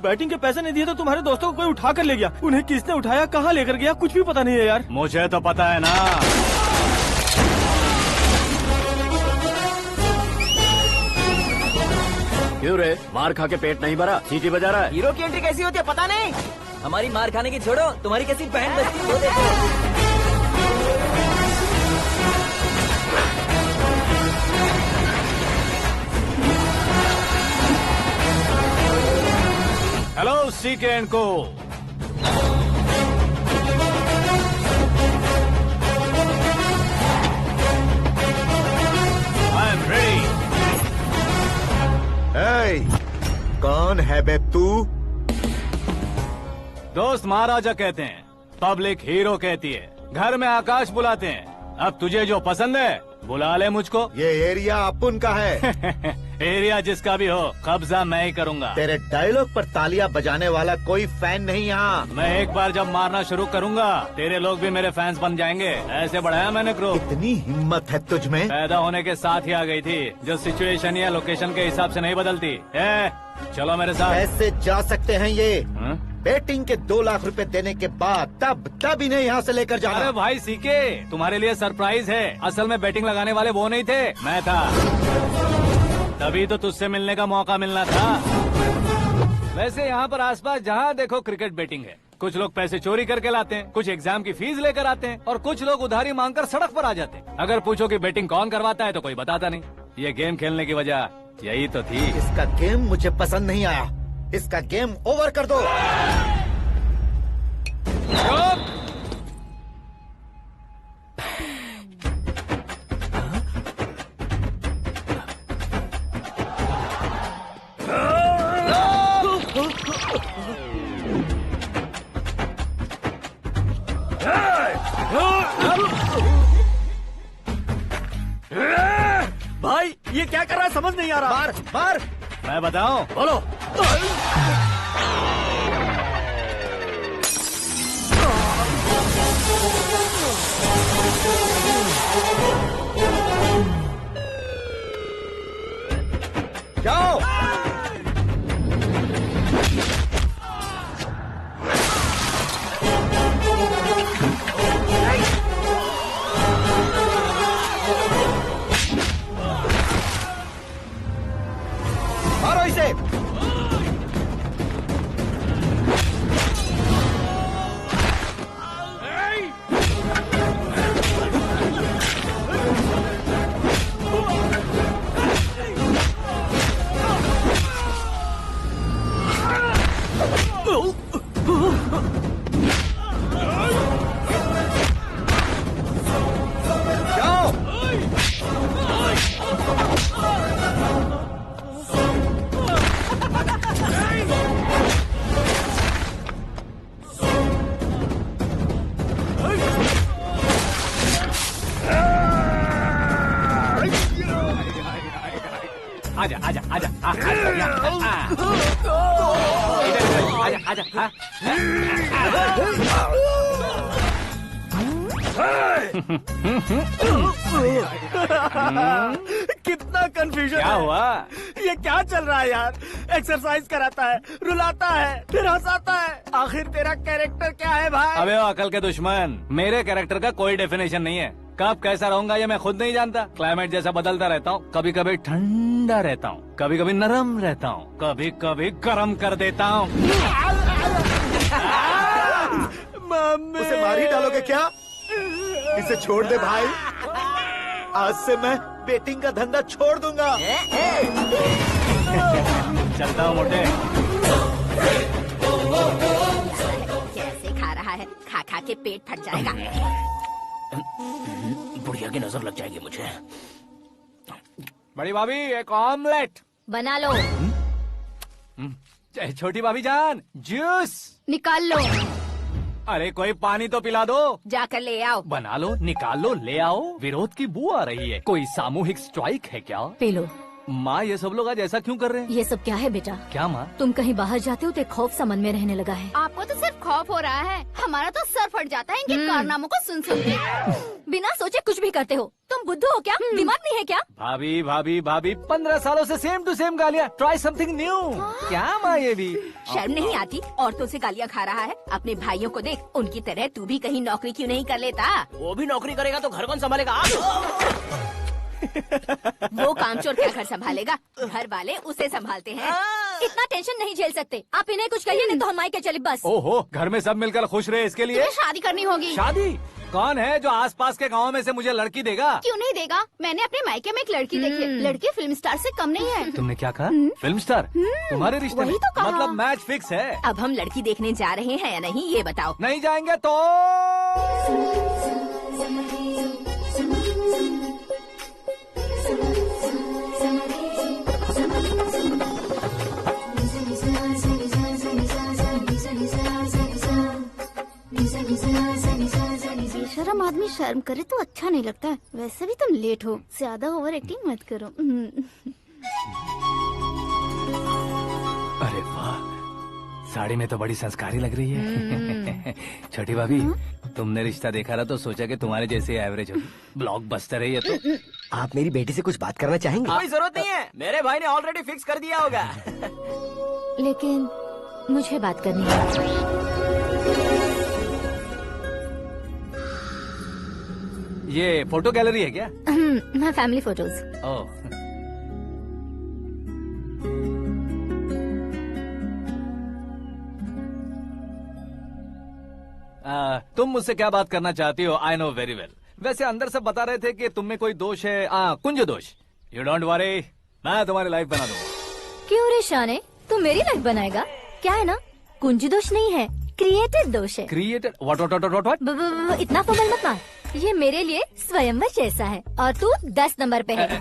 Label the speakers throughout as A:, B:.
A: Batting के पैसे नहीं दिए तो तुम्हारे दोस्तों को कोई उठा कर ले गया। उन्हें किसने उठाया, कहाँ लेकर गया, कुछ भी पता नहीं है यार।
B: मुझे तो पता है ना।
C: क्यों रे, मार खा के पेट नहीं भरा, सीटी बजा रहा है?
D: हीरो की एंट्री कैसी होती है पता नहीं। हमारी मार खाने की छोड़ो, तुम्हारी कैसी बहन बजती है वो देखो।
B: हेलो सीके एंड को। I am ready.
E: कौन है बे तू?
B: दोस्त महाराजा कहते हैं, पब्लिक हीरो कहती है, घर में आकाश बुलाते हैं। अब तुझे जो पसंद है बुला ले मुझको।
E: ये एरिया अपुन का है।
B: एरिया जिसका भी हो, कब्जा मैं ही करूंगा।
E: तेरे डायलॉग पर तालियां बजाने वाला कोई फैन नहीं यहाँ।
B: मैं एक बार जब मारना शुरू करूंगा, तेरे लोग भी मेरे फैंस बन जाएंगे। ऐसे बढ़ाया मैंने ग्रुप।
E: इतनी हिम्मत है तुझ में?
B: पैदा होने के साथ ही आ गई थी, जो सिचुएशन या लोकेशन के हिसाब से नहीं बदलती। चलो मेरे साथ।
E: कैसे जा सकते हैं ये?
B: हाँ?
E: बेटिंग के 2 लाख रुपए देने के बाद तब इन्हें यहाँ से लेकर जाना।
B: अरे भाई सीके, तुम्हारे लिए सरप्राइज है। असल में बैटिंग लगाने वाले वो नहीं थे, मैं था। तभी तो तुझसे मिलने का मौका मिलना था। वैसे यहाँ पर आसपास जहाँ देखो क्रिकेट बैटिंग है। कुछ लोग पैसे चोरी करके लाते हैं, कुछ एग्जाम की फीस लेकर आते हैं, और कुछ लोग उधारी मांगकर सड़क पर आ जाते हैं। अगर पूछो कि बैटिंग कौन करवाता है तो कोई बताता नहीं। ये गेम खेलने की वजह यही तो थी।
E: इसका गेम मुझे पसंद नहीं आया। इसका गेम ओवर कर दो।
A: भाई ये क्या कर रहा है, समझ नहीं आ रहा।
E: मार मार।
B: मैं बताऊं?
E: बोलो। जाओ। मारो इसे।
B: आजा आजा आजा आजा आजा आजा।
A: कितना कंफ्यूजन
B: क्या
A: है।
B: हुआ?
A: ये क्या चल रहा है यार? एक्सरसाइज कराता है, रुलाता है, फिर हंसाता है। आखिर तेरा कैरेक्टर क्या है भाई?
B: अबे ओ अकल के दुश्मन, मेरे कैरेक्टर का कोई डेफिनेशन नहीं है। कब कैसा रहूंगा ये मैं खुद नहीं जानता। क्लाइमेट जैसा बदलता रहता हूँ। कभी कभी ठंडा रहता हूँ, कभी कभी नरम रहता हूँ, कभी कभी गर्म कर देता हूँ।
A: मम्मी।
E: उसे मार ही डालोगे क्या? इसे छोड़ दे भाई। आज से मैं बेटिंग का धंधा छोड़ दूंगा।
B: चलता हूँ मोटे।
F: कैसे खा रहा है, खा खा के पेट फट जाएगा।
C: बुढ़िया की नजर लग जाएगी मुझे।
B: बड़ी भाभी एक ऑमलेट।
F: बना लो।
B: छोटी भाभी जान जूस
F: निकाल लो।
B: अरे कोई पानी तो पिला दो।
F: जाकर ले आओ।
B: बना लो, निकाल लो, ले आओ। विरोध की बू आ रही है। कोई सामूहिक स्ट्राइक है क्या?
F: P low.
B: माँ ये सब लोग आज ऐसा क्यों कर रहे हैं?
F: ये सब क्या है बेटा?
B: क्या माँ?
F: तुम कहीं बाहर जाते हो तो एक खौफ सा मन में रहने लगा है।
G: आपको तो सिर्फ
F: खौफ हो रहा है। हमारा तो सर फट जाता है इनके कारनामों को सुन सुन के। बिना सोचे कुछ भी करते हो। तुम बुद्धू हो क्या? दिमाग नहीं है क्या?
B: भाभी भाभी भाभी 15 सालों से सेम टू सेम गालियाँ। Try something new. क्या माँ ये भी?
F: शर्म नहीं आती? औरतों से गालियाँ खा रहा है। अपने भाइयों को देख, उनकी तरह तू भी कहीं नौकरी क्यों नहीं कर लेता?
D: वो भी नौकरी करेगा तो घर कौन संभालेगा?
F: वो कामचोर क्या घर संभालेगा? घर वाले उसे संभालते हैं। इतना टेंशन नहीं झेल सकते। आप इन्हें कुछ कहिए नहीं तो हम मायके चले बस।
B: ओहो, घर में सब मिलकर खुश रहे इसके लिए।
F: तुम्हें शादी करनी होगी।
B: शादी? कौन है जो आसपास के गाँव में से मुझे लड़की देगा?
F: क्यों नहीं देगा? मैंने अपने मायके में एक लड़की देखी है। लड़की फिल्म स्टार से कम नहीं है।
B: तुमने क्या कहा? Film star? तुम्हारे रिश्ते में?
F: वही तो कहा।
B: मतलब मैच फिक्स है।
F: अब हम लड़की देखने जा रहे हैं या नहीं ये बताओ।
B: नहीं जाएंगे तो?
F: बेशरम आदमी शर्म करे तो अच्छा नहीं लगता है। वैसे भी तुम लेट हो, ज्यादा ओवर एक्टिंग मत करो।
B: अरे वाह, साड़ी में तो बड़ी संस्कारी लग रही है। छोटी भाभी, तुमने रिश्ता देखा ना तो सोचा कि तुम्हारे जैसे एवरेज होगी। ब्लॉकबस्टर है ये तो।
G: आप मेरी बेटी से कुछ बात करना चाहेंगे?
D: कोई जरूरत नहीं है, मेरे भाई ने ऑलरेडी फिक्स कर दिया होगा।
F: लेकिन मुझे बात करनी है।
B: ये फोटो गैलरी है क्या?
F: मैं फैमिली फोटोज।
B: ओह, तुम मुझसे क्या बात करना चाहती हो? I know very well. वैसे अंदर से बता रहे थे कि तुम में कोई दोष है। कुंज दोष। यू डोंट वरी, मैं तुम्हारी लाइफ बना दूंगा।
F: क्यों रे शाने, तू मेरी लाइफ बनाएगा? क्या है ना, कुंज दोष नहीं है, क्रिएटेड दोष है।
B: क्रिएटेड? व्हाट?
F: इतना फॉर्मल मत मार। ये मेरे लिए स्वयंवर जैसा है और तू 10 नंबर पे है।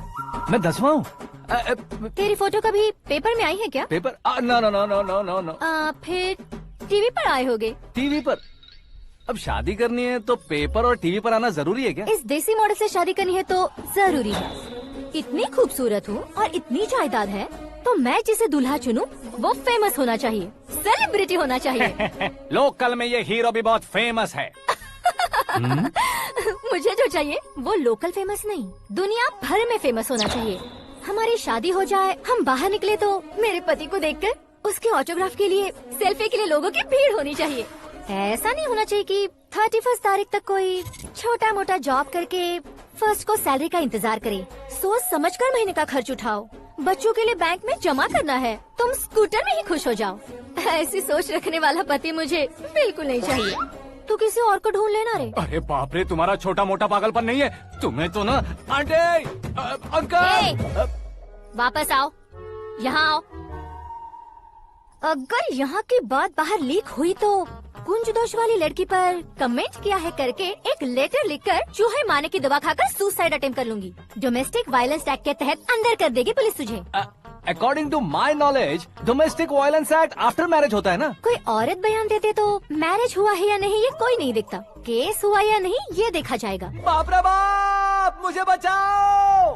B: मैं 10वां हूँ?
F: तेरी फोटो कभी पेपर में आई है क्या?
B: Paper? No no no no no no no.
F: फिर टीवी पर आए होगे।
B: टीवी पर? अब शादी करनी है तो पेपर और टीवी पर आना जरूरी है क्या?
F: इस देसी मॉडल से शादी करनी है तो जरूरी है। इतनी खूबसूरत हूँ और इतनी जायदाद है तो मैं जिसे दूल्हा चुनूं वो फेमस होना चाहिए, सेलिब्रिटी होना चाहिए।
B: लोकल में ये हीरो भी बहुत फेमस है।
F: मुझे जो चाहिए वो लोकल फेमस नहीं, दुनिया भर में फेमस होना चाहिए। हमारी शादी हो जाए, हम बाहर निकले तो मेरे पति को देखकर उसके ऑटोग्राफ के लिए, सेल्फी के लिए लोगों की भीड़ होनी चाहिए। ऐसा नहीं होना चाहिए कि 31 तारीख तक कोई छोटा मोटा जॉब करके फर्स्ट को सैलरी का इंतजार करे। सोच समझकर महीने का खर्च उठाओ। बच्चों के लिए बैंक में जमा करना है, तुम स्कूटर में ही खुश हो जाओ। ऐसी सोच रखने वाला पति मुझे बिल्कुल नहीं चाहिए। तू किसी और को ढूंढ लेना रे।
B: अरे बाप रे, तुम्हारा छोटा मोटा पागलपन नहीं है? तुम्हें तो ना आंटी, अंकल।
F: वापस आओ, यहाँ आओ। अगर यहाँ की बात बाहर लीक हुई तो कुंज दोष वाली लड़की पर कमेंट किया है करके एक लेटर लिखकर चूहे मारने की दवा खाकर सुसाइड अटेम्प्ट कर लूंगी। डोमेस्टिक वायलेंस एक्ट के तहत अंदर कर देगी पुलिस तुझे।
B: According to my knowledge domestic violence act after marriage होता है ना?
F: कोई औरत बयान देते तो मैरिज हुआ है या नहीं ये कोई नहीं दिखता, केस हुआ या नहीं ये देखा जाएगा।
B: बाप रे बाप, मुझे बचाओ।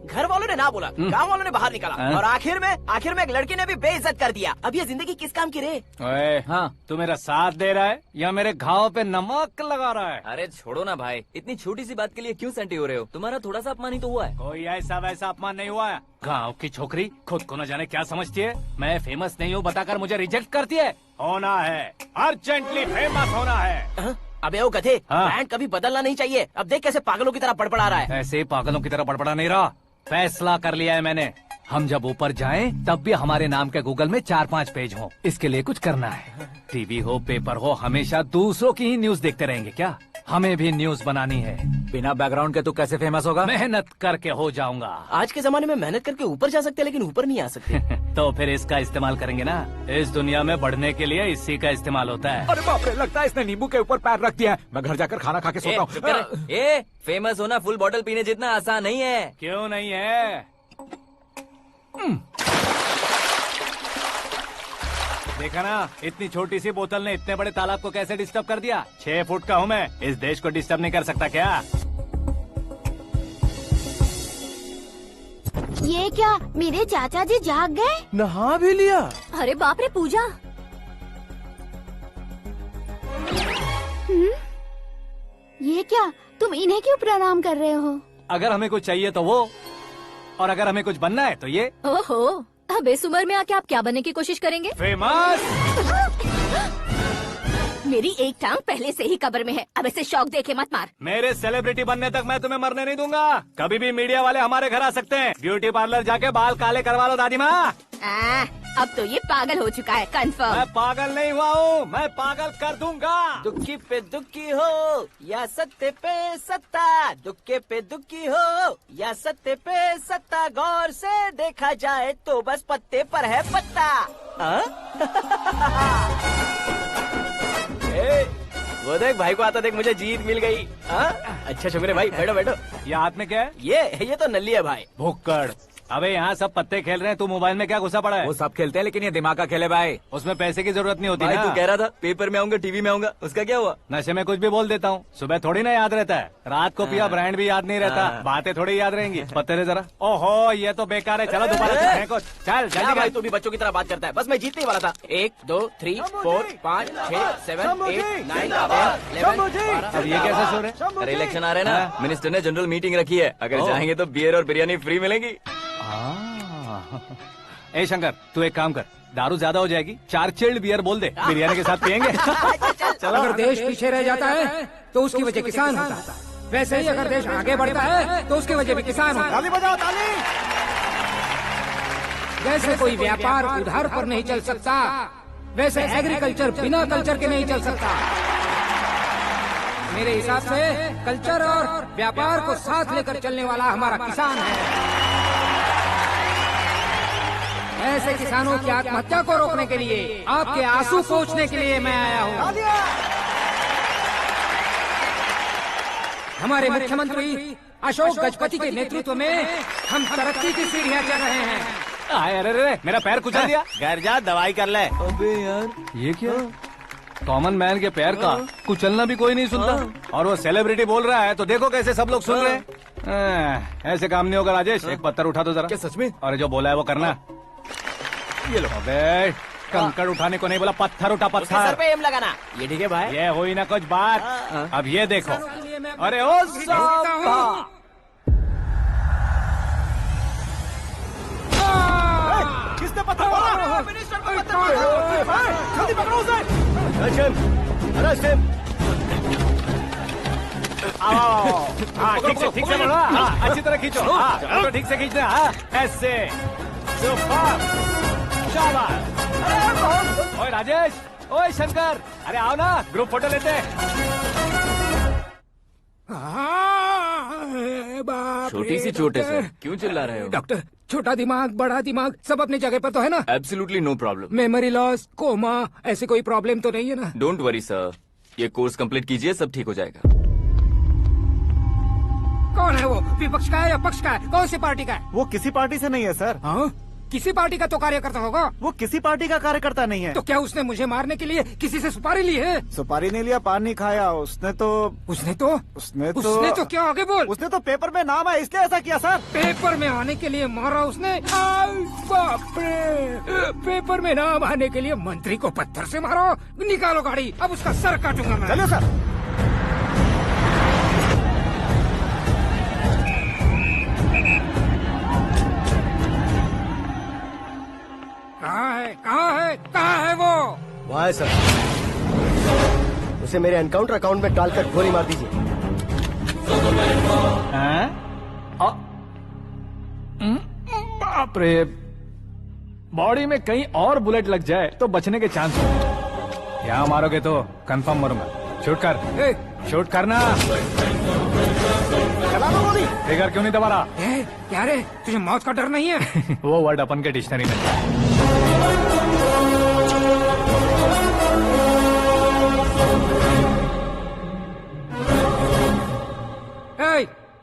D: घर वालों ने ना बोला, गांव वालों ने बाहर निकाला और आखिर में एक लड़की ने भी बेइज्जत कर दिया। अब ये जिंदगी किस काम की रे?
B: ओए, हाँ, तू मेरा साथ दे रहा है या मेरे घाव पे नमक लगा रहा है?
D: अरे छोड़ो ना भाई, इतनी छोटी सी बात के लिए क्यों सेंटी हो रहे हो? तुम्हारा थोड़ा सा अपमान ही तो हुआ है।
B: कोई ऐसा वैसा अपमान नहीं हुआ है। गाँव की छोकरी खुद को न जाने क्या समझती है। मैं फेमस नहीं हूँ बताकर मुझे रिजेक्ट करती है। होना है, अर्जेंटली फेमस होना है।
D: अबे ओ गधे,
B: हाँ।
D: ब्रांड कभी बदलना नहीं चाहिए। अब देख कैसे पागलों की तरह बड़बड़ा रहा है।
B: ऐसे पागलों की तरह बड़बड़ा नहीं रहा, फैसला कर लिया है मैंने। हम जब ऊपर जाएं तब भी हमारे नाम के गूगल में 4-5 पेज हो। इसके लिए कुछ करना है। टीवी हो, पेपर हो, हमेशा दूसरों की ही न्यूज देखते रहेंगे क्या? हमें भी न्यूज बनानी है।
C: बिना बैकग्राउंड के तू कैसे फेमस होगा?
B: मेहनत करके हो जाऊंगा।
D: आज के जमाने में मेहनत करके ऊपर जा सकते हैं लेकिन ऊपर नहीं आ सकते।
B: तो फिर इसका इस्तेमाल करेंगे ना। इस दुनिया में बढ़ने के लिए इसी का इस्तेमाल होता है।
C: अरे बाप रे, लगता है इसने नींबू के ऊपर पैर रख दिया है। मैं घर जाकर खाना खा के सोता हूँ।
D: ए, फेमस होना फुल बॉटल पीने जितना आसान नहीं है।
B: क्यों नहीं है? देखा ना, इतनी छोटी सी बोतल ने इतने बड़े तालाब को कैसे डिस्टर्ब कर दिया। 6 फुट का हूँ मैं, इस देश को डिस्टर्ब नहीं कर सकता क्या?
F: ये क्या मेरे चाचा जी जाग गए?
A: नहा भी लिया?
F: अरे बाप रे पूजा। ये क्या तुम इन्हें क्यों प्रणाम कर रहे हो?
B: अगर हमें कुछ चाहिए तो वो, और अगर हमें कुछ बनना है तो ये।
F: ओहो, अब इस उम्र में आके आप क्या बनने की कोशिश करेंगे?
B: फेमस।
F: मेरी एक टांग पहले से ही कब्र में है, अब इसे शौक देके मत मार।
B: मेरे सेलिब्रिटी बनने तक मैं तुम्हें मरने नहीं दूंगा। कभी भी मीडिया वाले हमारे घर आ सकते हैं। ब्यूटी पार्लर जाके बाल काले करवा लो दादी माँ।
F: अब तो ये पागल हो चुका है, कंफर्म।
B: मैं पागल नहीं हुआ हूँ, मैं पागल कर दूंगा।
D: दुखी पे दुखी हो या सत्य पे सत्ता, दुखे पे दुखी हो या सत्य पे सत्ता, गौर से देखा जाए तो बस पत्ते पर है पत्ता। वो देख भाई को आता देख, मुझे जीत मिल गई। अच्छा शुक्र है भाई, बैठो बैठो।
B: ये हाथ में क्या है?
D: ये तो नल्ली है भाई।
B: भुक्कड़। अबे यहाँ सब पत्ते खेल रहे हैं, तू मोबाइल में क्या घुसा पड़ा है?
C: वो सब खेलते हैं लेकिन ये दिमाग का खेल है भाई।
B: उसमें पैसे की जरूरत नहीं होती
D: भाई
B: ना।
D: तू कह रहा था पेपर में आऊंगा, टीवी में आऊंगा, उसका क्या हुआ?
B: नशे में कुछ भी बोल देता हूँ, सुबह थोड़ी ना याद रहता है। रात को पिया ब्रांड भी याद नहीं रहता, बातें थोड़ी याद रहेंगी। पत्ते दे जरा। ओहो ये तो बेकार है, चलो दोबारा से फेंको। चल
D: क्या
B: जल्दी
D: भाई
B: कर।
D: तू भी बच्चों की तरह बात करता है। बस मैं जीतने ही वाला था। 1 2 3 4 5 6 7 8 9 10 11।
B: अब ये कैसे सो रहे?
D: अरे इलेक्शन आ रहे हैं ना, मिनिस्टर ने जनरल मीटिंग रखी है, अगर जाएंगे तो बियर और बिरयानी फ्री मिलेगी।
B: ए शंकर, तू एक काम कर, दारू ज्यादा हो जाएगी, 4 चिल्ड बियर बोल दे, बिरयानी के साथ पियेंगे। चलो।
H: अगर देश पीछे रह जाता है तो उसकी वजह किसान होता है, वैसे ही अगर देश आगे बढ़ता है तो उसकी वजह भी किसान होता है।
A: ताली बजाओ ताली।
H: जैसे कोई व्यापार उधार पर नहीं चल सकता, वैसे एग्रीकल्चर बिना कल्चर के नहीं चल सकता। मेरे हिसाब से कल्चर और व्यापार को साथ लेकर चलने वाला हमारा किसान है। ऐसे किसानों की आत्महत्या को रोकने के लिए, आपके आंसू पोंछने के लिए मैं आया हूँ। हमारे मुख्यमंत्री अशोक गजपति के नेतृत्व में हम तरक्की की सीढ़ियाँ चढ़ रहे हैं।
B: अरे अरे मेरा पैर कुचल दिया।
A: घर जा दवाई कर ले।
D: अबे यार
B: ये क्या? कॉमन मैन के पैर का कुचलना भी कोई नहीं सुनता, और वो सेलिब्रिटी बोल रहा है तो देखो कैसे सब लोग सुन रहे हैं। ऐसे काम नहीं होगा राजेश, एक पत्थर उठा दो जरा।
D: क्या सच में?
B: और जो बोला है वो करना। ये लो। अबे कंकड़ उठाने को नहीं बोला, पत्थर उठा,
D: उसके सर
B: पत्थर।
D: पे एम लगाना। ये ठीक है भाई।
B: ये हुई ना कुछ बात। अब ये देखो। अरे ओ साहब,
A: किसने पत्थर मारा?
D: मिनिस्टर को पत्थर मारा।
A: जल्दी पकड़ो उसे।
B: हाँ ठीक से बढ़ो, हाँ अच्छी तरह खींचो, हाँ फोटो ठीक से खींचना, हाँ ऐसे। सुपर, शाबाश। ओए राजेश, ओए शंकर, अरे आओ ना, ग्रुप फोटो लेते हैं।
D: छोटी सी चोट है सर, क्यों चिल्ला रहे हो?
H: डॉक्टर, छोटा दिमाग बड़ा दिमाग सब अपनी जगह पर तो है ना?
D: Absolutely no problem.
H: Memory loss, coma, ऐसी कोई प्रॉब्लम तो नहीं है ना?
D: डोंट वरी सर, ये कोर्स कंप्लीट कीजिए, सब ठीक हो जाएगा।
H: कौन है वो? विपक्ष का है या पक्ष का है? कौन सी पार्टी का है?
A: वो किसी पार्टी से नहीं है सर।
H: हाँ? किसी पार्टी का तो कार्यकर्ता होगा।
A: वो किसी पार्टी का कार्यकर्ता नहीं है।
H: तो क्या उसने मुझे मारने के लिए किसी से सुपारी ली है?
A: सुपारी नहीं लिया, पान नहीं खाया। उसने तो
H: क्या आगे बोल?
A: उसने तो पेपर में नाम है इसलिए ऐसा किया सर।
H: पेपर में आने के लिए मारा उसने? बाप रे! पेपर में नाम आने के लिए मंत्री को पत्थर से मारो? निकालो गाड़ी, अब उसका सर काटूंगा मैं।
A: चलो सर।
H: कहाँ है वो?
G: वहाँ है सर, उसे मेरे एनकाउंटर अकाउंट में डालकर गोली मार दीजिए।
B: बाप रे, बॉडी में कहीं और बुलेट लग जाए तो बचने के चांस हो। यहाँ मारोगे तो कंफर्म मरूंगा। शूट कर, शूट करना।
A: चला दो गोली।
B: फिगर क्यों नहीं दबा रहा?
H: क्या रे, तुझे मौत का डर नहीं है?
B: वो वर्ड अपन के डिक्शनरी में है।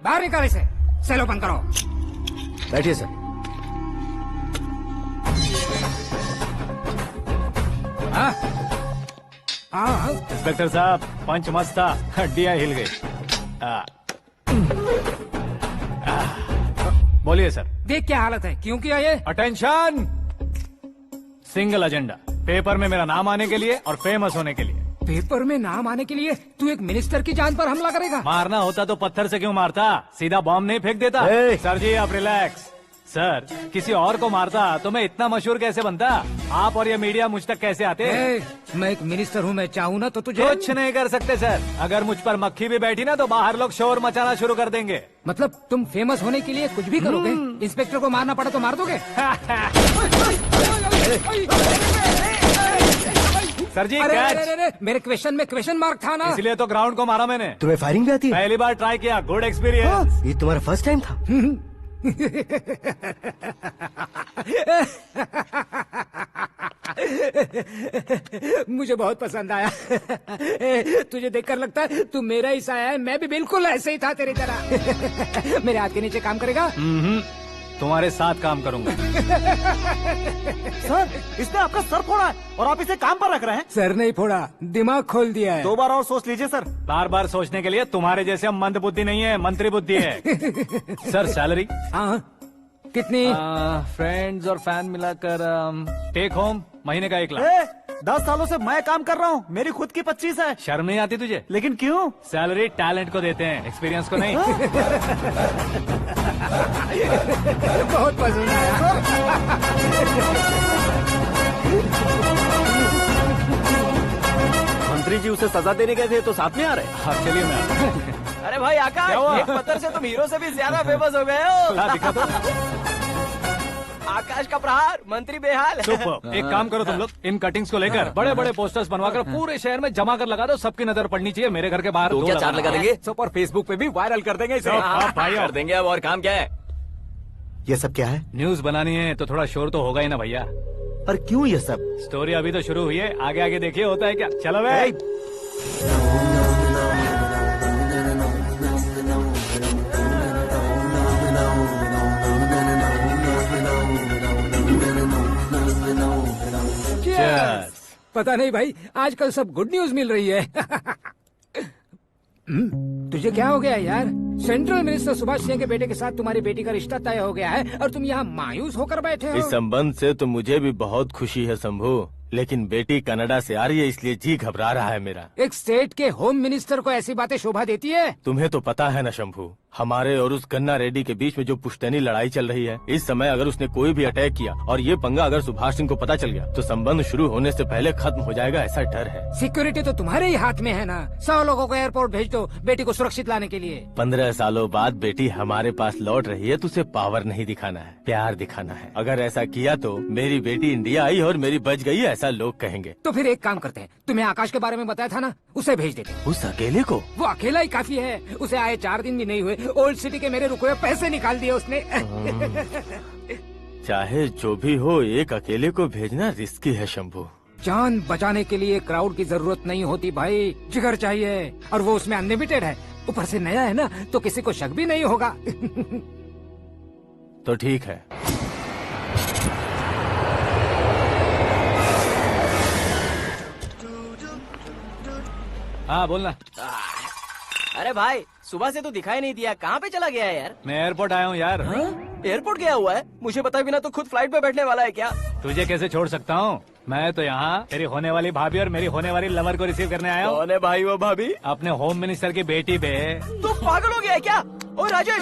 H: बाहर निकाल इसे, सेल ओपन करो।
G: बैठिए सर।
H: हाँ
B: इंस्पेक्टर साहब, पंच मस्त था, हड्डियां हिल गई। बोलिए सर।
H: देख क्या हालत है, क्यों किया ये?
B: अटेंशन, सिंगल एजेंडा, पेपर में मेरा नाम आने के लिए और फेमस होने के लिए।
H: पेपर में नाम आने के लिए तू एक मिनिस्टर की जान पर हमला करेगा?
B: मारना होता तो पत्थर से क्यों मारता, सीधा बॉम्ब नहीं फेंक देता।
G: ए!
B: सर जी आप रिलैक्स। सर किसी और को मारता तो मैं इतना मशहूर कैसे बनता, आप और ये मीडिया मुझ तक कैसे आते।
H: मैं एक मिनिस्टर हूँ, मैं चाहूँ ना तो तुझे
B: कुछ नहीं कर सकते सर, अगर मुझ पर मक्खी भी बैठी ना तो बाहर लोग शोर मचाना शुरू कर देंगे।
H: मतलब तुम फेमस होने के लिए कुछ भी करोगे? इंस्पेक्टर को मारना पड़ा तो मार दोगे?
B: सर जी
H: अरे,
B: कैच।
H: अरे, अरे, मेरे क्वेश्चन में क्वेश्चन मार्क था ना।
B: इसलिए तो ग्राउंड को मारा मैंने।
G: तुम्हें फायरिंग भी आती है?
B: पहली बार ट्राई किया, गुड एक्सपीरियंस।
G: ये तुम्हारा फर्स्ट टाइम था?
H: मुझे बहुत पसंद आया। तुझे देखकर लगता है तू मेरा ही साया है, मैं भी बिल्कुल ऐसे ही था तेरी तरह। मेरे हाथ के नीचे काम करेगा?
B: तुम्हारे साथ काम करूंगा।
A: सर इसने आपका सर फोड़ा है और आप इसे काम पर रख रहे हैं।
H: सर नहीं फोड़ा, दिमाग खोल दिया है।
A: 2 बार और सोच लीजिए सर।
B: बार बार सोचने के लिए तुम्हारे जैसे मंद बुद्धि नहीं है, मंत्री बुद्धि है। सर सैलरी
H: हाँ कितनी?
B: फ्रेंड्स और फैन मिलाकर टेक होम महीने का 1 लाख।
A: 10 सालों से मैं काम कर रहा हूँ, मेरी खुद की 25 है।
B: शर्म नहीं आती तुझे?
A: लेकिन क्यों?
B: सैलरी टैलेंट को देते हैं, एक्सपीरियंस को नहीं।
H: बहुत पसंद आया।
A: मंत्री जी उसे सजा देने गए थे तो साथ में आ रहे।
B: हाँ चलिए मैं आता हूं।
D: अरे भाई आकाश,
B: क्या हुआ?
D: एक पत्थर से तुम हीरो से भी ज्यादा फेमस हो गए हो।
B: ला, दिखा दो।
D: आकाश का प्रहार, मंत्री बेहाल।
B: सुपर। एक काम करो तुम लोग, इन कटिंग्स को लेकर बड़े बड़े पोस्टर्स बनवाकर पूरे शहर में जमा कर लगा दो, सबकी नजर पड़नी चाहिए। मेरे घर के बाहर
D: तो
B: दो
D: क्या 4 लगा देंगे?
C: सुपर फेसबुक पे भी वायरल कर देंगे इसे।
B: भाई
D: कर देंगे अब, और काम क्या है?
E: ये सब क्या है?
B: न्यूज बनानी है तो थोड़ा शोर तो होगा ही ना भैया।
E: पर क्यों ये सब?
B: स्टोरी अभी तो शुरू हुई है, आगे आगे देखिए होता है क्या। चलो भाई। Cheers.
H: पता नहीं भाई, आजकल सब गुड न्यूज मिल रही है। तुझे क्या हो गया यार? सेंट्रल मिनिस्टर सुभाष सिंह के बेटे के साथ तुम्हारी बेटी का रिश्ता तय हो गया है और तुम यहाँ मायूस होकर बैठे हो।
I: इस संबंध से तो मुझे भी बहुत खुशी है शंभू, लेकिन बेटी कनाडा से आ रही है इसलिए जी घबरा रहा है मेरा।
H: एक स्टेट के होम मिनिस्टर को ऐसी बातें शोभा देती है?
I: तुम्हें तो पता है ना शंभू, हमारे और उस गन्ना रेड्डी के बीच में जो पुश्तैनी लड़ाई चल रही है, इस समय अगर उसने कोई भी अटैक किया और ये पंगा अगर सुभाष सिंह को पता चल गया तो संबंध शुरू होने से पहले खत्म हो जाएगा, ऐसा डर है।
H: सिक्योरिटी तो तुम्हारे ही हाथ में है ना। 100 लोगों को एयरपोर्ट भेज दो बेटी को सुरक्षित लाने के लिए।
I: 15 सालों बाद बेटी हमारे पास लौट रही है तो उसे पावर नहीं दिखाना है, प्यार दिखाना है। अगर ऐसा किया तो मेरी बेटी इंडिया आई और मेरी बच गई, ऐसा लोग कहेंगे।
H: तो फिर एक काम करते हैं, तुम्हें आकाश के बारे में बताया था ना, उसे भेज देते हैं।
I: उस अकेले को?
H: वो अकेला ही काफी है, उसे आए 4 दिन भी नहीं हुए, ओल्ड सिटी के मेरे रुके हुए पैसे निकाल दिए उसने।
I: चाहे जो भी हो, एक अकेले को भेजना रिस्की है शंभू।
H: जान बचाने के लिए क्राउड की जरूरत नहीं होती भाई, जिगर चाहिए, और वो उसमें अनलिमिटेड है। ऊपर से नया है ना तो किसी को शक भी नहीं होगा।
I: तो ठीक है।
B: हाँ बोलना।
D: अरे भाई सुबह से तो दिखाई नहीं दिया, कहाँ पे चला गया है यार?
B: मैं एयरपोर्ट आया हूँ यार।
D: एयरपोर्ट गया हुआ है? मुझे बताए बिना तो खुद फ्लाइट पे बैठने वाला है क्या?
B: तुझे कैसे छोड़ सकता हूँ? मैं तो यहाँ तेरी होने वाली भाभी और मेरी होने वाली लवर को रिसीव करने आया हूँ।
D: कौन है भाई वो भाभी?
B: अपने होम मिनिस्टर की बेटी पे।
D: तू पागल हो गया है क्या? ओए राजेश,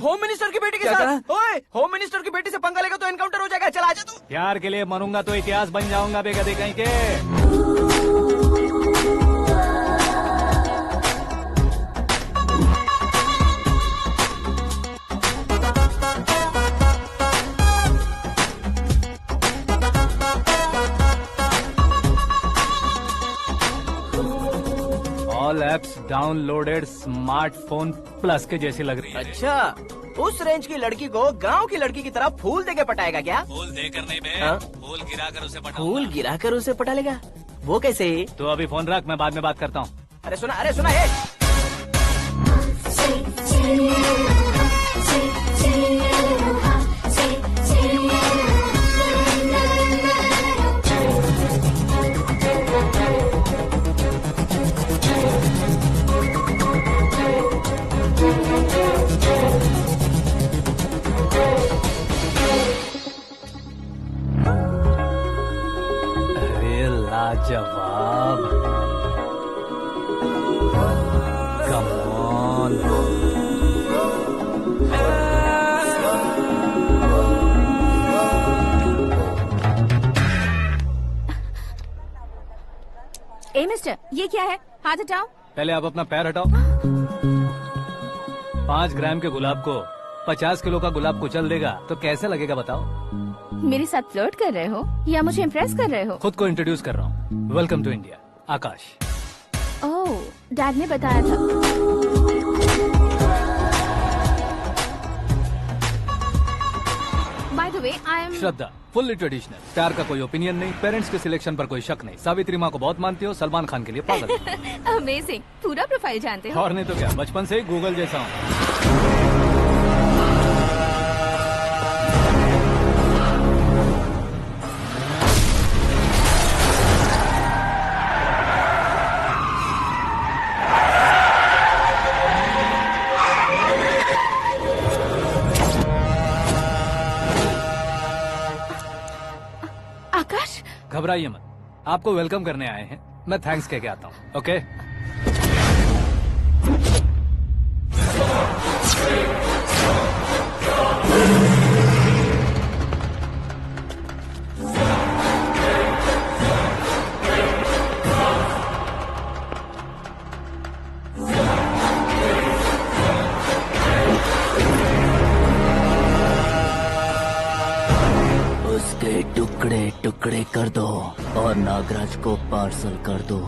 D: होम मिनिस्टर की बेटी के साथ? ओए, होम मिनिस्टर की बेटी से पंगा लेगा तो एनकाउंटर हो जाएगा। चल आजा तू।
B: प्यार के लिए मरूंगा तो इतिहास बन जाऊंगा बेगदी कहीं के। All apps downloaded smartphone plus के जैसी लग रही है।
D: अच्छा, उस रेंज की लड़की को गांव की लड़की की तरह फूल देके पटाएगा क्या?
B: फूल देकर नहीं बे,
D: हाँ?
B: फूल गिराकर उसे पटा।
D: फूल गिराकर उसे पटा लेगा? वो कैसे?
B: तो अभी फोन रख, मैं बाद में बात करता हूँ।
D: अरे सुना है।
F: मिस्टर, ये क्या है? हाथ हटाओ।
B: पहले आप अपना पैर हटाओ। 5 ग्राम के गुलाब को 50 किलो का गुलाब कुचल देगा तो कैसे लगेगा बताओ?
F: मेरे साथ फ्लर्ट कर रहे हो या मुझे इम्प्रेस कर रहे हो?
B: खुद को इंट्रोड्यूस कर रहा हूँ। Welcome to India, Akash.
F: Oh, dad ने बताया था। By the way, I am
B: Shraddha, fully traditional. प्यार का कोई ओपिनियन नहीं, पेरेंट्स के सिलेक्शन पर कोई शक नहीं। सावित्री माँ को बहुत मानती हो, सलमान खान के लिए पागल हो।
F: अमेजिंग, पूरा प्रोफाइल जानते हो।
B: और नहीं तो क्या, बचपन से ही गूगल जैसा हूँ।
F: आकाश,
B: घबराइए मत, आपको वेलकम करने आए हैं। मैं थैंक्स कह के आता हूँ। ओके?
D: उसके टुकड़े टुकड़े कर दो और नागराज को पार्सल कर दो।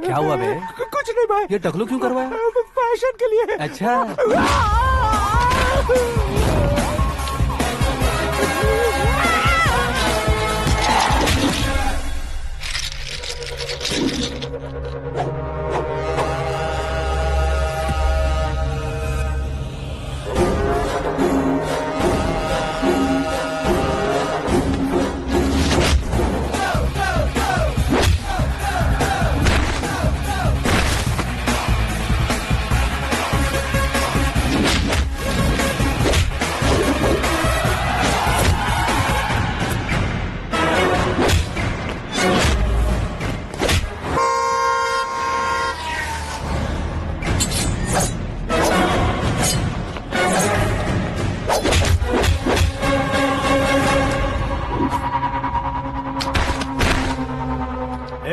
D: क्या हुआ बे?
C: कुछ नहीं भाई।
B: ये टकलू क्यों करवाया?
C: फैशन के लिए।
B: अच्छा,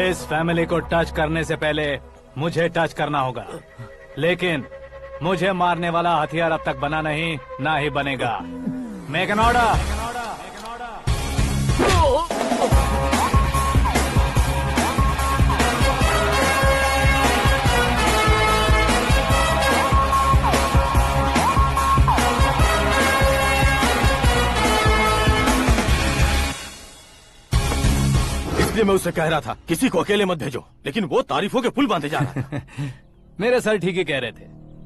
B: इस फैमिली को टच करने से पहले मुझे टच करना होगा, लेकिन मुझे मारने वाला हथियार अब तक बना नहीं, ना ही बनेगा। Make an order.
I: इसलिए मैं उससे कह रहा था किसी को अकेले मत भेजो, लेकिन वो तारीफों के पुल बांधे जा रहा है।
B: मेरे सर ठीक ही कह रहे थे।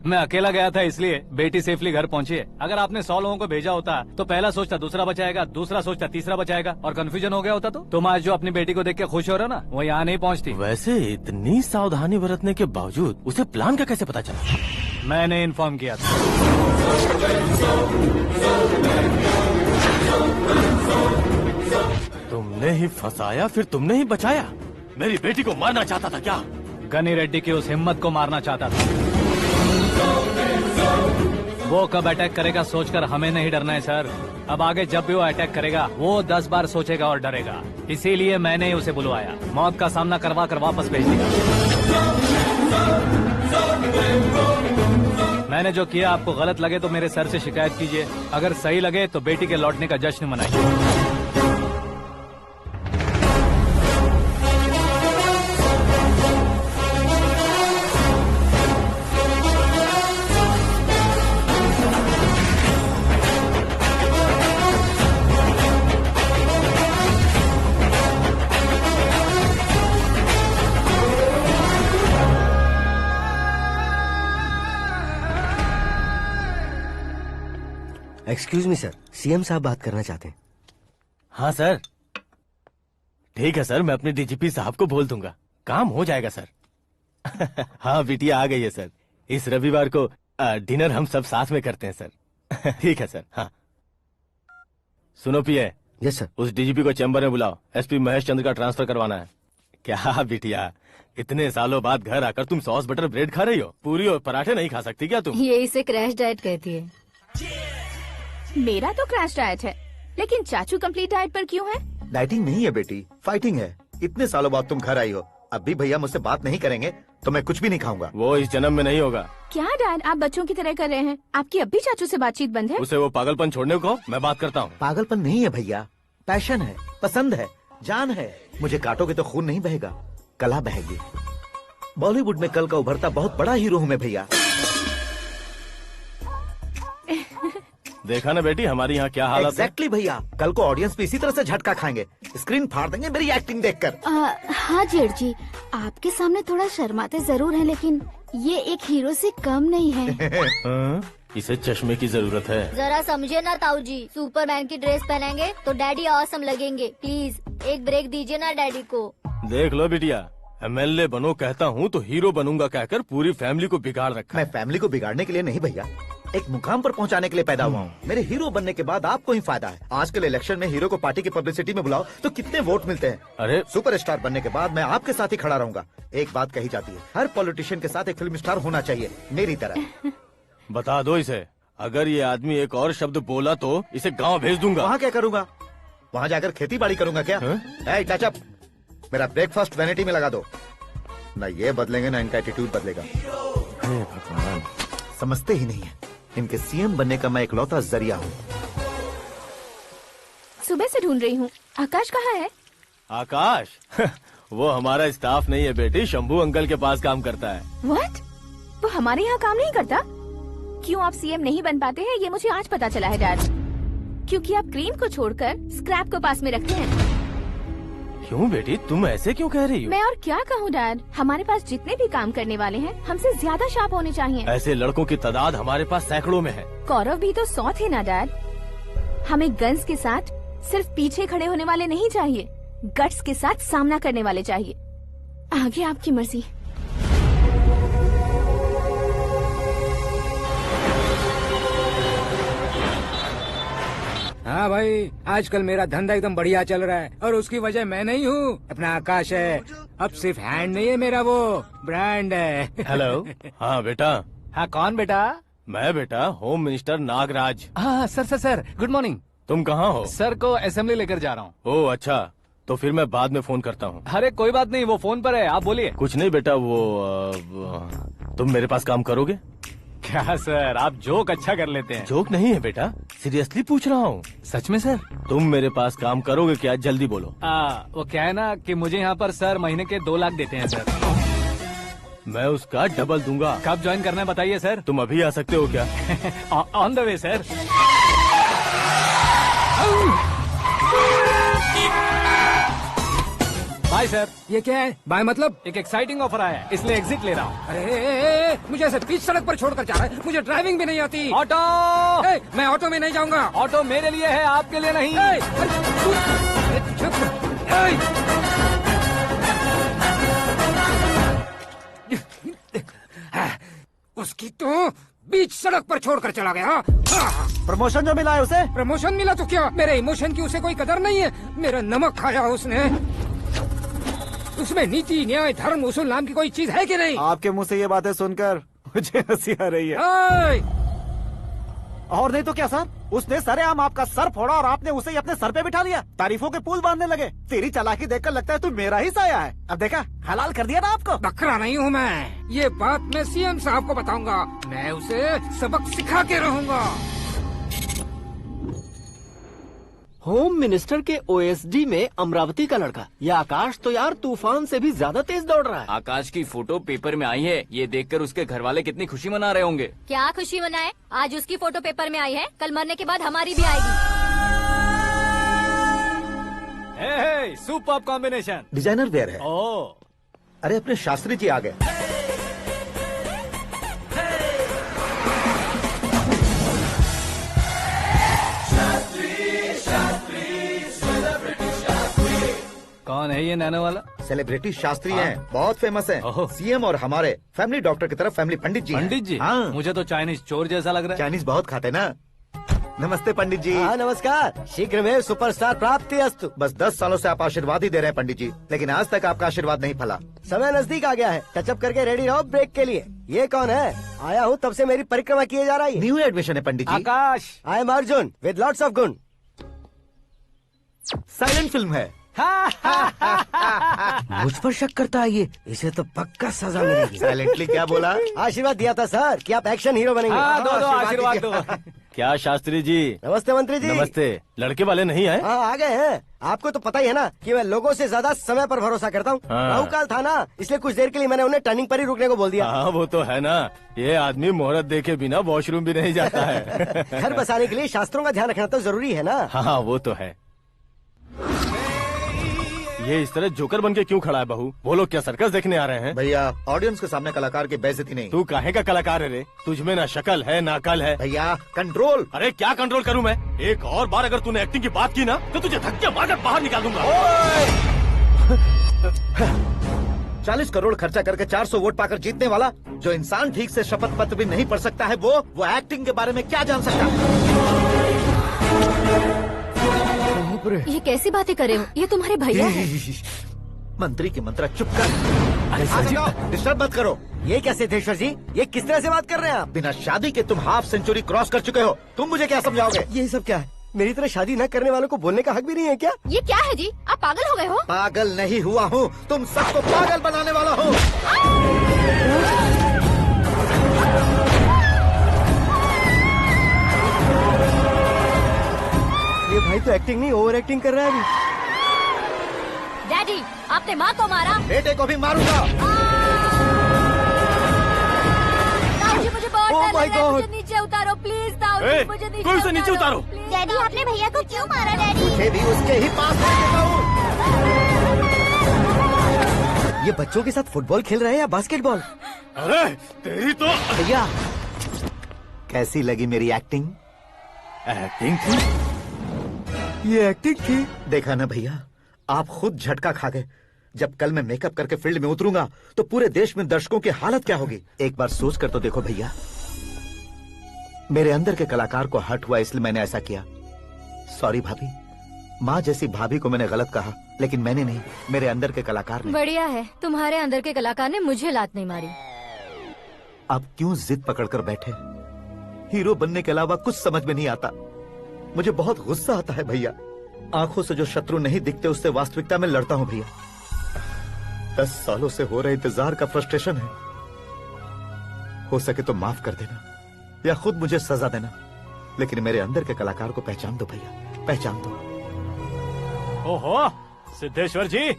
B: मैं अकेला गया था इसलिए बेटी सेफली घर पहुंची है। अगर आपने 100 लोगों को भेजा होता तो पहला सोचता दूसरा बचाएगा, दूसरा सोचता तीसरा बचाएगा, और कंफ्यूजन हो गया होता तो तुम आज जो अपनी बेटी को देख के खुश हो रहे हो ना, वो यहाँ नहीं पहुँचती।
I: वैसे इतनी सावधानी बरतने के बावजूद उसे प्लान का कैसे पता चला?
B: मैंने इन्फॉर्म किया था।
I: तुमने ही फंसाया, फिर तुमने ही बचाया। मेरी बेटी को मारना चाहता था क्या?
B: गनी रेड्डी की उस हिम्मत को मारना चाहता था। वो कब अटैक करेगा सोचकर हमें नहीं डरना है सर। अब आगे जब भी वो अटैक करेगा वो 10 बार सोचेगा और डरेगा। इसीलिए मैंने ही उसे बुलवाया। मौत का सामना करवा कर वापस भेज दिया। मैंने जो किया आपको गलत लगे तो मेरे सर से शिकायत कीजिए, अगर सही लगे तो बेटी के लौटने का जश्न मनाइए।
G: एक्सक्यूज मी सर, सीएम साहब बात करना चाहते हैं।
I: हाँ सर, ठीक है सर, मैं अपने डीजीपी साहब को बोल दूंगा, काम हो जाएगा सर। हाँ बिटिया आ गई है सर, इस रविवार को डिनर हम सब साथ में करते हैं सर। ठीक है सर। हाँ सुनो पिए।
G: Yes sir.
I: उस डीजीपी को चैम्बर में बुलाओ, एसपी महेश चंद्र का ट्रांसफर करवाना है। क्या बिटिया, इतने सालों बाद घर आकर तुम सॉस बटर ब्रेड खा रही हो? पूरी और पराठे नहीं खा सकती क्या तुम?
F: ये इसे क्रैश डाइट कहती है।
J: मेरा तो क्रैश डाइट है, लेकिन चाचू कंप्लीट डाइट पर क्यों है?
E: डाइटिंग नहीं है बेटी, फाइटिंग है। इतने सालों बाद तुम घर आई हो, अब भी भैया मुझसे बात नहीं करेंगे तो मैं कुछ भी नहीं खाऊंगा।
I: वो इस जन्म में नहीं होगा।
J: क्या डैड, आप बच्चों की तरह कर रहे हैं? आपकी अब भी चाचू से बातचीत बंद है?
I: उसे वो पागलपन छोड़ने को मैं बात करता हूँ।
E: पागलपन नहीं है भैया, पैशन है, पसंद है, जान है। मुझे काटोगे तो खून नहीं बहेगा, कला बहेगी। बॉलीवुड में कल का उभरता बहुत बड़ा हीरो हूँ मैं भैया।
I: देखा ना बेटी हमारी यहाँ क्या हालत है।
E: एग्जैक्टली भैया, कल को ऑडियंस भी इसी तरह से झटका खाएंगे, स्क्रीन फाड़ देंगे मेरी एक्टिंग देखकर।
F: हाँ जेठ जी, आपके सामने थोड़ा शर्माते जरूर हैं, लेकिन ये एक हीरो से कम नहीं है।
I: इसे चश्मे की जरूरत है।
F: जरा समझे ना ताऊ जी, सुपरमैन की ड्रेस पहनेंगे तो डैडी ऑसम लगेंगे। प्लीज एक ब्रेक दीजिए ना डैडी को।
I: देख लो बिटिया, एमएलए बनो कहता हूँ तो हीरो बनूंगा कहकर पूरी फैमिली को बिगाड़ रखा।
E: मैं फैमिली को बिगाड़ने के लिए नहीं भैया, एक मुकाम पर पहुंचाने के लिए पैदा हुआ हूँ। मेरे हीरो बनने के बाद आपको ही फायदा है। आजकल इलेक्शन में हीरो को पार्टी की पब्लिसिटी में बुलाओ तो कितने वोट मिलते हैं।
I: अरे
E: सुपरस्टार बनने के बाद मैं आपके साथ ही खड़ा रहूंगा। एक बात कही जाती है, हर पॉलिटिशियन के साथ एक फिल्म स्टार होना चाहिए, मेरी तरह।
I: बता दो इसे, अगर ये आदमी एक और शब्द बोला तो इसे गाँव भेज दूंगा।
E: वहाँ क्या करूँगा? वहाँ जाकर खेती बाड़ी करूँगा क्या? टचअप, मेरा ब्रेकफास्ट वैनिटी में लगा दो। न ये बदलेंगे न इनका एटीट्यूड बदलेगा।
I: भगवान,
E: समझते ही नहीं है, इनके सीएम बनने का मैं इकलौता जरिया हूँ।
J: सुबह से ढूंढ रही हूँ, आकाश कहाँ है?
I: आकाश? वो हमारा स्टाफ नहीं है बेटी, शंभू अंकल के पास काम करता है।
J: व्हाट? वो हमारे यहाँ काम नहीं करता? क्यों आप सीएम नहीं बन पाते हैं ये मुझे आज पता चला है डैड। क्योंकि आप क्रीम को छोड़कर स्क्रैप को पास में रखते हैं।
I: क्यों बेटी, तुम ऐसे क्यों कह रही हो?
J: मैं और क्या कहूँ डैड, हमारे पास जितने भी काम करने वाले हैं हमसे ज्यादा शार्प होने चाहिए।
I: ऐसे लड़कों की तादाद हमारे पास सैकड़ों में है।
J: कौरव भी तो 100 थे ना डैड। हमें गन्स के साथ सिर्फ पीछे खड़े होने वाले नहीं चाहिए, गट्स के साथ सामना करने वाले चाहिए। आगे आपकी मर्जी।
H: हाँ भाई, आजकल मेरा धंधा एकदम बढ़िया चल रहा है और उसकी वजह मैं नहीं हूँ, अपना आकाश है। अब सिर्फ हैंड नहीं है मेरा, वो ब्रांड है।
I: हेलो। हाँ बेटा।
B: हाँ कौन बेटा?
I: मैं बेटा होम मिनिस्टर नागराज।
B: हाँ सर गुड मॉर्निंग।
I: तुम कहाँ हो?
B: सर को असेंबली लेकर जा रहा हूँ।
I: ओह अच्छा, तो फिर मैं बाद में फोन करता हूँ।
B: अरे कोई बात नहीं, वो फोन पर है, आप बोलिए।
I: कुछ नहीं बेटा, तुम मेरे पास काम करोगे?
B: क्या सर, आप जोक अच्छा कर लेते हैं।
I: जोक नहीं है बेटा, सीरियसली पूछ रहा हूँ।
B: सच में सर?
I: तुम मेरे पास काम करोगे क्या? जल्दी बोलो।
B: वो क्या है ना कि मुझे यहाँ पर सर महीने के 2 लाख देते हैं सर।
I: मैं उसका डबल दूंगा।
B: कब ज्वाइन करना है बताइए सर।
I: तुम अभी आ सकते हो क्या?
B: On the way sir. Bye sir.
H: ये क्या है? बाय मतलब?
B: एक एक्साइटिंग ऑफर आया है, इसलिए एग्जिट ले रहा हूँ।
H: अरे मुझे ऐसे बीच सड़क पर छोड़कर जा रहा है, मुझे ड्राइविंग भी नहीं आती।
B: ऑटो!
H: मैं ऑटो में नहीं जाऊंगा।
B: ऑटो मेरे लिए है, आपके लिए नहीं।
H: उसकी तो बीच सड़क पर छोड़कर चला गया।
E: प्रमोशन जो मिला है उसे?
H: प्रमोशन मिला तो क्या, मेरे इमोशन की उसे कोई कदर नहीं है। मेरा नमक खाया उसने। उसमें नीति न्याय धर्म उसूल नाम की कोई चीज है कि नहीं?
E: आपके मुंह से ये बातें सुनकर मुझे हंसी आ रही है।
H: ओए!
E: मुझे हंसी आ रही है।
H: ओए!
E: मुझे हंसी आ रही है।
H: मुझे ऐसे बीच सड़क पर छोड़कर चला गया।
A: और नहीं तो क्या सर, उसने सरेआम आपका सर फोड़ा और आपने उसे ही अपने सर पे बिठा लिया। तारीफों के पुल बांधने लगे। तेरी चालाकी देखकर लगता है तू मेरा ही साया है। अब देखा, हलाल कर दिया ना आपको।
H: बकरा नहीं हूँ मैं, ये बात मैं सीएम साहब को बताऊंगा। मैं उसे सबक सिखा के रहूंगा।
G: होम मिनिस्टर के ओएसडी में अमरावती का लड़का, ये आकाश तो यार तूफान से भी ज्यादा तेज दौड़ रहा है।
D: आकाश की फोटो पेपर में आई है, ये देखकर उसके घर वाले कितनी खुशी मना रहे होंगे।
F: क्या खुशी मनाए? आज उसकी फोटो पेपर में आई है, कल मरने के बाद हमारी भी आएगी।
B: हे, सुपर कॉम्बिनेशन।
E: डिजाइनर वेयर है।
B: ओह,
E: अरे अपने शास्त्री जी आ गए।
B: कौन है ये नैनो वाला?
E: सेलिब्रिटी शास्त्री हैं, बहुत फेमस हैं।
B: ओहो।
E: सीएम और हमारे फैमिली डॉक्टर की तरफ फैमिली पंडित जी हैं।
B: पंडित जी?
E: हाँ।
B: मुझे तो चाइनीज चोर जैसा लग रहा है।
E: चाइनीज बहुत खाते ना। नमस्ते पंडित जी।
G: हाँ नमस्कार, शीघ्र में सुपरस्टार प्राप्ति अस्तु।
E: बस 10 सालों से आप आशीर्वाद ही दे रहे हैं पंडित जी, लेकिन आज तक आपका आशीर्वाद नहीं फला।
G: समय नजदीक आ गया है, टचअप करके रेडी रहो ब्रेक के लिए। ये कौन है? आया हूँ तब से मेरी परिक्रमा किए जा रही है।
E: न्यू एडमिशन है Pandit ji.
B: Akash.
G: I am Arjun with lots of गुण।
E: साइलेंट फिल्म है।
G: मुझ पर शक करता है ये, इसे तो पक्का सजा मिलेगी।
E: साइलेंटली क्या बोला?
G: आशीर्वाद दिया था सर कि आप एक्शन हीरो बनेंगे।
B: हाँ, दो आशीर्वाद
E: दीजिए।
B: दो।
I: क्या शास्त्री जी?
G: नमस्ते मंत्री जी।
I: नमस्ते। लड़के वाले नहीं आए?
G: हाँ आ गए हैं। आपको तो पता ही है ना कि मैं लोगों से ज्यादा समय पर भरोसा करता हूँ।
I: हाँ।
G: राहु काल था ना, इसलिए कुछ देर के लिए मैंने उन्हें टर्निंग पर ही रुकने को बोल दिया।
I: हाँ वो तो है ना, ये आदमी मुहूर्त देखे बिना वॉशरूम भी नहीं जाता है।
G: घर बसाने के लिए शास्त्रों का ध्यान रखना तो जरूरी है ना।
I: हाँ वो तो है। ये इस तरह जोकर बन के क्यों खड़ा है बहू? वो लोग क्या सर्कस देखने आ रहे हैं?
E: भैया ऑडियंस के सामने कलाकार की बेइज्जती नहीं।
I: तू काहे का कलाकार है रे? तुझमें ना शक्ल है ना अकल है।
E: भैया कंट्रोल।
I: अरे क्या कंट्रोल करूं मैं? एक और बार अगर तूने एक्टिंग की बात की ना तो तुझे धक्के मारकर बाहर निकाल दूंगा।
E: 40 करोड़ खर्चा करके 400 वोट पाकर जीतने वाला, जो इंसान ठीक से शपथ पत्र भी नहीं पढ़ सकता है, वो एक्टिंग के बारे में क्या जान सकता है?
F: ये कैसी बातें कर रहे हो? ये तुम्हारे भैया हैं।
E: मंत्री की मंत्रा चुप कर। अरे सर जी डिस्टर्ब मत करो।
G: ये क्या सिद्धेश्वर जी, ये किस तरह से बात कर रहे हैं आप?
E: बिना शादी के तुम हाफ सेंचुरी क्रॉस कर चुके हो, तुम मुझे क्या समझाओगे?
G: ये सब क्या है? मेरी तरह शादी न करने वालों को बोलने का हक भी नहीं है क्या?
F: ये क्या है जी? आप पागल हो गए हो?
E: पागल नहीं हुआ हूँ, तुम सबको पागल बनाने वाला हूँ।
G: ये भाई तो एक्टिंग नहीं ओवर एक्टिंग कर रहा है अभी।
F: डैडी, आपने माँ को मारा।
E: बेटे को भी मारूंगा।
F: ताऊजी मुझे बहुत
G: Oh
F: डर
G: my
F: लग रहा है,
G: God!
F: मुझे नीचे उतारो प्लीज। ताऊजी
I: ए,
F: मुझे
I: कोई उसे नीचे उतारो।
F: डैडी आपने भैया को क्यों मारा? डैडी
E: मुझे भी उसके ही पास ले देता हूँ।
G: ये बच्चों के साथ फुटबॉल खेल रहे हैं या बास्केटबॉल?
I: अरे तेरी तो
E: भैया कैसी लगी मेरी एक्टिंग?
I: एक्टिंग थी।
G: ये एक्टिंग थी।
E: देखा ना भैया, आप खुद झटका खा गए। जब कल मैं मेकअप करके फील्ड में उतरूंगा तो पूरे देश में दर्शकों की हालत क्या होगी? एक बार सोच कर तो देखो भैया। मेरे अंदर के कलाकार को हर्ट हुआ इसलिए मैंने ऐसा किया। सॉरी भाभी। माँ जैसी भाभी को मैंने गलत कहा, लेकिन मैंने नहीं, मेरे अंदर के कलाकार ने।
F: बढ़िया है, तुम्हारे अंदर के कलाकार ने मुझे लात नहीं मारी।
E: आप क्यों जिद पकड़कर बैठे? हीरो बनने के अलावा कुछ समझ में नहीं आता। मुझे बहुत गुस्सा आता है भैया। आंखों से जो शत्रु नहीं दिखते उससे वास्तविकता में लड़ता हूँ भैया। 10 सालों से हो रहे इंतजार का फ्रस्ट्रेशन है। हो सके तो माफ कर देना या खुद मुझे सजा देना, लेकिन मेरे अंदर के कलाकार को पहचान दो भैया, पहचान दो।
B: ओहो सिद्धेश्वर जी,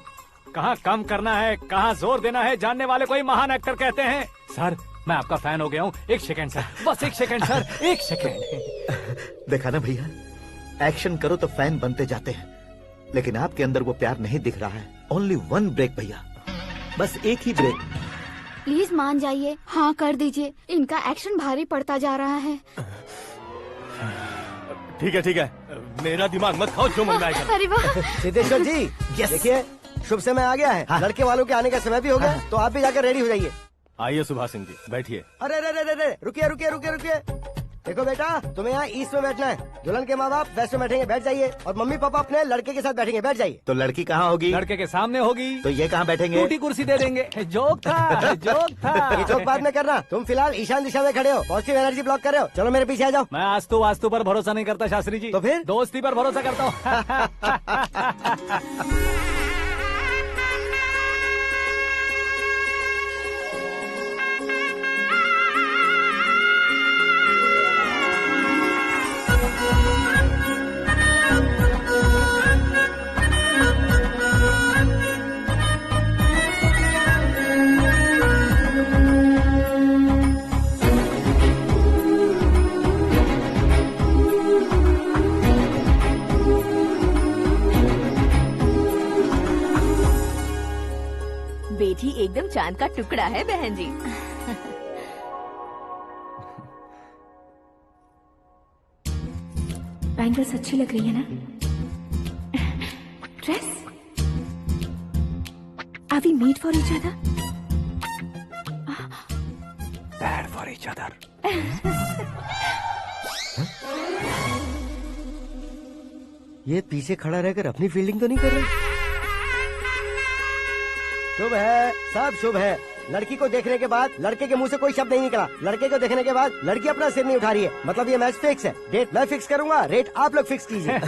B: कहाँ कम करना है, कहाँ जोर देना है, जानने वाले को ही महान एक्टर कहते हैं। सर मैं आपका फैन हो गया हूँ। एक सेकंड सर, बस एक सेकंड सर, एक सेकंड।
E: देखा ना भैया, एक्शन करो तो फैन बनते जाते हैं, लेकिन आपके अंदर वो प्यार नहीं दिख रहा है। ओनली 1 ब्रेक भैया, बस एक ही ब्रेक।
J: प्लीज मान जाइए, हाँ कर दीजिए। इनका एक्शन भारी पड़ता जा रहा है।
I: ठीक है, मेरा दिमाग मत खाओ, जो मन में आएगा।
J: अरे वाह।
G: सिद्धेश्वर जी देखिए, शुभ समय आ गया है। लड़के वालों के आने का समय भी हो गया, तो आप भी जाकर रेडी हो जाइए।
I: आइए सुभाष सिंह जी, बैठिए।
G: अरे रुकिए।
K: देखो बेटा, तुम्हें यहाँ ईस्ट में बैठना है, दुल्हन के माँ बाप वेस्ट में बैठेंगे, बैठ जाइए, और मम्मी पापा अपने लड़के के साथ बैठेंगे, बैठ जाइए।
E: तो लड़की कहाँ होगी?
B: लड़के के सामने होगी।
E: तो ये कहाँ बैठेंगे?
B: टूटी कुर्सी दे देंगे। जोक था, जोक था।
K: ये जोक बाद में करना, तुम फिलहाल ईशान दिशा में खड़े हो, पॉजिटिव एनर्जी ब्लॉक कर रहे हो। चलो मेरे पीछे आ जाओ।
B: मैं वास्तु पर भरोसा नहीं करता शास्त्री जी।
K: तो फिर?
B: दोस्ती पर भरोसा करता हूँ।
J: बेटी एकदम चांद का टुकड़ा है बहन जी। बैंगल्स अच्छी लग रही है ना? Dress? Are we made for each other?
B: Bad for each other.
K: ये पीछे खड़ा रहकर अपनी फील्डिंग तो नहीं कर रहा? शुभ है, सब शुभ है। लड़की को देखने के बाद लड़के के मुंह से कोई शब्द नहीं निकला। लड़के को देखने के बाद लड़की अपना सिर नहीं उठा रही है। मतलब ये मैच फिक्स है। डेट मैं फिक्स करूंगा, रेट आप लोग फिक्स कीजिए।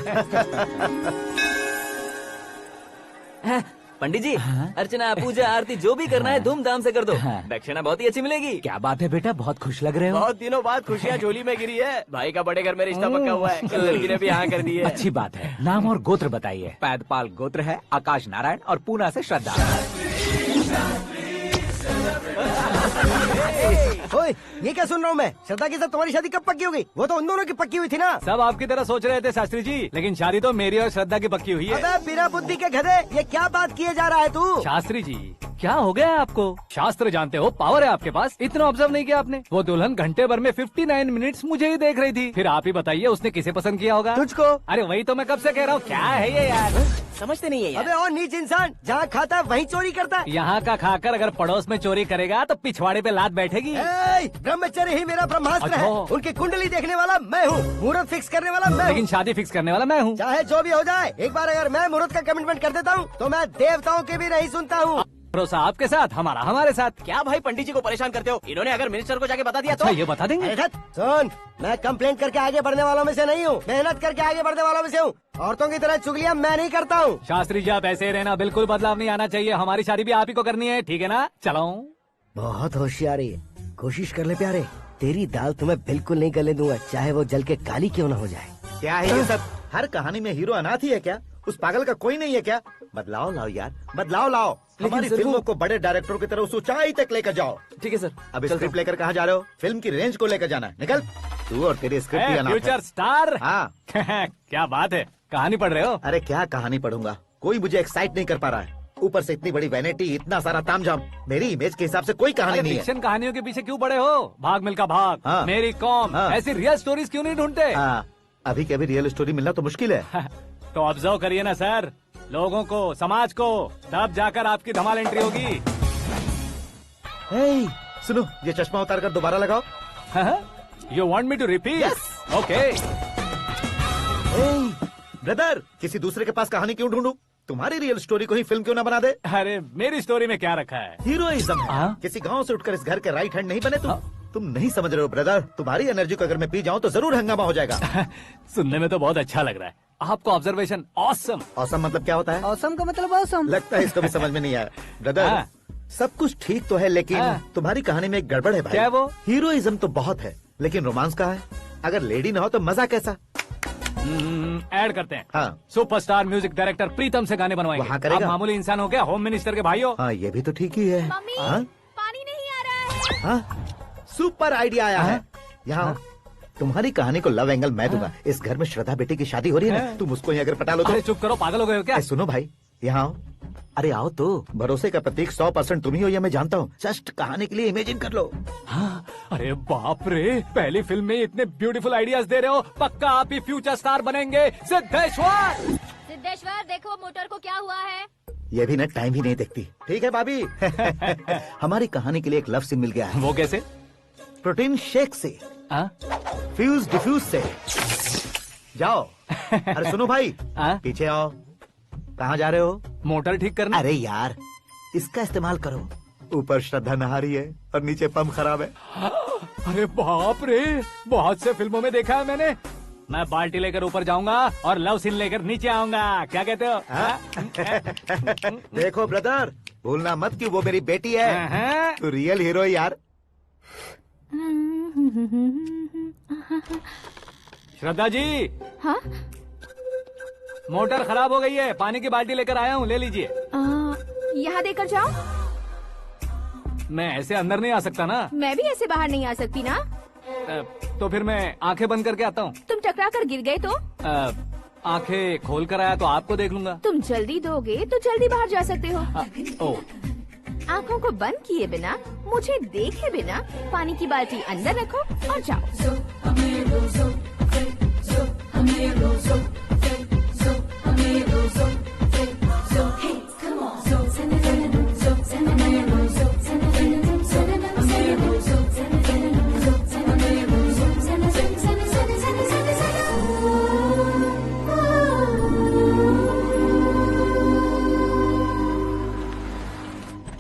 D: पंडित जी, अर्चना पूजा आरती जो भी करना है धूमधाम से कर दो। दक्षिणा बहुत ही अच्छी मिलेगी।
C: क्या बात है बेटा, बहुत खुश लग रहे हो।
D: बहुत दिनों बाद खुशियाँ झोली में गिरी है। भाई का बड़े घर में रिश्ता पक्का हुआ है। कल लड़की ने भी हाँ कर दी है।
C: अच्छी बात है। नाम और गोत्र बताइए। पैदपाल गोत्र है, आकाश नारायण, और पूना से श्रद्धा।
K: ओए, ये क्या सुन रहा हूँ मैं? श्रद्धा के साथ तुम्हारी शादी कब पक्की हो गई? वो तो उन दोनों की पक्की हुई थी ना।
B: सब आपकी तरह सोच रहे थे शास्त्री जी, लेकिन शादी तो मेरी और श्रद्धा की पक्की हुई है।
K: अबे बिना बुद्धि के गधे, ये क्या बात किए जा रहा है तू?
B: शास्त्री जी, क्या हो गया है आपको? शास्त्र जानते हो, पावर है आपके पास। इतना ऑब्जर्व नहीं किया आपने? वो दुल्हन घंटे भर में 59 मिनट्स मुझे ही देख रही थी। फिर आप ही बताइए उसने किसे पसंद किया होगा?
K: तुझको।
B: अरे वही तो मैं कब से कह रहा हूँ, क्या है ये यार?
D: समझते नहीं है यार।
K: अबे और नीच इंसान, जहाँ खाता है वहीं चोरी करता है।
B: यहाँ का खाकर अगर पड़ोस में चोरी करेगा तो पिछवाड़े पे लात बैठेगी।
K: ब्रह्मचर्य ही मेरा ब्रह्मास्त्र है।
B: अच्छा।
K: उनकी कुंडली देखने वाला मैं हूँ, मुहूर्त फिक्स करने वाला मैं
B: लेकिन
K: हूँ।
B: शादी फिक्स करने वाला मैं हूँ।
K: चाहे जो भी हो जाए, एक बार अगर मैं मुहूर्त का कमिटमेंट कर देता हूँ तो मैं देवताओं के भी नहीं सुनता हूँ।
B: भरोसा आपके साथ, हमारा हमारे साथ।
D: क्या भाई पंडित जी को परेशान करते हो? इन्होंने अगर मिनिस्टर को जाके बता दिया
B: अच्छा,
D: तो
B: ये बता देंगे?
K: अरे धत, सुन, मैं कंप्लेंट करके आगे बढ़ने वालों में से नहीं हूँ, मेहनत करके आगे बढ़ने वालों में से हूँ। औरतों की तरह चुगलियाँ मैं नहीं करता हूँ।
B: शास्त्री जी आप ऐसे ही रहना, बिल्कुल बदलाव नहीं आना चाहिए। हमारी शादी भी आप ही को करनी है, ठीक है ना? चलो।
K: बहुत होशियारी है, कोशिश कर ले प्यारे। तेरी दाल तुम्हें बिल्कुल नहीं गलने दूंगा, चाहे वो जल के काली क्यों न हो जाए।
E: क्या है ये सब? हर कहानी में हीरो अनाथ ही है क्या? उस पागल का कोई नहीं है क्या? बदलाव लाओ यार, बदलाव लाओ। हमारी फिल्मों को बड़े डायरेक्टरों की तरह उस ऊंचाई तक लेकर जाओ।
D: ठीक है सर।
E: अब स्क्रिप्ट लेकर कहाँ जा रहे हो? फिल्म की रेंज को लेकर जाना है। निकल तू और तेरी स्क्रिप्ट ही अनाथ है।
B: Future star.
E: हाँ।
B: क्या बात है, कहानी पढ़ रहे हो?
E: अरे क्या कहानी पढ़ूंगा, कोई मुझे एक्साइट नहीं कर पा रहा है। ऊपर से इतनी बड़ी वैनिटी, इतना सारा तामझाम। मेरी इमेज के हिसाब से कोई कहानी नहीं है।
B: फिक्शन कहानियों के पीछे क्यों पड़े हो? भाग मिल्खा भाग,
E: हाँ।
B: मेरी कॉम,
E: हाँ।
B: ऐसी रियल स्टोरीज क्यों नहीं ढूंढते?
E: हाँ, अभी के अभी रियल स्टोरी मिलना तो मुश्किल है।
B: तो ऑब्जर्व करिए ना सर, लोगों को, समाज को, तब जाकर आपकी धमाल एंट्री होगी।
E: सुनो, ये चश्मा उतार कर दोबारा लगाओ।
B: You want me to repeat? Okay.
E: Brother, किसी दूसरे के पास कहानी क्यों ढूंढूं? तुम्हारी रियल स्टोरी को ही फिल्म क्यों ना बना दे?
B: अरे मेरी स्टोरी में क्या रखा है?
E: हीरोइज्म है।
B: हाँ?
E: किसी गांव से उठकर इस घर के राइट हैंड नहीं बने तुम। तुम नहीं समझ रहे हो ब्रदर, तुम्हारी एनर्जी को अगर मैं पी जाऊं तो जरूर हंगामा हो जाएगा।
B: सुनने में तो बहुत अच्छा लग रहा है। आपको ऑब्जर्वेशन ऑसम।
E: ऑसम मतलब क्या होता है?
K: औसम का मतलब औसम।
E: लगता है इसको भी समझ में नहीं आया। ब्रदर,
B: हाँ।
E: सब कुछ ठीक तो है, लेकिन
B: हाँ।
E: तुम्हारी कहानी में एक गड़बड़ है भाई।
B: क्या है वो?
E: हीरोइज्म तो बहुत है, लेकिन रोमांस कहाँ है? अगर लेडी ना हो तो मजा कैसा?
B: ऐड करते हैं।
E: हाँ।
B: सुपरस्टार म्यूजिक डायरेक्टर प्रीतम से गाने बनवाएंगे।
E: वहाँ करेगा?
B: आप मामूली इंसान हो क्या, होम मिनिस्टर के भाई हो?
E: हाँ, ये भी तो ठीक ही है।
F: मम्मी,
E: हाँ?
F: पानी नहीं आ रहा है।
E: हाँ? सुपर आइडिया आया है। यहाँ तुम्हारी कहानी को लव एंगल मैं दूंगा। इस घर में श्रद्धा बेटी की शादी हो रही है ना, तुम उसको ही अगर पटा लो तो।
B: अरे चुप करो, पागल हो गए हो क्या?
E: सुनो भाई, यहाँ आओ। अरे आओ तो, भरोसे का प्रतीक 100% तुम ही हो, ये मैं जानता हूँ। जस्ट कहानी के लिए इमेजिन कर लो।
B: हाँ, अरे बाप रे, पहली फिल्म में इतने ब्यूटीफुल आइडियाज दे रहे हो, पक्का आप ही फ्यूचर स्टार बनेंगे। सिद्धेश्वर,
F: सिद्धेश्वर देखो मोटर को क्या हुआ है।
E: ये भी ना टाइम ही नहीं देखती। ठीक है भाभी। हमारी कहानी के लिए एक लव सीन मिल गया है।
B: वो कैसे?
E: प्रोटीन शेक से फ्यूज डिफ्यूज से जाओ। अरे सुनो भाई, पीछे आओ। कहाँ जा रहे हो?
B: मोटर ठीक करना।
E: अरे यार, इसका इस्तेमाल करो। ऊपर श्रद्धा नहा रही है और नीचे पंप खराब है।
B: अरे बाप रे, बहुत से फिल्मों में देखा है मैंने। मैं बाल्टी लेकर ऊपर जाऊंगा और लव सीन लेकर नीचे आऊंगा। क्या कहते हो?
E: देखो ब्रदर, भूलना मत कि वो मेरी बेटी है। तू रियल हीरो है यार।
B: श्रद्धा जी।
J: हाँ?
B: मोटर खराब हो गई है, पानी की बाल्टी लेकर आया हूँ, ले लीजिए।
J: यहाँ देकर जाओ।
B: मैं ऐसे अंदर नहीं आ सकता ना।
J: मैं भी ऐसे बाहर नहीं आ सकती ना।
B: तो फिर मैं आंखें बंद करके आता हूँ।
J: तुम टकरा कर गिर गए तो?
B: आंखें खोल कर आया तो आपको देख लूंगा।
J: तुम जल्दी दोगे तो जल्दी बाहर जा सकते हो। आँखों को बंद किए बिना, मुझे देखे बिना पानी की बाल्टी अंदर रखो और जाओ।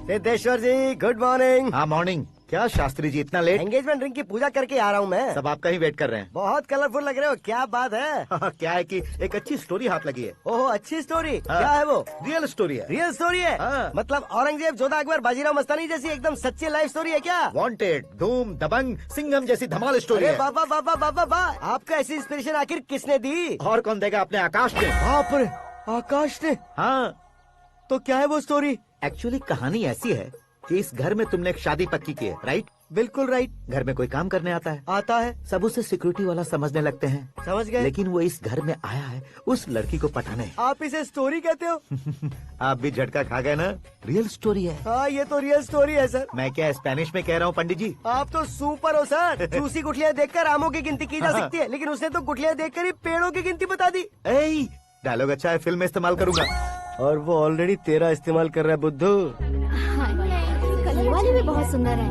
K: सिद्धेश्वर जी, गुड मॉर्निंग।
E: हाँ मॉर्निंग। क्या शास्त्री जी इतना लेट?
K: एंगेजमेंट रिंग की पूजा करके आ रहा हूँ मैं।
E: सब आपका ही वेट कर रहे हैं।
K: बहुत कलरफुल लग रहे हो, क्या बात है?
E: क्या है कि एक अच्छी स्टोरी हाथ लगी है।
K: ओहो, अच्छी स्टोरी। क्या है वो?
E: रियल स्टोरी है।
K: रियल स्टोरी है? मतलब औरंगजेब, जोधा अकबर, बाजीराव मस्तानी जैसी एकदम सच्ची लाइफ स्टोरी है क्या?
E: वांटेड, धूम, दबंग, सिंघम जैसी धमाल स्टोरी है।
K: बाबा बाबा बाबा बा, आपका ऐसी इंस्पिरेशन आखिर किसने दी?
E: और कौन देगा? अपने आकाश ने।
K: बाप रे, आकाश ने?
E: हाँ।
K: तो क्या है वो स्टोरी?
E: एक्चुअली कहानी ऐसी है कि इस घर में तुमने एक शादी पक्की की है, राइट?
K: बिल्कुल राइट।
E: घर में कोई काम करने आता है?
K: आता है।
E: सब उसे सिक्योरिटी वाला समझने लगते हैं।
K: समझ गए।
E: लेकिन वो इस घर में आया है उस लड़की को पटाने।
K: आप इसे स्टोरी कहते हो?
E: आप भी झटका खा गए ना? रियल स्टोरी है।
K: हाँ, ये तो रियल स्टोरी है सर।
E: मैं क्या स्पेनिश में कह रहा हूँ पंडित जी?
K: आप तो सुपर हो सर। चूसी गुठलियाँ देखकर आमों की गिनती की जा सकती है, लेकिन उसने तो गुठलियाँ देखकर ही पेड़ों की गिनती बता दी।
E: डायलॉग अच्छा है, फिल्म में इस्तेमाल करूंगा।
K: और वो ऑलरेडी तेरा इस्तेमाल कर रहा है बुद्धू।
F: कलर वाली भी बहुत सुंदर है।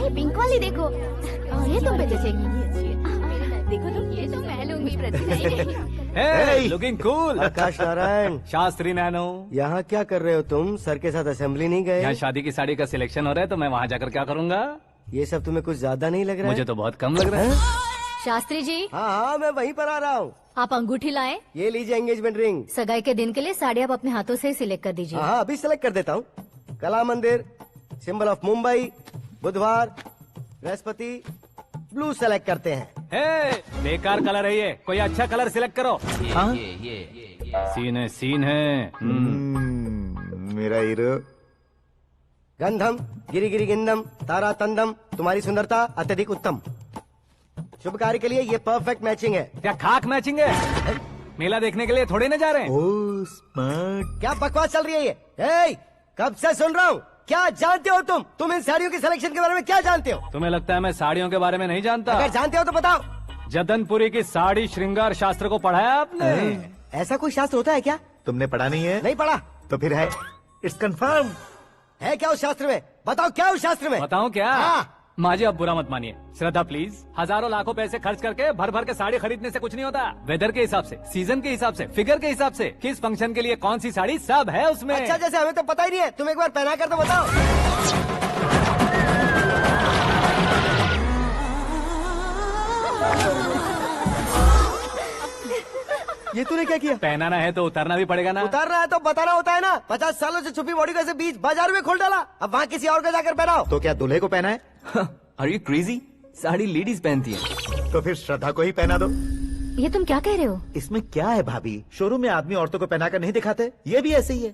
F: ये पिंक वाली देखो, और ये तुम पे जचेगी। देखो तुम, ये तो मैं लूंगी।
B: Looking cool.
K: Akash Narayan.
B: Shastri Nano.
K: यहाँ क्या कर रहे हो तुम? सर के साथ असेंबली नहीं गए?
B: यहाँ शादी की साड़ी का सिलेक्शन हो रहा है, तो मैं वहाँ जाकर क्या करूँगा?
K: ये सब तुम्हें कुछ ज्यादा नहीं लग रहा है?
B: मुझे तो बहुत कम लग रहा है।
F: शास्त्री जी।
K: हाँ, मैं वहीं पर आ रहा हूँ।
F: आप अंगूठी लाएं।
K: ये लीजिए एंगेजमेंट रिंग।
F: सगाई के दिन के लिए साड़ी आप अपने हाथों से ही सिलेक्ट कर दीजिए।
K: हाँ, अभी सिलेक्ट कर देता हूँ। कला मंदिर, सिंबल ऑफ मुंबई, बुधवार, बृहस्पति, ब्लू सेलेक्ट करते हैं।
B: बेकार कलर है ये, कोई अच्छा कलर सिलेक्ट करो। सीन है।
E: मेरा हीरो।
K: गंधम, गिरी गिरी गिंदम, तारा तंदम, तुम्हारी सुंदरता अत्यधिक उत्तम। शुभ कार्य के लिए ये परफेक्ट मैचिंग है।
B: क्या खाक मैचिंग है? मेला देखने के लिए थोड़े न जा रहे हैं।
E: Oh smart.
K: क्या बकवास चल रही है ये? ए, कब से सुन रहा हूँ। क्या जानते हो तुम? तुम इन साड़ियों की सिलेक्शन के बारे में क्या जानते हो?
B: तुम्हें लगता है मैं साड़ियों के बारे में नहीं जानता?
K: अगर जानते हो तो बताओ।
B: जदनपुरी की साड़ी श्रृंगार शास्त्र को पढ़ा है आपने?
K: ऐसा कोई शास्त्र होता है क्या?
E: तुमने पढ़ा नहीं है?
K: नहीं पढ़ा।
E: तो फिर है, इट्स कंफर्म।
K: है क्या उस शास्त्र में? बताओ क्या उस शास्त्र में?
B: बताऊं क्या?
K: हाँ।
B: माजी अब बुरा मत मानिए। श्रद्धा प्लीज, हजारों लाखों पैसे खर्च करके भर भर के साड़ी खरीदने से कुछ नहीं होता। वेदर के हिसाब से, सीजन के हिसाब से, फिगर के हिसाब से, किस फंक्शन के लिए कौन सी साड़ी, सब है उसमें।
K: अच्छा, जैसे हमें तो पता ही नहीं है, तुम एक बार पहना कर तो बताओ। ये तूने क्या किया?
B: पहनाना है तो उतारना भी पड़ेगा ना।
K: उतारना है तो बताना होता है ना। 50 सालों से छुपी बॉडी को ऐसे बीच बाजार में खोल डाला, अब वहाँ किसी और को जाकर पहनाओ।
E: तो क्या दूल्हे को पहना है?
L: Are you crazy? Sari ladies पहनती है।
E: तो फिर श्रद्धा को ही पहना दो।
F: ये तुम क्या कह रहे हो?
E: इसमें क्या है भाभी? शोरूम में आदमी औरतों को पहनाकर नहीं दिखाते? ये भी ऐसे ही है।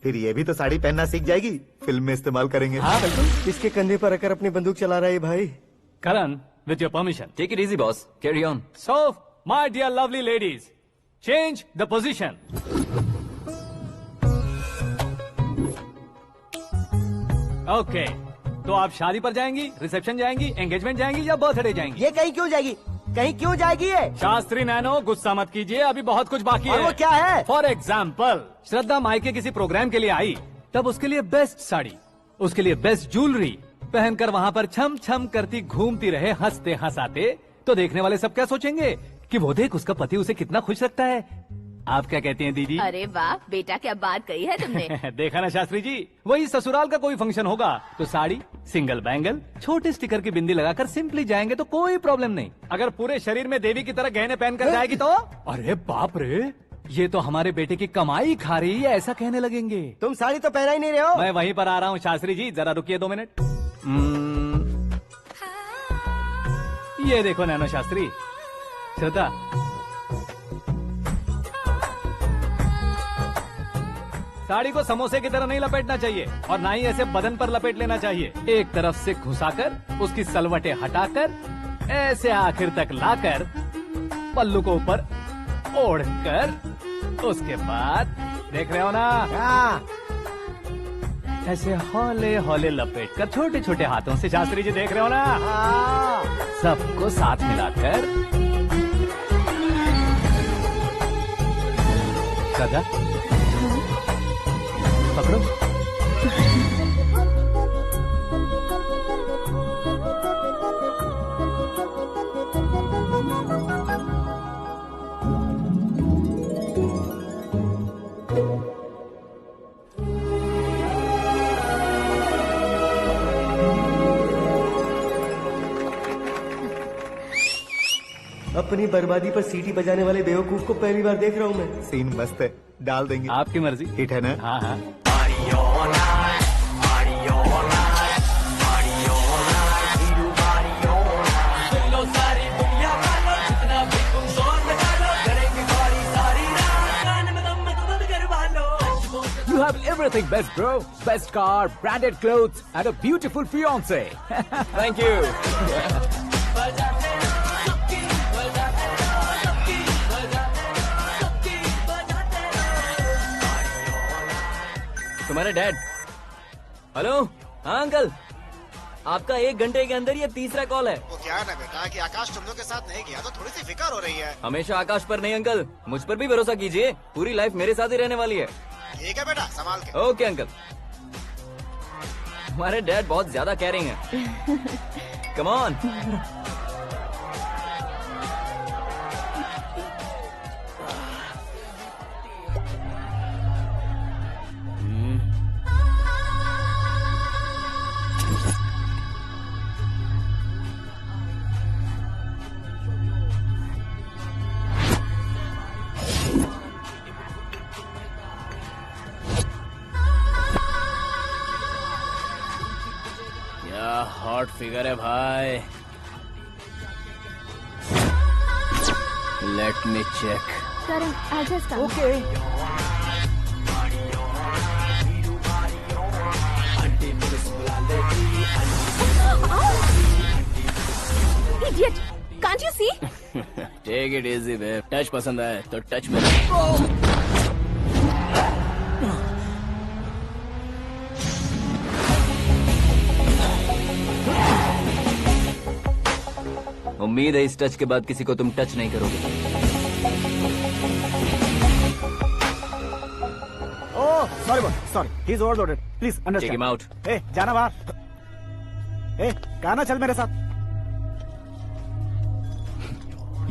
E: फिर ये भी तो साड़ी पहनना सीख जाएगी, फिल्म में इस्तेमाल करेंगे।
B: हाँ बिल्कुल।
K: इसके कंधे पर रखकर अपनी बंदूक चला रहा है भाई।
B: करण, with your permission.
L: Take it easy, boss. Carry on.
B: So, my dear lovely ladies, change the position. Okay. तो आप शादी पर जाएंगी, रिसेप्शन जाएंगी, एंगेजमेंट जाएंगी या बर्थडे जाएंगी?
K: ये कहीं क्यों जाएगी? कहीं क्यों जाएगी ये?
B: शास्त्री नैनो, गुस्सा मत कीजिए, अभी बहुत कुछ बाकी
K: और
B: है।
K: वो क्या है?
B: फॉर एग्जाम्पल, श्रद्धा मायके किसी प्रोग्राम के लिए आई, तब उसके लिए बेस्ट साड़ी, उसके लिए बेस्ट ज्वेलरी, पहनकर वहाँ पर छम छम करती घूमती रहे हंसते हंसाते, तो देखने वाले सब क्या सोचेंगे कि वो देख उसका पति उसे कितना खुश रखता है। आप क्या कहती हैं दीदी?
J: अरे वाह बेटा, क्या बात कही है तुमने।
B: देखा ना शास्त्री जी, वही ससुराल का कोई फंक्शन होगा तो साड़ी, सिंगल बैंगल, छोटे स्टिकर की बिंदी लगाकर सिंपली जाएंगे तो कोई प्रॉब्लम नहीं। अगर पूरे शरीर में देवी की तरह गहने पहनकर जाएगी तो अरे बाप रे, ये तो हमारे बेटे की कमाई खा रही है, ऐसा कहने लगेंगे।
K: तुम साड़ी तो पहना ही नहीं रहे हो।
B: मैं वहीं पर आ रहा हूँ शास्त्री जी, जरा रुकिए 2 मिनट। ये देखो नैनो शास्त्री, श्रद्धा, साड़ी को समोसे की तरह नहीं लपेटना चाहिए और ना ही ऐसे बदन पर लपेट लेना चाहिए। एक तरफ से घुसाकर उसकी सलवटें हटाकर ऐसे आखिर तक लाकर पल्लू को ऊपर ओढ़कर उसके बाद देख रहे हो ना, ऐसे हौले हौले लपेट कर छोटे छोटे हाथों से, शास्त्री जी देख रहे हो ना, सबको साथ मिलाकर सदा पकड़ो।
K: अपनी बर्बादी पर सीटी बजाने वाले बेवकूफ को पहली बार देख रहा हूँ मैं।
E: सीन मस्त है, डाल देंगे।
B: आपकी मर्जी।
E: हिट है ना?
B: हाँ हाँ।
C: You have everything best, bro. Best car, branded clothes, and a beautiful fiance.
L: Thank you. तुम्हारे डैड। हेलो, हाँ अंकल, आपका 1 घंटे के अंदर ये 3रा कॉल है।
A: वो क्या है ना बेटा कि आकाश तुम लोग के साथ नहीं गया तो थोड़ी सी फिक्र हो रही है।
L: हमेशा आकाश पर नहीं अंकल, मुझ पर भी भरोसा कीजिए, पूरी लाइफ मेरे साथ ही रहने वाली है।
A: ठीक है बेटा, संभाल के।
L: Okay uncle. हमारे डैड बहुत ज्यादा केयरिंग है। Come on.
I: हॉट फिगर है भाई। Let me check.
J: Karan, I'll just come.
I: Okay.
J: Idiot! Can't you see?
I: Take it easy babe. Touch पसंद आए तो टच में।
L: उम्मीद है इस टच के बाद किसी को तुम टच नहीं करोगे।
A: Oh sorry sorry, he is overloaded, please understand.
L: Take him out.
A: ए जाना बाहर। ए कहा ना चल मेरे साथ।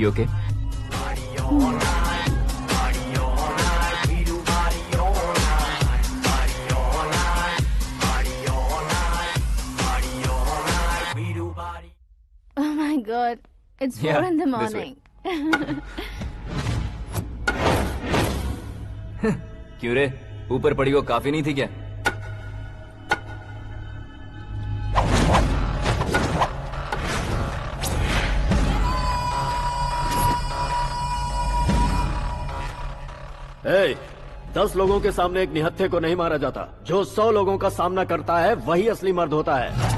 L: You okay?
J: Oh my God, it's 4 in the morning.
L: क्यों रे, ऊपर पड़ी वो काफी नहीं थी क्या?
G: Hey, 10 लोगों के सामने एक निहत्थे को नहीं मारा जाता। जो 100 लोगों का सामना करता है वही असली मर्द होता है।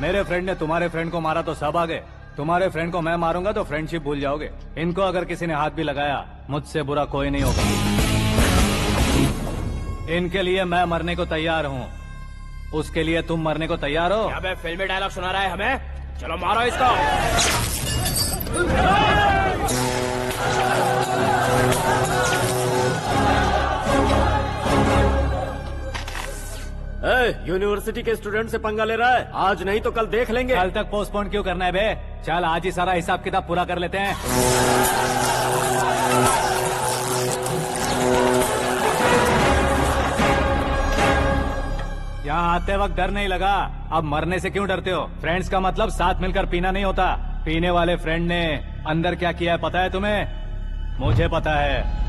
B: मेरे फ्रेंड ने तुम्हारे फ्रेंड को मारा तो सब आ गए, तुम्हारे फ्रेंड को मैं मारूंगा तो फ्रेंडशिप भूल जाओगे। इनको अगर किसी ने हाथ भी लगाया, मुझसे बुरा कोई नहीं होगा। इनके लिए मैं मरने को तैयार हूँ, उसके लिए तुम मरने को तैयार हो?
L: अबे फिल्मी डायलॉग सुना रहा है हमें? चलो मारो इसको।
G: यूनिवर्सिटी के स्टूडेंट से पंगा ले रहा है, आज नहीं तो कल देख लेंगे।
B: कल तक पोस्टपोन क्यों करना है बे? चल आज ही सारा हिसाब किताब पूरा कर लेते हैं। यहाँ आते वक्त डर नहीं लगा, अब मरने से क्यों डरते हो? फ्रेंड्स का मतलब साथ मिलकर पीना नहीं होता। पीने वाले फ्रेंड ने अंदर क्या किया है पता है तुम्हें? मुझे पता है।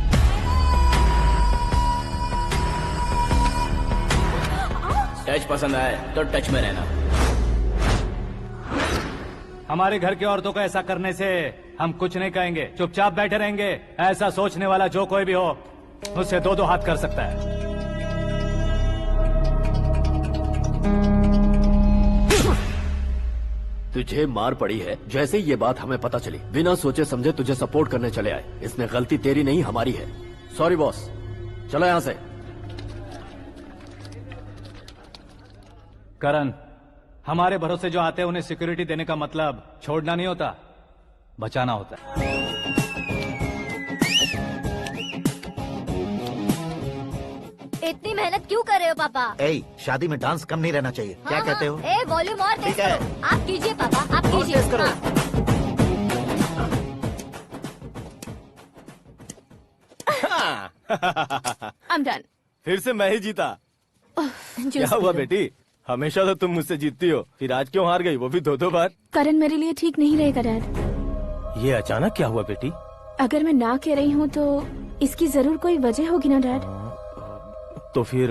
L: टच पसंद आए तो टच में रहना।
B: हमारे घर की औरतों को ऐसा करने से हम कुछ नहीं कहेंगे, चुपचाप बैठे रहेंगे। ऐसा सोचने वाला जो कोई भी हो, उससे दो दो हाथ कर सकता है।
G: तुझे मार पड़ी है, जैसे ही ये बात हमें पता चली बिना सोचे समझे तुझे सपोर्ट करने चले आए। इसमें गलती तेरी नहीं हमारी है। सॉरी बॉस, चलो यहाँ से।
B: करण, हमारे भरोसे जो आते हैं उन्हें सिक्योरिटी देने का मतलब छोड़ना नहीं होता, बचाना होता है।
F: इतनी मेहनत क्यों कर रहे हो पापा?
E: शादी में डांस कम नहीं रहना चाहिए। क्या कहते हो?
F: वॉल्यूम और तेज करो। आप कीजिए पापा, आप कीजिए।
J: I'm done.
I: फिर से मैं ही जीता। क्या हुआ बेटी? हमेशा तो तुम मुझसे जीतती हो, फिर आज क्यों हार गई, वो भी दो बार?
J: करण मेरे लिए ठीक नहीं रहेगा डैड।
I: ये अचानक क्या हुआ बेटी?
J: अगर मैं ना कह रही हूँ तो इसकी जरूर कोई वजह होगी ना डैड।
I: तो फिर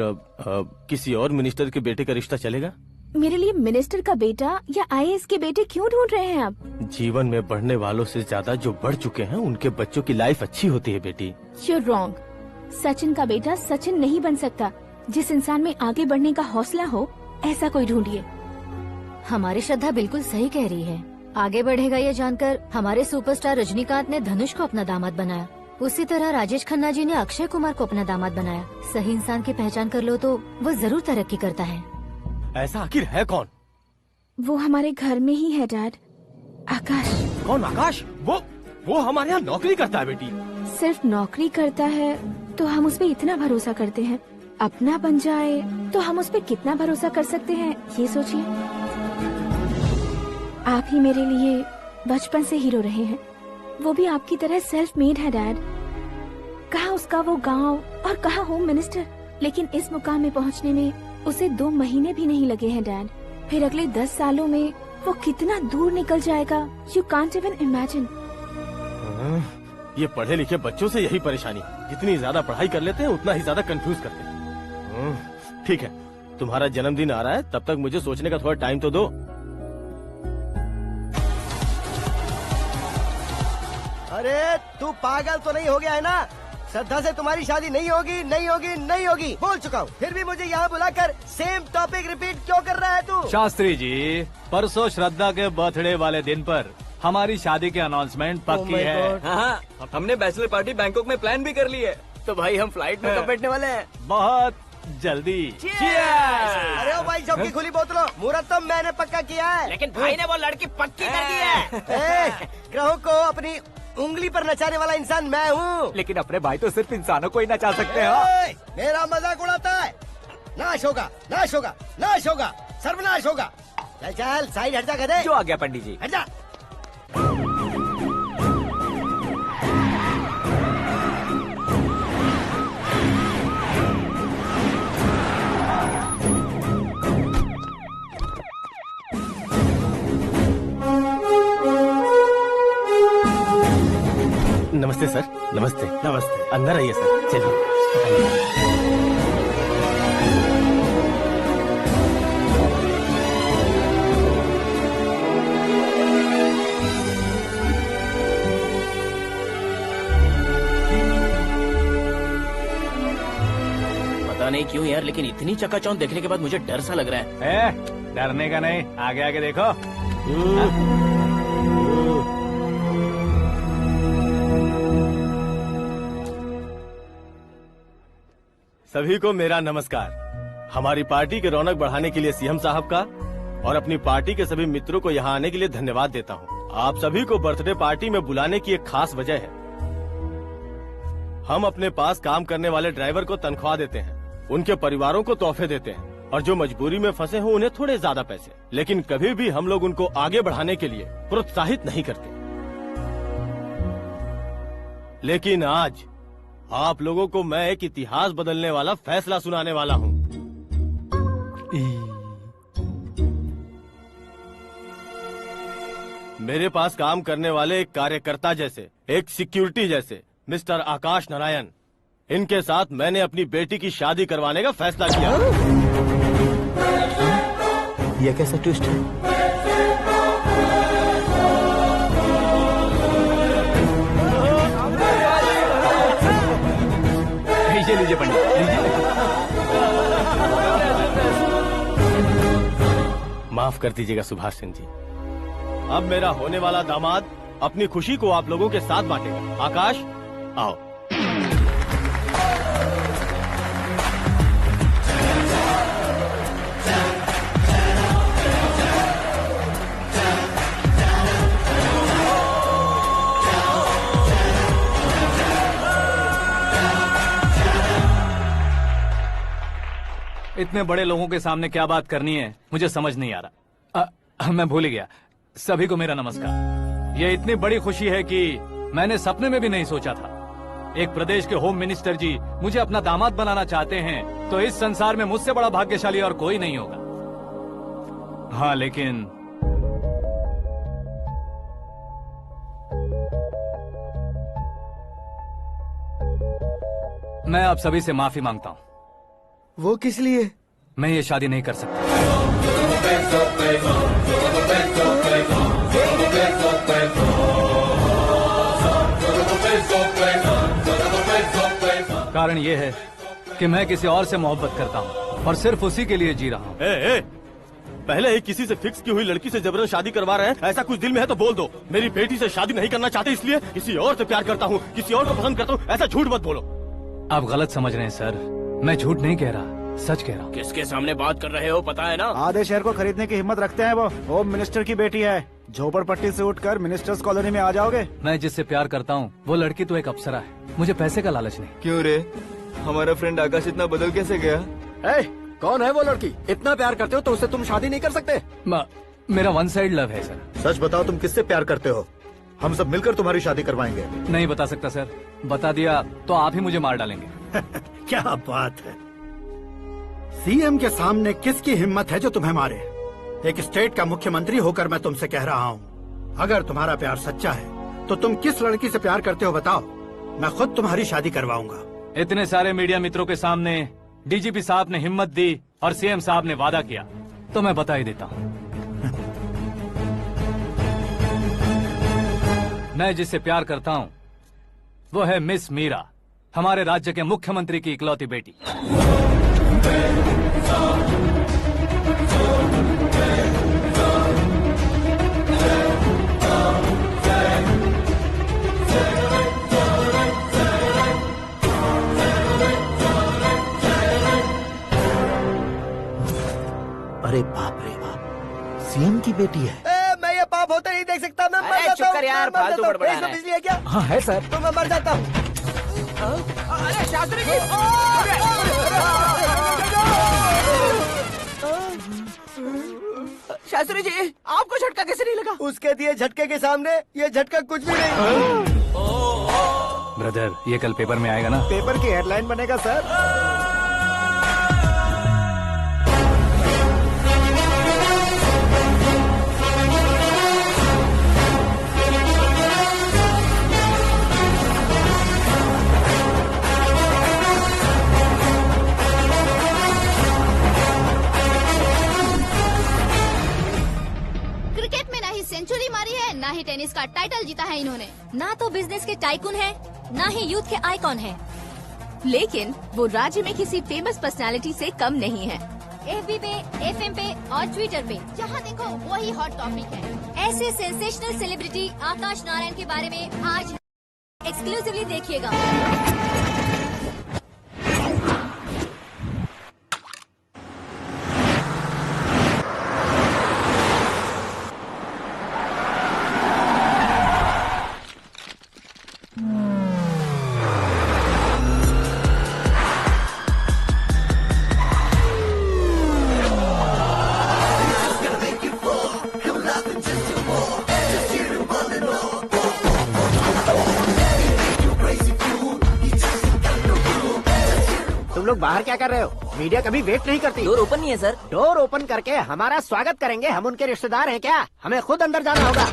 I: किसी और मिनिस्टर के बेटे का रिश्ता चलेगा?
J: मेरे लिए मिनिस्टर का बेटा या IAS के बेटे क्यों ढूंढ रहे हैं आप?
I: जीवन में बढ़ने वालों से ज्यादा जो बढ़ चुके हैं उनके बच्चों की लाइफ अच्छी होती है बेटी।
J: You're wrong. सचिन का बेटा सचिन नहीं बन सकता। जिस इंसान में आगे बढ़ने का हौसला हो, ऐसा कोई ढूंढिए।
F: हमारी श्रद्धा बिल्कुल सही कह रही है। आगे बढ़ेगा ये जानकर हमारे सुपरस्टार रजनीकांत ने धनुष को अपना दामाद बनाया। उसी तरह राजेश खन्ना जी ने अक्षय कुमार को अपना दामाद बनाया। सही इंसान की पहचान कर लो तो वो जरूर तरक्की करता है।
I: ऐसा आखिर है कौन?
J: वो हमारे घर में ही है डैड, आकाश।
I: कौन आकाश? वो हमारे यहाँ नौकरी करता है बेटी।
J: सिर्फ नौकरी करता है तो हम उस पे इतना भरोसा करते हैं, अपना बन जाए तो हम उस पे कितना भरोसा कर सकते हैं ये सोचिए। आप ही मेरे लिए बचपन से हीरो रहे हैं, वो भी आपकी तरह सेल्फ मेड है डैड। कहाँ उसका वो गांव और कहाँ होम मिनिस्टर, लेकिन इस मुकाम में पहुँचने में उसे 2 महीने भी नहीं लगे हैं डैड। फिर अगले 10 सालों में वो कितना दूर निकल जाएगा, यू कांट इवन इमेजिन।
I: ये पढ़े लिखे बच्चों से यही परेशानी, जितनी ज्यादा पढ़ाई कर लेते हैं उतना ही ज्यादा कंफ्यूज करते हैं। ठीक है, तुम्हारा जन्मदिन आ रहा है, तब तक मुझे सोचने का थोड़ा टाइम तो दो।
K: अरे तू पागल तो नहीं हो गया है ना? श्रद्धा से तुम्हारी शादी नहीं होगी, नहीं होगी, नहीं होगी, बोल चुका हूँ। फिर भी मुझे यहाँ बुलाकर सेम टॉपिक रिपीट क्यों कर रहा है तू?
B: शास्त्री जी, परसों श्रद्धा के बर्थडे वाले दिन पर हमारी शादी की अनाउंसमेंट पक्की है।
L: हाँ, हमने बैचलर पार्टी बैंकॉक में प्लान भी कर ली है, तो भाई हम फ्लाइट में कब बैठने वाले हैं?
B: बहुत जल्दी।
K: अरे ओ भाई, सबकी खुली बोतलों, मुहूर्त तो मैंने पक्का किया है।
D: लेकिन भाई ने वो लड़की पक्की कर दी है।
K: ग्रहों को अपनी उंगली पर नचाने वाला इंसान मैं हूँ।
C: लेकिन अपने भाई तो सिर्फ इंसानों को ही नचा सकते हैं।
K: मेरा मजाक उड़ाता है? नाश होगा, नाश होगा, नाश होगा, सर्वनाश होगा। चल चल साइड हट जा गधे।
C: जो आ गया पंडित जी।
K: हट जा।
I: नमस्ते सर। नमस्ते। नमस्ते। अंदर आइए सर, चलिए।
L: पता नहीं क्यों यार, लेकिन इतनी चकाचौंध देखने के बाद मुझे डर सा लग रहा है।
B: डरने का नहीं, आगे आगे देखो।
I: सभी को मेरा नमस्कार। हमारी पार्टी की रौनक बढ़ाने के लिए सीएम साहब का और अपनी पार्टी के सभी मित्रों को यहाँ आने के लिए धन्यवाद देता हूँ। आप सभी को बर्थडे पार्टी में बुलाने की एक खास वजह है। हम अपने पास काम करने वाले ड्राइवर को तनख्वाह देते हैं, उनके परिवारों को तोहफे देते हैं और जो मजबूरी में फंसे हो उन्हें थोड़े ज्यादा पैसे, लेकिन कभी भी हम लोग उनको आगे बढ़ाने के लिए प्रोत्साहित नहीं करते। लेकिन आज आप लोगों को मैं एक इतिहास बदलने वाला फैसला सुनाने वाला हूँ। मेरे पास काम करने वाले एक कार्यकर्ता जैसे, एक सिक्योरिटी जैसे मिस्टर आकाश नारायण, इनके साथ मैंने अपनी बेटी की शादी करवाने का फैसला किया।
E: यह कैसा ट्विस्ट है?
B: लीजिए पंडित,
I: माफ कर दीजिएगा सुभाष सिंह जी। अब मेरा होने वाला दामाद अपनी खुशी को आप लोगों के साथ बांटेगा। आकाश, आओ।
B: इतने बड़े लोगों के सामने क्या बात करनी है मुझे समझ नहीं आ रहा। मैं भूल ही गया। सभी को मेरा नमस्कार। ये इतनी बड़ी खुशी है कि मैंने सपने में भी नहीं सोचा था। एक प्रदेश के होम मिनिस्टर जी मुझे अपना दामाद बनाना चाहते हैं तो इस संसार में मुझसे बड़ा भाग्यशाली और कोई नहीं होगा। हाँ, लेकिन मैं आप सभी से माफी मांगता हूँ।
K: वो किस लिए?
B: मैं ये शादी नहीं कर सकता। कारण ये है कि मैं किसी और से मोहब्बत करता हूँ और सिर्फ उसी के लिए जी रहा हूँ।
I: पहले ही किसी से फिक्स की हुई लड़की से जबरन शादी करवा रहे हैं। ऐसा कुछ दिल में है तो बोल दो। मेरी बेटी से शादी नहीं करना चाहते इसलिए किसी और से प्यार करता हूँ, किसी और को पसंद करता हूँ, ऐसा झूठ मत बोलो।
B: आप गलत समझ रहे हैं सर, मैं झूठ नहीं कह रहा, सच कह रहा हूँ।
G: किसके सामने बात कर रहे हो पता है ना?
A: आधे शहर को खरीदने की हिम्मत रखते हैं वो। होम मिनिस्टर की बेटी है। झोपड़पट्टी से उठकर मिनिस्टर्स कॉलोनी में आ जाओगे।
B: मैं जिससे प्यार करता हूँ वो लड़की तो एक अप्सरा है। मुझे पैसे का लालच नहीं।
L: क्यों रे, हमारा फ्रेंड आकाश इतना बदल कैसे गया?
G: कौन है वो लड़की? इतना प्यार करते हो तो उससे तुम शादी नहीं कर सकते?
B: मेरा वन साइड लव है सर।
E: सच बताओ, तुम किससे प्यार करते हो? हम सब मिलकर तुम्हारी शादी करवाएंगे।
B: नहीं बता सकता सर, बता दिया तो आप ही मुझे मार डालेंगे।
M: क्या बात है, सीएम के सामने किसकी हिम्मत है जो तुम्हें मारे? एक स्टेट का मुख्यमंत्री होकर मैं तुमसे कह रहा हूँ, अगर तुम्हारा प्यार सच्चा है तो तुम किस लड़की से प्यार करते हो बताओ, मैं खुद तुम्हारी शादी करवाऊंगा।
B: इतने सारे मीडिया मित्रों के सामने डीजीपी साहब ने हिम्मत दी और सीएम साहब ने वादा किया तो मैं बता ही देता हूँ। मैं जिससे प्यार करता हूँ वो है मिस मीरा, हमारे राज्य के मुख्यमंत्री की इकलौती बेटी।
E: अरे बाप रे बाप, सीएम की बेटी है।
K: मैं ये पाप होते नहीं देख सकता। मैं मर जाता
D: चुप कर यार, फालतू बड़बड़ा रहा है।
K: बिजली है क्या?
C: हाँ है सर।
K: तो मैं मर जाता हूँ।
D: अरे शास्त्री जी, शास्त्री जी आपको झटका कैसे नहीं लगा?
K: उसके दिए झटके के सामने ये झटका कुछ भी नहीं।
B: ब्रदर, ये कल पेपर में आएगा ना?
A: पेपर की हेडलाइन बनेगा सर।
F: सेंचुरी मारी है, ना ही टेनिस का टाइटल जीता है इन्होंने। ना तो बिजनेस के टाइकून है, ना ही यूथ के आइकॉन है।
J: लेकिन वो राज्य में किसी फेमस पर्सनालिटी से कम नहीं है।
F: एफबी पे, एफएम पे और ट्विटर पे जहाँ देखो वही हॉट टॉपिक है। ऐसे सेंसेशनल सेलिब्रिटी आकाश नारायण के बारे में आज एक्सक्लूसिवली देखिएगा।
K: लोग बाहर क्या कर रहे हो? मीडिया कभी वेट नहीं करती।
D: डोर ओपन नहीं है सर।
K: डोर ओपन करके हमारा स्वागत करेंगे? हम उनके रिश्तेदार हैं क्या? हमें खुद अंदर जाना होगा।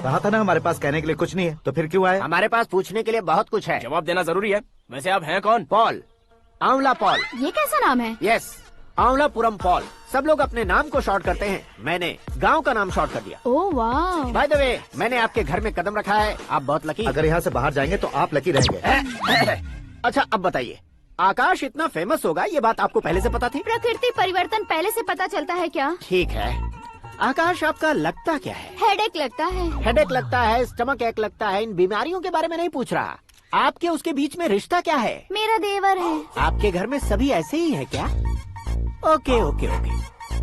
E: कहा था ना हमारे पास कहने के लिए कुछ नहीं है, तो फिर क्यों आए?
K: हमारे पास पूछने के लिए बहुत कुछ है।
G: जवाब देना जरूरी है। वैसे आप हैं कौन?
K: पॉल, आंवला पॉल।
J: ये कैसा नाम है?
K: यस, आंवलापुरम पॉल। सब लोग अपने नाम को शॉर्ट करते हैं, मैंने गांव का नाम शॉर्ट कर दिया।
J: ओह वाह।
K: बाय द वे, मैंने आपके घर में कदम रखा है, आप बहुत लकी।
E: अगर यहाँ से बाहर जाएंगे तो आप लकी रहेंगे।
K: अच्छा अब बताइए, आकाश इतना फेमस होगा ये बात आपको पहले से पता थी?
J: प्रकृति परिवर्तन पहले से पता चलता है क्या?
K: ठीक है, आकाश आपका लगता क्या है?
J: हेडेक लगता है।
K: हेडेक लगता है, स्टमक एक लगता है, इन बीमारियों के बारे में नहीं पूछ रहा। आपके उसके बीच में रिश्ता क्या है?
J: मेरा देवर है।
K: आपके घर में सभी ऐसे ही है क्या? Okay okay okay.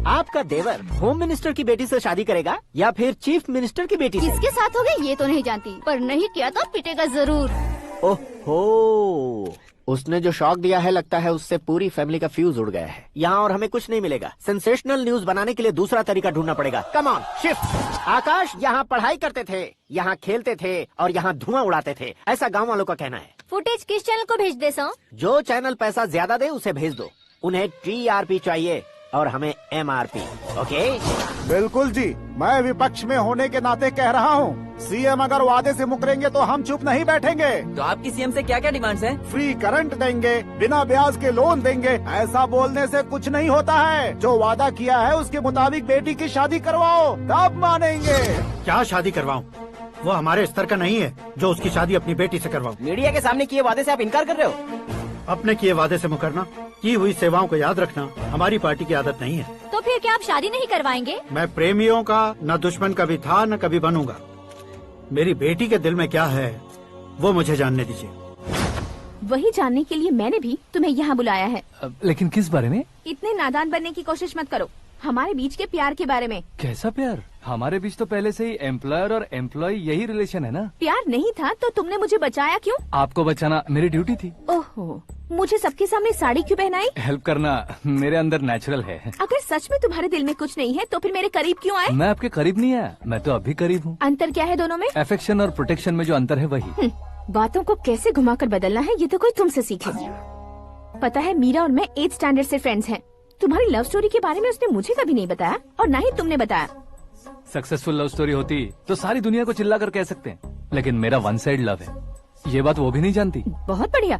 K: आपका देवर होम मिनिस्टर की बेटी से शादी करेगा या फिर चीफ मिनिस्टर की बेटी से?
J: किसके साथ होगा ये तो नहीं जानती, पर नहीं किया तो पिटेगा जरूर।
K: ओहो, उसने जो शॉक दिया है लगता है उससे पूरी फैमिली का फ्यूज उड़ गया है। यहाँ और हमें कुछ नहीं मिलेगा। सेंसेशनल न्यूज बनाने के लिए दूसरा तरीका ढूंढना पड़ेगा। Come on, shift. आकाश यहाँ पढ़ाई करते थे, यहाँ खेलते थे और यहाँ धुआं उड़ाते थे, ऐसा गांव वालों का कहना है।
F: फुटेज किस चैनल को भेज दे सो?
K: जो चैनल पैसा ज्यादा दे उसे भेज दो। उन्हें TRP चाहिए और हमें MRP। ओके?
A: बिल्कुल जी, मैं विपक्ष में होने के नाते कह रहा हूँ, सीएम अगर वादे से मुकरेंगे तो हम चुप नहीं बैठेंगे।
D: तो आपकी सीएम से क्या क्या डिमांड्स हैं?
A: फ्री करंट देंगे, बिना ब्याज के लोन देंगे। ऐसा बोलने से कुछ नहीं होता है। जो वादा किया है उसके मुताबिक बेटी की शादी करवाओ, तब मानेंगे।
M: क्या शादी करवाऊं? वो हमारे स्तर का नहीं है जो उसकी शादी अपनी बेटी से करवाऊं।
D: मीडिया के सामने किए वादे से आप इनकार कर रहे हो?
M: अपने किए वादे से मुकरना, की हुई सेवाओं को याद रखना हमारी पार्टी की आदत नहीं है।
F: तो फिर क्या आप शादी नहीं करवाएंगे?
M: मैं प्रेमियों का न दुश्मन कभी था न कभी बनूंगा। मेरी बेटी के दिल में क्या है वो मुझे जानने दीजिए।
J: वही जानने के लिए मैंने भी तुम्हें यहाँ बुलाया है।
B: लेकिन किस बारे में?
J: इतने नादान बनने की कोशिश मत करो। हमारे बीच के प्यार के बारे में।
B: कैसा प्यार? हमारे बीच तो पहले से ही एम्प्लॉयर और एम्प्लॉय यही रिलेशन है ना।
J: प्यार नहीं था तो तुमने मुझे बचाया क्यों?
B: आपको बचाना मेरी ड्यूटी थी।
J: ओहो, मुझे सबके सामने साड़ी क्यों पहनाई?
B: हेल्प करना मेरे अंदर नेचुरल है।
J: अगर सच में तुम्हारे दिल में कुछ नहीं है तो फिर मेरे करीब क्यों आए?
B: मैं आपके करीब नहीं आया, मैं तो अभी करीब हूँ।
J: अंतर क्या है दोनों में?
B: अफेक्शन और प्रोटेक्शन में जो अंतर है वही।
J: बातों को कैसे घुमाकर बदलना है ये तो कोई तुमसे सीखे। पता है, मीरा और मैं 8th स्टैंडर्ड से फ्रेंड्स हैं। तुम्हारी लव स्टोरी के बारे में उसने मुझे कभी नहीं बताया और न ही तुमने बताया।
B: सक्सेसफुल लव स्टोरी होती तो सारी दुनिया को चिल्ला कर कह सकते हैं, लेकिन मेरा वन साइड लव है, ये बात वो भी नहीं जानती।
J: बहुत बढ़िया।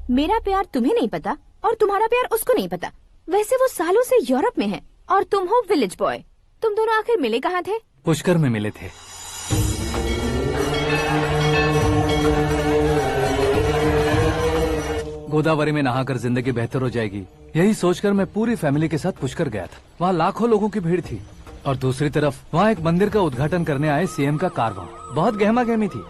J: मेरा प्यार तुम्हें नहीं पता और तुम्हारा प्यार उसको नहीं पता। वैसे वो सालों से यूरोप में है और तुम हो विलेज बॉय। तुम दोनों आखिर मिले कहाँ थे?
B: पुष्कर में मिले थे। गोदावरी में नहाकर जिंदगी बेहतर हो जाएगी, यही सोचकर मैं पूरी फैमिली के साथ पुष्कर गया था। वहाँ लाखों लोगों की भीड़ थी और दूसरी तरफ वहाँ एक मंदिर का उद्घाटन करने आए सीएम का कारवां। बहुत गहमा गहमी थी।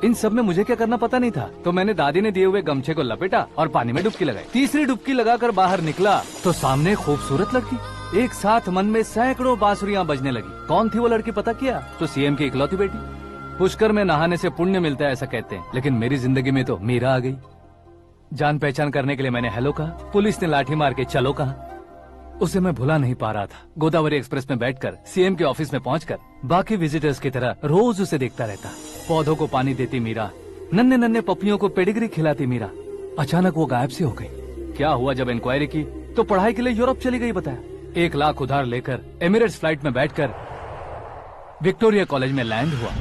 B: इन सब में मुझे क्या करना पता नहीं था, तो मैंने दादी ने दिए हुए गमछे को लपेटा और पानी में डुबकी लगाई। तीसरी डुबकी लगाकर बाहर निकला तो सामने खूबसूरत लड़की। एक साथ मन में सैकड़ों बांसुरियां बजने लगी। कौन थी वो लड़की पता किया? तो सीएम की इकलौती बेटी। पुष्कर में नहाने से पुण्य मिलता है ऐसा कहते हैं, लेकिन मेरी जिंदगी में तो मीरा आ गई। जान पहचान करने के लिए मैंने हेलो कहा, पुलिस ने लाठी मार के चलो कहा। उसे मैं भुला नहीं पा रहा था। गोदावरी एक्सप्रेस में बैठकर सीएम के ऑफिस में पहुंचकर बाकी विजिटर्स की तरह रोज उसे देखता रहता। पौधों को पानी देती मीरा, नन्हे नन्हे पपियों को पेडिग्री खिलाती मीरा। अचानक वो गायब सी हो गई। क्या हुआ? जब इंक्वायरी की तो पढ़ाई के लिए यूरोप चली गई बताया। 1 लाख उधार लेकर एमिरेट्स फ्लाइट में बैठकर विक्टोरिया कॉलेज में लैंड हुआ।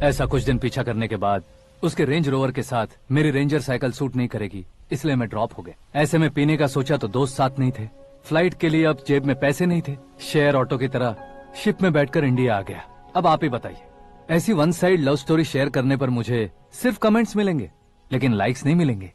B: ऐसा कुछ दिन पीछा करने के बाद उसके रेंज रोवर के साथ मेरी रेंजर साइकिल सूट नहीं करेगी, इसलिए मैं ड्रॉप हो गया। ऐसे में पीने का सोचा तो दोस्त साथ नहीं थे। फ्लाइट के लिए अब जेब में पैसे नहीं थे। शेयर ऑटो की तरह शिप में बैठकर इंडिया आ गया। अब आप ही बताइए, ऐसी one side love story share करने पर मुझे सिर्फ कमेंट्स मिलेंगे, लेकिन लाइक्स नहीं मिलेंगे।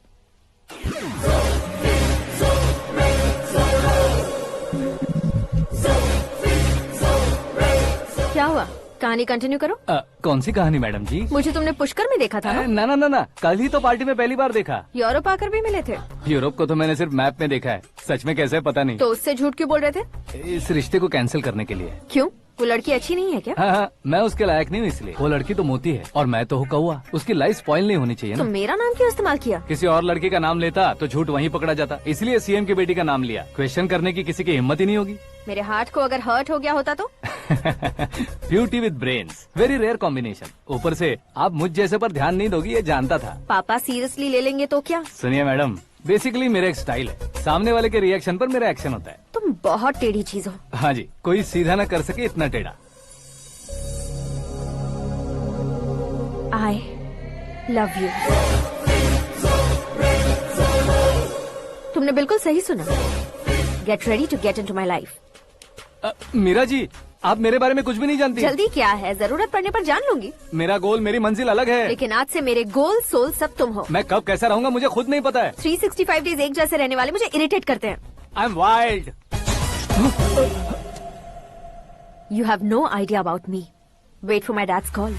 F: क्या हुआ? कहानी कंटिन्यू करो।
B: कौन सी कहानी मैडम जी?
F: मुझे तुमने पुष्कर में देखा था ना?
B: ना, कल ही तो पार्टी में पहली बार देखा।
F: यूरोप आकर भी मिले थे?
B: यूरोप को तो मैंने सिर्फ मैप में देखा है, सच में कैसे पता नहीं।
F: तो उससे झूठ क्यों बोल रहे थे?
B: इस रिश्ते को कैंसिल करने के लिए।
F: क्यों? वो लड़की अच्छी नहीं है क्या?
B: हाँ, मैं उसके लायक नहीं हूँ इसलिए। वो लड़की तो मोती है और मैं तो हूँ कौवा। उसकी लाइफ स्पॉइल नहीं होनी चाहिए ना।
F: तो मेरा नाम क्यों इस्तेमाल किया?
B: किसी और लड़की का नाम लेता तो झूठ वहीं पकड़ा जाता, इसलिए सीएम की बेटी का नाम लिया। क्वेश्चन करने की किसी की हिम्मत ही नहीं होगी।
F: मेरे हार्ट को अगर हर्ट हो गया होता तो?
B: Beauty with brains, very rare combination. ऊपर से आप मुझ जैसे पर ध्यान नहीं दोगी ये जानता था।
F: पापा सीरियसली ले लेंगे तो क्या?
B: सुनिए मैडम, बेसिकली मेरा एक स्टाइल है, सामने वाले के रिएक्शन पर मेरा एक्शन होता है।
F: तुम बहुत टेढ़ी चीज हो।
B: हाँ जी, कोई सीधा न कर सके इतना टेढ़ा।
J: I love you.
F: तुमने बिल्कुल सही सुना। Get ready to get into my life.
B: Meera ji, आप मेरे बारे में कुछ भी नहीं जानती।
F: जल्दी क्या है, जरूरत पड़ने पर जान लूंगी।
B: मेरा गोल, मेरी मंजिल अलग है।
F: लेकिन आज से मेरे गोल सोल सब तुम हो।
B: मैं कब कैसा रहूंगा मुझे खुद नहीं पता है।
F: 365 डेज एक जैसे रहने वाले मुझे इरिटेट करते हैं।
B: I am wild.
F: You have no idea about me. Wait for my dad's call.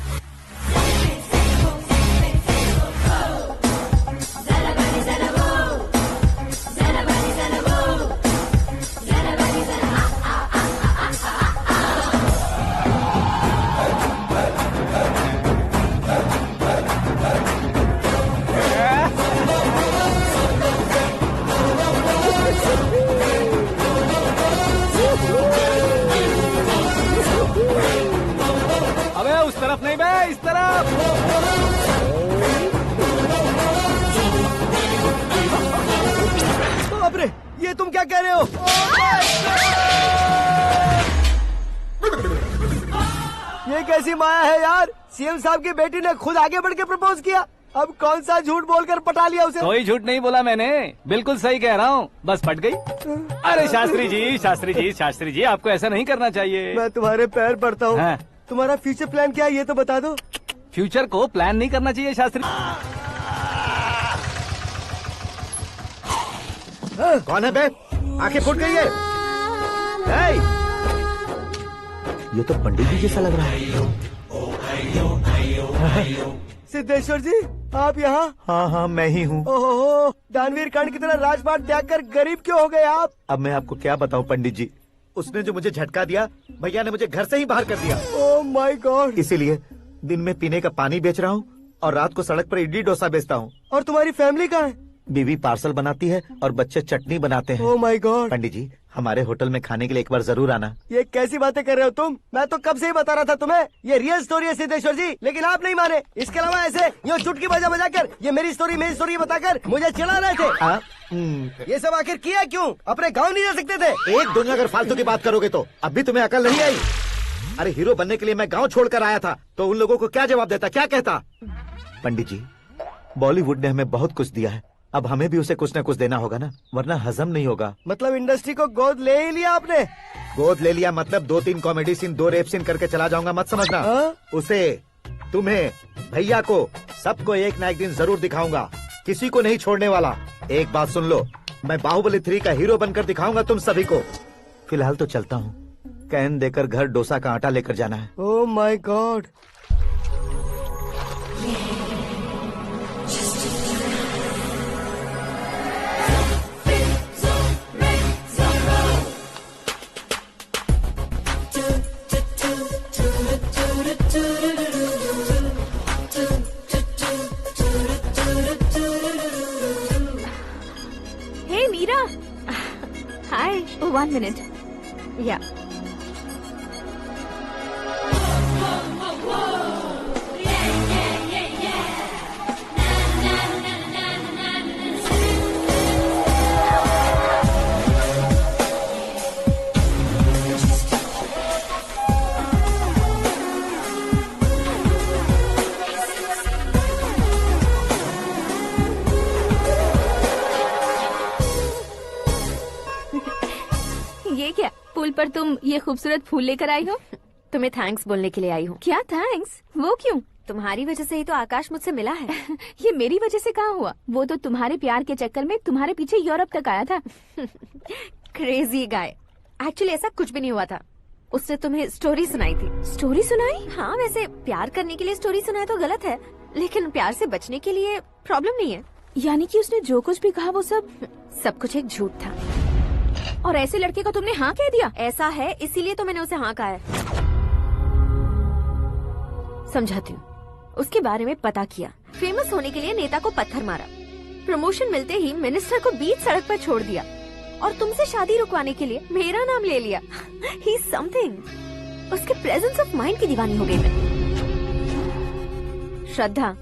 B: तरफ नहीं बे, इस तरफ।
N: बाप रे, ये तुम क्या कह रहे हो? ये कैसी माया है यार? सीएम साहब की बेटी ने खुद आगे बढ़ के प्रपोज किया। अब कौन सा झूठ बोलकर पटा लिया उसे?
B: कोई झूठ नहीं बोला मैंने, बिल्कुल सही कह रहा हूँ, बस पट गई। अरे शास्त्री जी, शास्त्री जी, शास्त्री जी, आपको ऐसा नहीं करना चाहिए।
N: मैं तुम्हारे पैर पड़ता हूँ।
B: हाँ।
N: तुम्हारा फ्यूचर प्लान क्या है ये तो बता दो।
B: फ्यूचर को प्लान नहीं करना चाहिए शास्त्री।
E: कौन है बे? आंखें फूट गई है। ये तो पंडित जी जैसा लग रहा है।
N: सिद्धेश्वर जी, आप यहाँ?
E: हाँ हाँ, मैं ही हूँ।
N: ओहो, दानवीर कर्ण की तरह राजपाट त्याग कर गरीब क्यों हो गए आप?
E: अब मैं आपको क्या बताऊँ पंडित जी, उसने जो मुझे झटका दिया, भैया ने मुझे घर से ही बाहर कर दिया।
N: Oh my God.
E: इसीलिए दिन में पीने का पानी बेच रहा हूँ और रात को सड़क पर इडली डोसा बेचता हूँ।
N: और तुम्हारी फैमिली कहाँ है?
E: बीवी पार्सल बनाती है और बच्चे चटनी बनाते हैं।
N: Oh my God.
E: पंडित जी, हमारे होटल में खाने के लिए एक बार जरूर आना।
N: ये कैसी बातें कर रहे हो तुम? मैं तो कब से ही बता रहा था तुम्हें, ये रियल स्टोरी है सिद्धेश्वर जी, लेकिन आप नहीं माने। इसके अलावा ऐसे यूँ चुटकी बजा बजा कर ये मेरी स्टोरी बताकर मुझे चिढ़ा रहे थे। ये सब आखिर किया क्यों? अपने गाँव नहीं जा सकते थे?
E: एक दुनिया अगर फालतू की बात करोगे तो अब भी तुम्हें अकल नहीं आई। अरे हीरो बनने के लिए मैं गाँव छोड़कर आया था तो उन लोगों को क्या जवाब देता, क्या कहता? पंडित जी, बॉलीवुड ने हमें बहुत कुछ दिया है, अब हमें भी उसे कुछ न कुछ देना होगा ना, वरना हजम नहीं होगा।
N: मतलब इंडस्ट्री को गोद ले ही लिया आपने?
E: गोद ले लिया मतलब 2-3 कॉमेडी सीन, 2 रेप सीन करके चला जाऊंगा मत समझना। उसे, तुम्हें, भैया को, सबको एक ना एक दिन जरूर दिखाऊंगा, किसी को नहीं छोड़ने वाला। एक बात सुन लो, मैं बाहुबली 3 का हीरो बनकर दिखाऊंगा तुम सभी को। फिलहाल तो चलता हूँ, कैन देकर घर डोसा का आटा लेकर जाना है।
N: Oh my God.
J: Hey Meera. Hi. Oh, 1 minute. Yeah. ये क्या, पुल पर तुम ये खूबसूरत फूल लेकर आई हो?
F: तुम्हें थैंक्स बोलने के लिए आई हूँ।
J: क्या थैंक्स? वो क्यों?
F: तुम्हारी वजह से ही तो आकाश मुझसे मिला है।
J: ये मेरी वजह से कहाँ हुआ? वो तो तुम्हारे प्यार के चक्कर में तुम्हारे पीछे यूरोप तक आया था।
F: Crazy guy. एक्चुअली ऐसा कुछ भी नहीं हुआ था, उसने तुम्हें स्टोरी सुनाई थी।
J: स्टोरी सुनाई?
F: हाँ, वैसे प्यार करने के लिए स्टोरी सुनाए तो गलत है, लेकिन प्यार से बचने के लिए प्रॉब्लम नहीं है।
J: यानी कि उसने जो कुछ भी कहा वो सब
F: कुछ एक झूठ था।
J: और ऐसे लड़के को तुमने हाँ कह दिया?
F: ऐसा है इसीलिए तो मैंने उसे हाँ कहा है। समझाती हूँ। उसके बारे में पता किया, फेमस होने के लिए नेता को पत्थर मारा, प्रमोशन मिलते ही मिनिस्टर को बीच सड़क पर छोड़ दिया,
J: और तुमसे शादी रुकवाने के लिए मेरा नाम ले लिया। He is something. उसके प्रेजेंस ऑफ माइंड की दीवानी हो गई मैं। श्रद्धा,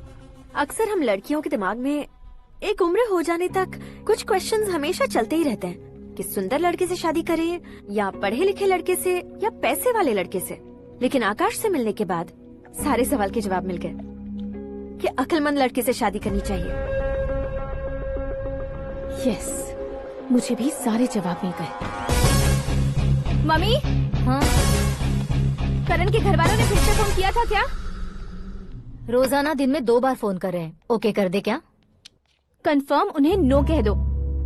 J: अक्सर हम लड़कियों के दिमाग में एक उम्र हो जाने तक कुछ क्वेश्चंस हमेशा चलते ही रहते हैं कि सुंदर लड़के से शादी करें या पढ़े लिखे लड़के से या पैसे वाले लड़के से। लेकिन आकाश से मिलने के बाद सारे सवाल के जवाब मिल गए कि अक्लमंद लड़के से शादी करनी चाहिए। यस, मुझे भी सारे जवाब मिल गए। मम्मी,
F: हाँ?
J: करण के घर वालों ने फिर से फोन किया था क्या?
F: रोजाना दिन में 2 बार फोन कर रहे हैं। ओके कर दे क्या?
J: कंफर्म उन्हें नो कह दो।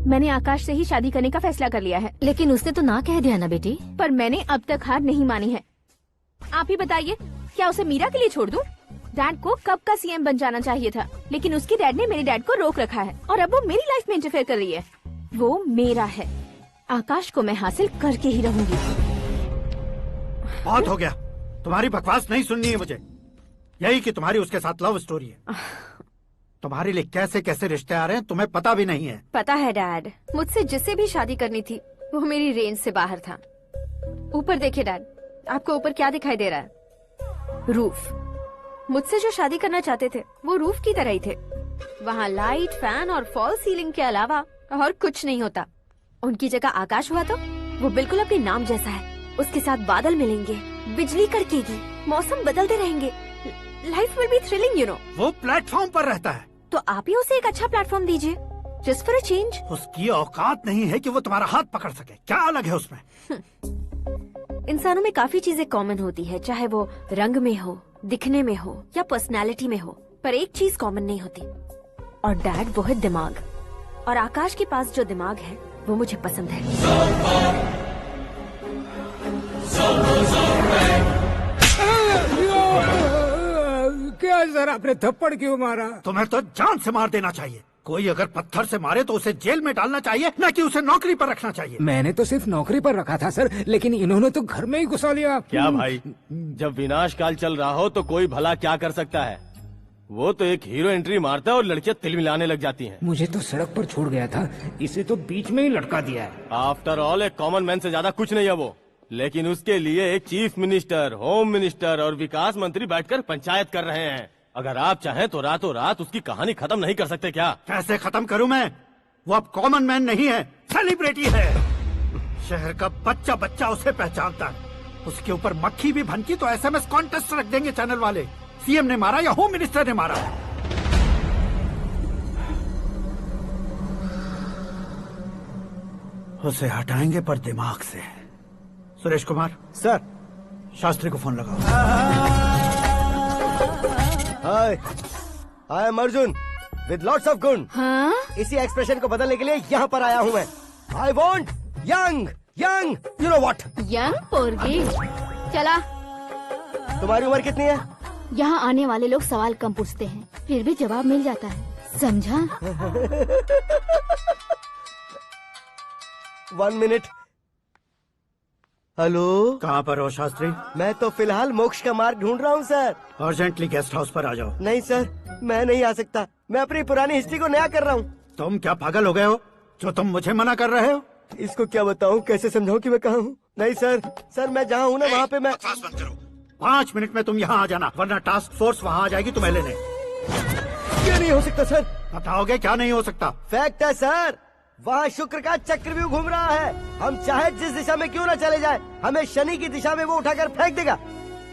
J: मैंने आकाश से ही शादी करने का फैसला कर लिया है।
F: लेकिन उसने तो ना कह दिया ना बेटी।
J: पर मैंने अब तक हार नहीं मानी है। आप ही बताइए, क्या उसे मीरा के लिए छोड़ दूं? डैड को कब का सीएम बन जाना चाहिए था, लेकिन उसके डैड ने मेरे डैड को रोक रखा है और अब वो मेरी लाइफ में इंटरफेयर कर रही है। वो मेरा है, आकाश को मैं हासिल करके ही रहूंगी।
M: बहुत हो गया, तुम्हारी बकवास नहीं सुननी है मुझे। यही कि तुम्हारी उसके साथ लव स्टोरी है। तुम्हारे लिए कैसे कैसे रिश्ते आ रहे हैं तुम्हें पता भी नहीं है।
J: पता है डैड, मुझसे जिससे भी शादी करनी थी वो मेरी रेंज से बाहर था। ऊपर देखिए डैड, आपको ऊपर क्या दिखाई दे रहा है? रूफ। मुझसे जो शादी करना चाहते थे वो रूफ की तरह ही थे। वहाँ लाइट, फैन और फॉल सीलिंग के अलावा और कुछ नहीं होता। उनकी जगह आकाश हुआ तो वो बिल्कुल अपने नाम जैसा है। उसके साथ बादल मिलेंगे, बिजली कड़केगी, मौसम बदलते रहेंगे। Life will be thrilling, you know.
M: वो प्लेटफॉर्म पर रहता है
J: तो आप ही उसे एक अच्छा प्लेटफॉर्म दीजिए, जस्ट फॉर अ चेंज।
M: उसकी औकात नहीं है कि वो तुम्हारा हाथ पकड़ सके। क्या अलग है उसमें?
J: इंसानों में काफी चीजें कॉमन होती है, चाहे वो रंग में हो, दिखने में हो या पर्सनालिटी में हो, पर एक चीज कॉमन नहीं होती, और डैड वो है दिमाग। और आकाश के पास जो दिमाग है वो मुझे पसंद है।
H: क्या सर, आपने थप्पड़ क्यों मारा?
M: तुम्हें तो जान से मार देना चाहिए। कोई अगर पत्थर से मारे तो उसे जेल में डालना चाहिए, न कि उसे नौकरी पर रखना चाहिए।
H: मैंने तो सिर्फ नौकरी पर रखा था सर, लेकिन इन्होंने तो घर में ही घुसा लिया।
I: क्या भाई, जब विनाश काल चल रहा हो तो कोई भला क्या कर सकता है? वो तो एक हीरो एंट्री मारता है और लड़कियां तिल मिलाने लग जाती हैं।
H: मुझे तो सड़क पर छोड़ गया था, इसे तो बीच में ही लटका दिया है।
I: आफ्टर ऑल एक कॉमन मैन से ज्यादा कुछ नहीं है वो। लेकिन उसके लिए एक चीफ मिनिस्टर, होम मिनिस्टर और विकास मंत्री बैठकर पंचायत कर रहे हैं। अगर आप चाहें तो रातों रात उसकी कहानी खत्म नहीं कर सकते क्या?
M: कैसे खत्म करूं मैं? वो अब कॉमन मैन नहीं है, सेलिब्रिटी है। शहर का बच्चा बच्चा उसे पहचानता है। उसके ऊपर मक्खी भी भनकी तो एसएमएस कॉन्टेस्ट रख देंगे चैनल वाले। सीएम ने मारा या होम मिनिस्टर ने मारा। उसे हटाएंगे पर दिमाग से। सुरेश कुमार
A: सर,
M: शास्त्री को फोन लगाओ।
N: Hi, I am Arjun with lots of गुण।
J: हाँ?
N: इसी एक्सप्रेशन को बदलने के लिए यहाँ पर आया हूँ मैं। I want young young, you know what?
J: Young पोरगी। चला।
N: तुम्हारी उम्र कितनी है?
J: यहाँ आने वाले लोग सवाल कम पूछते हैं, फिर भी जवाब मिल जाता है, समझा?
N: 1 मिनट। हेलो,
M: कहाँ पर हो शास्त्री?
N: मैं तो फिलहाल मोक्ष का मार्ग ढूंढ रहा हूँ सर।
M: अर्जेंटली गेस्ट हाउस पर आ जाओ।
N: नहीं सर, मैं नहीं आ सकता। मैं अपनी पुरानी हिस्ट्री को नया कर रहा हूँ।
M: तुम क्या पागल हो गए हो जो तुम मुझे मना कर रहे हो?
N: इसको क्या बताऊँ, कैसे समझाऊँ कि मैं कहाँ हूँ? नहीं सर, सर मैं जहाँ हूँ ना वहाँ पे मैं।
M: 5 मिनट में तुम यहाँ आ जाना, वरना टास्क फोर्स वहाँ आ जाएगी तुम्हें लेने।
N: क्या नहीं हो सकता सर?
M: बताओगे क्या नहीं हो सकता?
N: फैक्ट है सर, वहाँ शुक्र का चक्रव्यूह घूम रहा है। हम चाहे जिस दिशा में क्यों न चले जाएं, हमें शनि की दिशा में वो उठाकर फेंक देगा।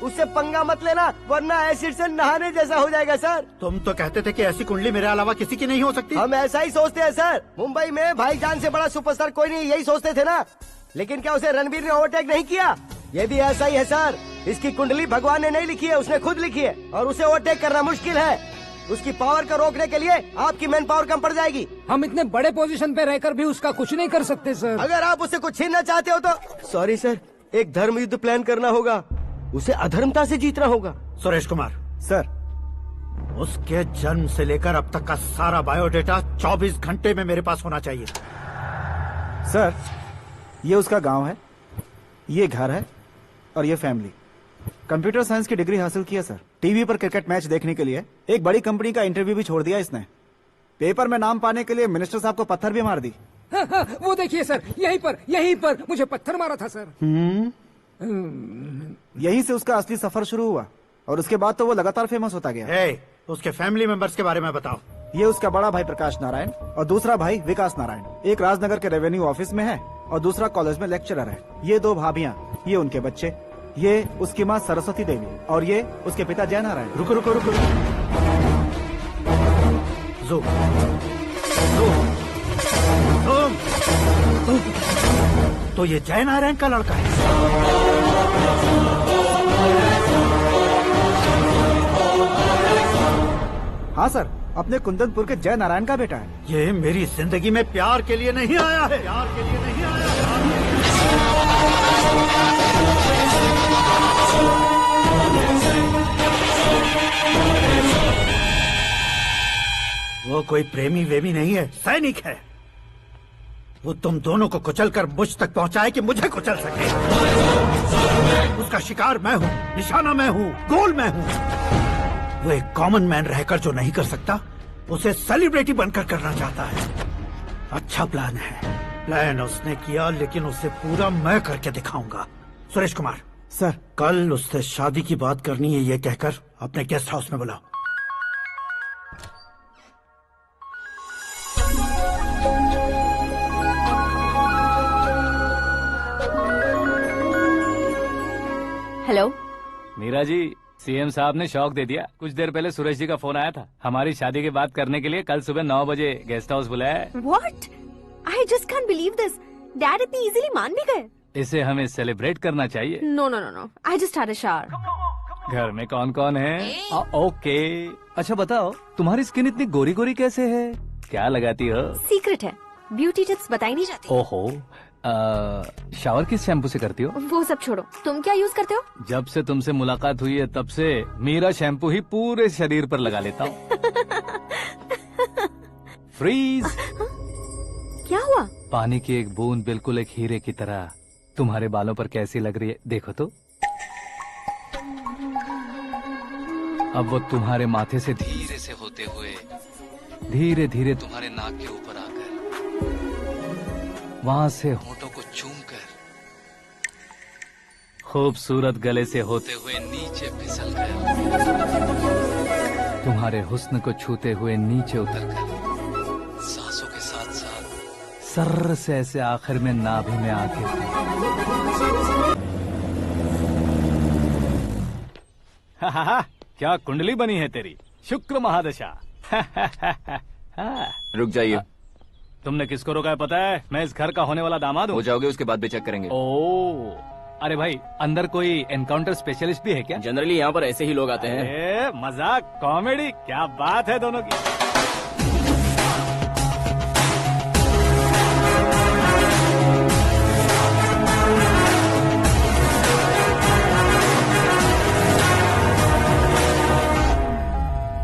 N: उससे पंगा मत लेना, वरना एसिड से नहाने जैसा हो जाएगा सर।
M: तुम तो कहते थे कि ऐसी कुंडली मेरे अलावा किसी की नहीं हो सकती।
N: हम ऐसा ही सोचते हैं सर। मुंबई में भाईजान से बड़ा सुपरस्टार कोई नहीं, यही सोचते थे ना। लेकिन क्या उसे रणवीर ने ओवरटेक नहीं किया? ये भी ऐसा ही है सर। इसकी कुंडली भगवान ने नहीं लिखी है, उसने खुद लिखी है, और उसे ओवरटेक करना मुश्किल है। उसकी पावर को रोकने के लिए आपकी मैन पावर कम पड़ जाएगी।
H: हम इतने बड़े पोजीशन पे रहकर भी उसका कुछ नहीं कर सकते सर।
N: अगर आप उससे कुछ छीनना चाहते हो तो सॉरी सर, एक धर्म युद्ध प्लान करना होगा। उसे अधर्मता से जीतना होगा।
M: सुरेश कुमार
A: सर,
M: उसके जन्म से लेकर अब तक का सारा बायोडेटा 24 घंटे में मेरे पास होना चाहिए।
A: सर, ये उसका गांव है, ये घर है और ये फैमिली। कंप्यूटर साइंस की डिग्री हासिल किया सर। टीवी पर क्रिकेट मैच देखने के लिए एक बड़ी कंपनी का इंटरव्यू भी छोड़ दिया इसने। पेपर में नाम पाने के लिए मिनिस्टर साहब को पत्थर भी मार दी।
H: हाँ, वो देखिए सर, यहीं पर मुझे पत्थर मारा था सर।
A: यहीं से उसका असली सफर शुरू हुआ और उसके बाद तो वो लगातार फेमस होता गया।
M: उसके फैमिली मेंबर्स के बारे में बताओ।
A: ये उसका बड़ा भाई प्रकाश नारायण और दूसरा भाई विकास नारायण, एक राजनगर के रेवेन्यू ऑफिस में है और दूसरा कॉलेज में लेक्चरर है। ये 2 भाभियां, ये उनके बच्चे, ये उसकी माँ सरस्वती देवी और ये उसके पिता जय नारायण।
M: रुको रुको रुको, ज़ूम। तो ये जय नारायण का लड़का है।
A: हाँ सर, अपने कुंदनपुर के जय नारायण का बेटा है।
M: ये मेरी जिंदगी में प्यार के लिए नहीं आया है, प्यार के लिए नहीं आया है। वो कोई प्रेमी वेमी नहीं है, सैनिक है। वो तुम दोनों को कुचलकर मुझ तक पहुंचाए कि मुझे कुचल सके। उसका शिकार मैं हूँ, निशाना मैं हूँ, गोल मैं हूँ। वो एक कॉमन मैन रहकर जो नहीं कर सकता, उसे सेलिब्रिटी बनकर करना चाहता है। अच्छा प्लान है, प्लान उसने किया, लेकिन उसे पूरा मैं करके दिखाऊंगा। सुरेश कुमार
A: सर,
M: कल उससे शादी की बात करनी है, ये कहकर अपने गेस्ट हाउस में बुलाओ।
J: हेलो
B: मीरा जी, सीएम साहब ने शौक दे दिया। कुछ देर पहले सुरेश जी का फोन आया था, हमारी शादी की बात करने के लिए कल सुबह 9 बजे गेस्ट हाउस बुलाया है।
J: What? I just can't believe this. Dad इतनी इजीली मान भी गए।
B: इसे हमें सेलिब्रेट करना चाहिए।
J: No. I just had a shower.
B: घर में कौन कौन है? ओके। अच्छा बताओ, तुम्हारी स्किन इतनी गोरी गोरी कैसे है? क्या लगाती हो?
J: सीक्रेट है, ब्यूटी टिप्स बताई नहीं जाती।
B: ओहो, शावर किस शैम्पू से करती हो?
J: वो सब छोड़ो, तुम क्या यूज करते हो?
B: जब से तुमसे मुलाकात हुई है तब से मीरा शैम्पू ही पूरे शरीर पर लगा लेता हूँ। फ्रीज।
J: क्या हुआ?
B: पानी की एक बूंद बिल्कुल एक हीरे की तरह तुम्हारे बालों पर कैसी लग रही है, देखो तो। अब वो तुम्हारे माथे से धीरे से होते हुए धीरे धीरे तुम्हारे नाक के ऊपर आकर वहां से होठों को चूमकर खूबसूरत गले से होते हुए नीचे फिसलकर तुम्हारे हुस्न को छूते हुए नीचे उतरकर सांसों के साथ साथ सर्र से ऐसे आखिर में नाभि में आके क्या कुंडली बनी है तेरी, शुक्र महादशा।
L: रुक जाइए।
B: तुमने किसको रोका है पता है? मैं इस घर का होने वाला दामाद हूँ।
L: हो जाओगे उसके बाद भी चेक करेंगे।
B: ओ, अरे भाई, अंदर कोई एनकाउंटर स्पेशलिस्ट भी है क्या?
L: जनरली यहाँ पर ऐसे ही लोग आते हैं।
B: मजाक, कॉमेडी, क्या बात है दोनों की।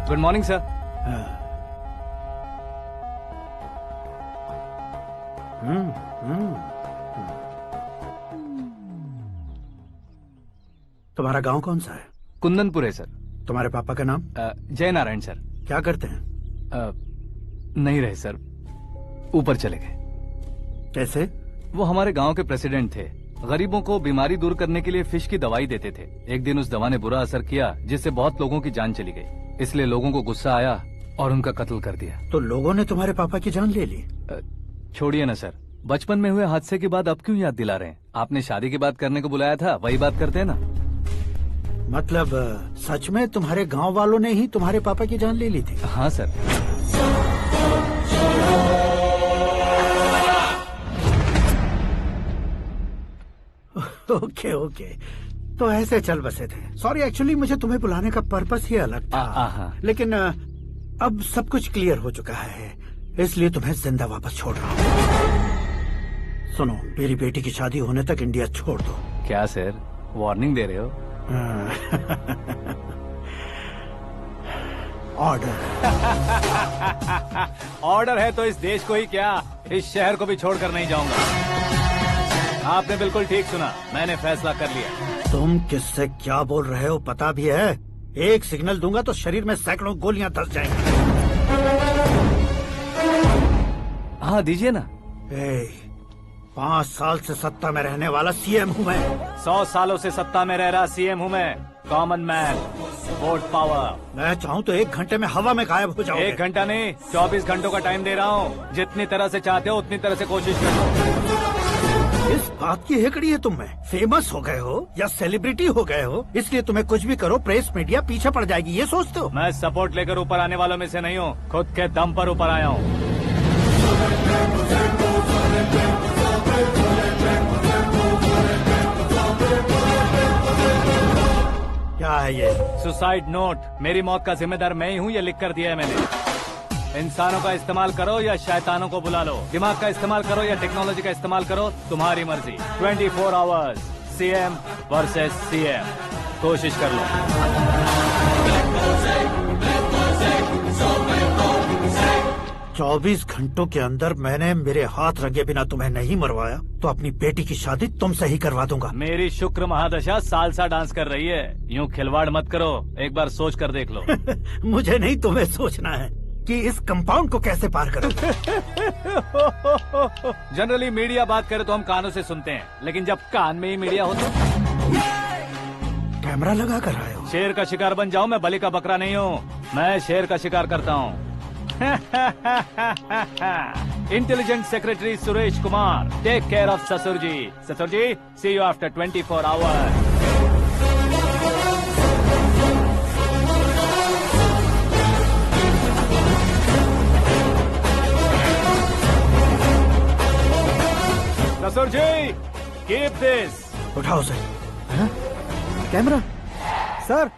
B: Good morning sir.
M: तुम्हारा गांव कौन सा है?
B: कुंदनपुर है सर।
M: तुम्हारे पापा का नाम?
B: जय नारायण सर।
M: क्या करते हैं?
B: नहीं रहे सर, ऊपर चले गए।
M: कैसे?
B: वो हमारे गांव के प्रेसिडेंट थे। गरीबों को बीमारी दूर करने के लिए फिश की दवाई देते थे। एक दिन उस दवा ने बुरा असर किया, जिससे बहुत लोगों की जान चली गई। इसलिए लोगों को गुस्सा आया और उनका कत्ल कर दिया।
M: तो लोगों ने तुम्हारे पापा की जान ले ली?
B: छोड़िए ना सर, बचपन में हुए हादसे की बात अब क्यों याद दिला रहे हैं? आपने शादी की बात करने को बुलाया था, वही बात करते हैं ना।
M: मतलब सच में तुम्हारे गांव वालों ने ही तुम्हारे पापा की जान ले ली थी?
B: हाँ सर।
M: ओके, तो ऐसे चल बसे थे। सॉरी, एक्चुअली मुझे तुम्हें बुलाने का पर्पस ही अलग था। लेकिन अब सब कुछ क्लियर हो चुका है, इसलिए तुम्हें जिंदा वापस छोड़ रहा हूँ। सुनो, मेरी बेटी की शादी होने तक इंडिया छोड़ दो।
B: क्या सर, वार्निंग दे रहे हो?
M: ऑर्डर।
B: ऑर्डर है तो इस देश को ही क्या, इस शहर को भी छोड़कर नहीं जाऊंगा। आपने बिल्कुल ठीक सुना, मैंने फैसला कर लिया।
M: तुम किससे क्या बोल रहे हो पता भी है? एक सिग्नल दूंगा तो शरीर में सैकड़ों गोलियां धस जाएंगी।
B: हाँ दीजिए ना।
M: 5 साल से सत्ता में रहने वाला सीएम हूँ मैं।
B: 100 सालों से सत्ता में रह रहा सीएम हूँ मैं। Common man, vote power.
M: मैं चाहूँ तो 1 घंटे में हवा में गायब हो जाऊँ।
B: 1 घंटा नहीं, 24 घंटों का टाइम दे रहा हूँ। जितनी तरह से चाहते हो उतनी तरह से कोशिश करो।
M: इस बात की हेकड़ी है तुम में। फेमस हो गए हो या सेलिब्रिटी हो गए हो, इसलिए तुम्हें कुछ भी करो प्रेस मीडिया पीछे पड़ जाएगी, ये सोचते हो?
B: मैं सपोर्ट लेकर ऊपर आने वालों में से नहीं हूँ, खुद के दम पर ऊपर आया हूँ।
M: क्या है ये?
B: Suicide note. मेरी मौत का जिम्मेदार मैं ही हूँ, ये लिख कर दिया है मैंने। इंसानों का इस्तेमाल करो या शैतानों को बुला लो, दिमाग का इस्तेमाल करो या टेक्नोलॉजी का इस्तेमाल करो, तुम्हारी मर्जी। 24 आवर्स सीएम वर्सेस सीएम, कोशिश कर लो।
M: 24 घंटों के अंदर मैंने मेरे हाथ रंगे बिना तुम्हें नहीं मरवाया तो अपनी बेटी की शादी तुमसे ही करवा दूंगा।
B: मेरी शुक्र महादशा सालसा डांस कर रही है, यूँ खिलवाड़ मत करो, एक बार सोच कर देख लो।
M: मुझे नहीं, तुम्हें सोचना है कि इस कंपाउंड को कैसे पार करूं।
B: जनरली मीडिया बात करे तो हम कानों से सुनते हैं, लेकिन जब कान में ही मीडिया हो तो
M: कैमरा लगा कर आए हो।
B: शेर का शिकार बन जाऊं, मैं बलि का बकरा नहीं हूँ, मैं शेर का शिकार करता हूँ। Intelligent secretary Suresh Kumar, take care of ससुर जी। ससुर जी, सी यू आफ्टर 24 आवर्स। ससुर जी, कीप दिस।
M: उठाओ सर।
A: कैमरा? सर,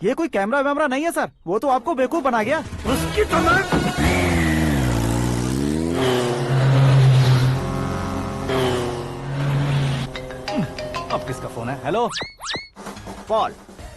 A: ये कोई कैमरा वैमरा नहीं है सर, वो तो आपको बेवकूफ बना गया।
M: उसकी तो मैं...
B: अब किसका फोन है? हेलो
K: पॉल,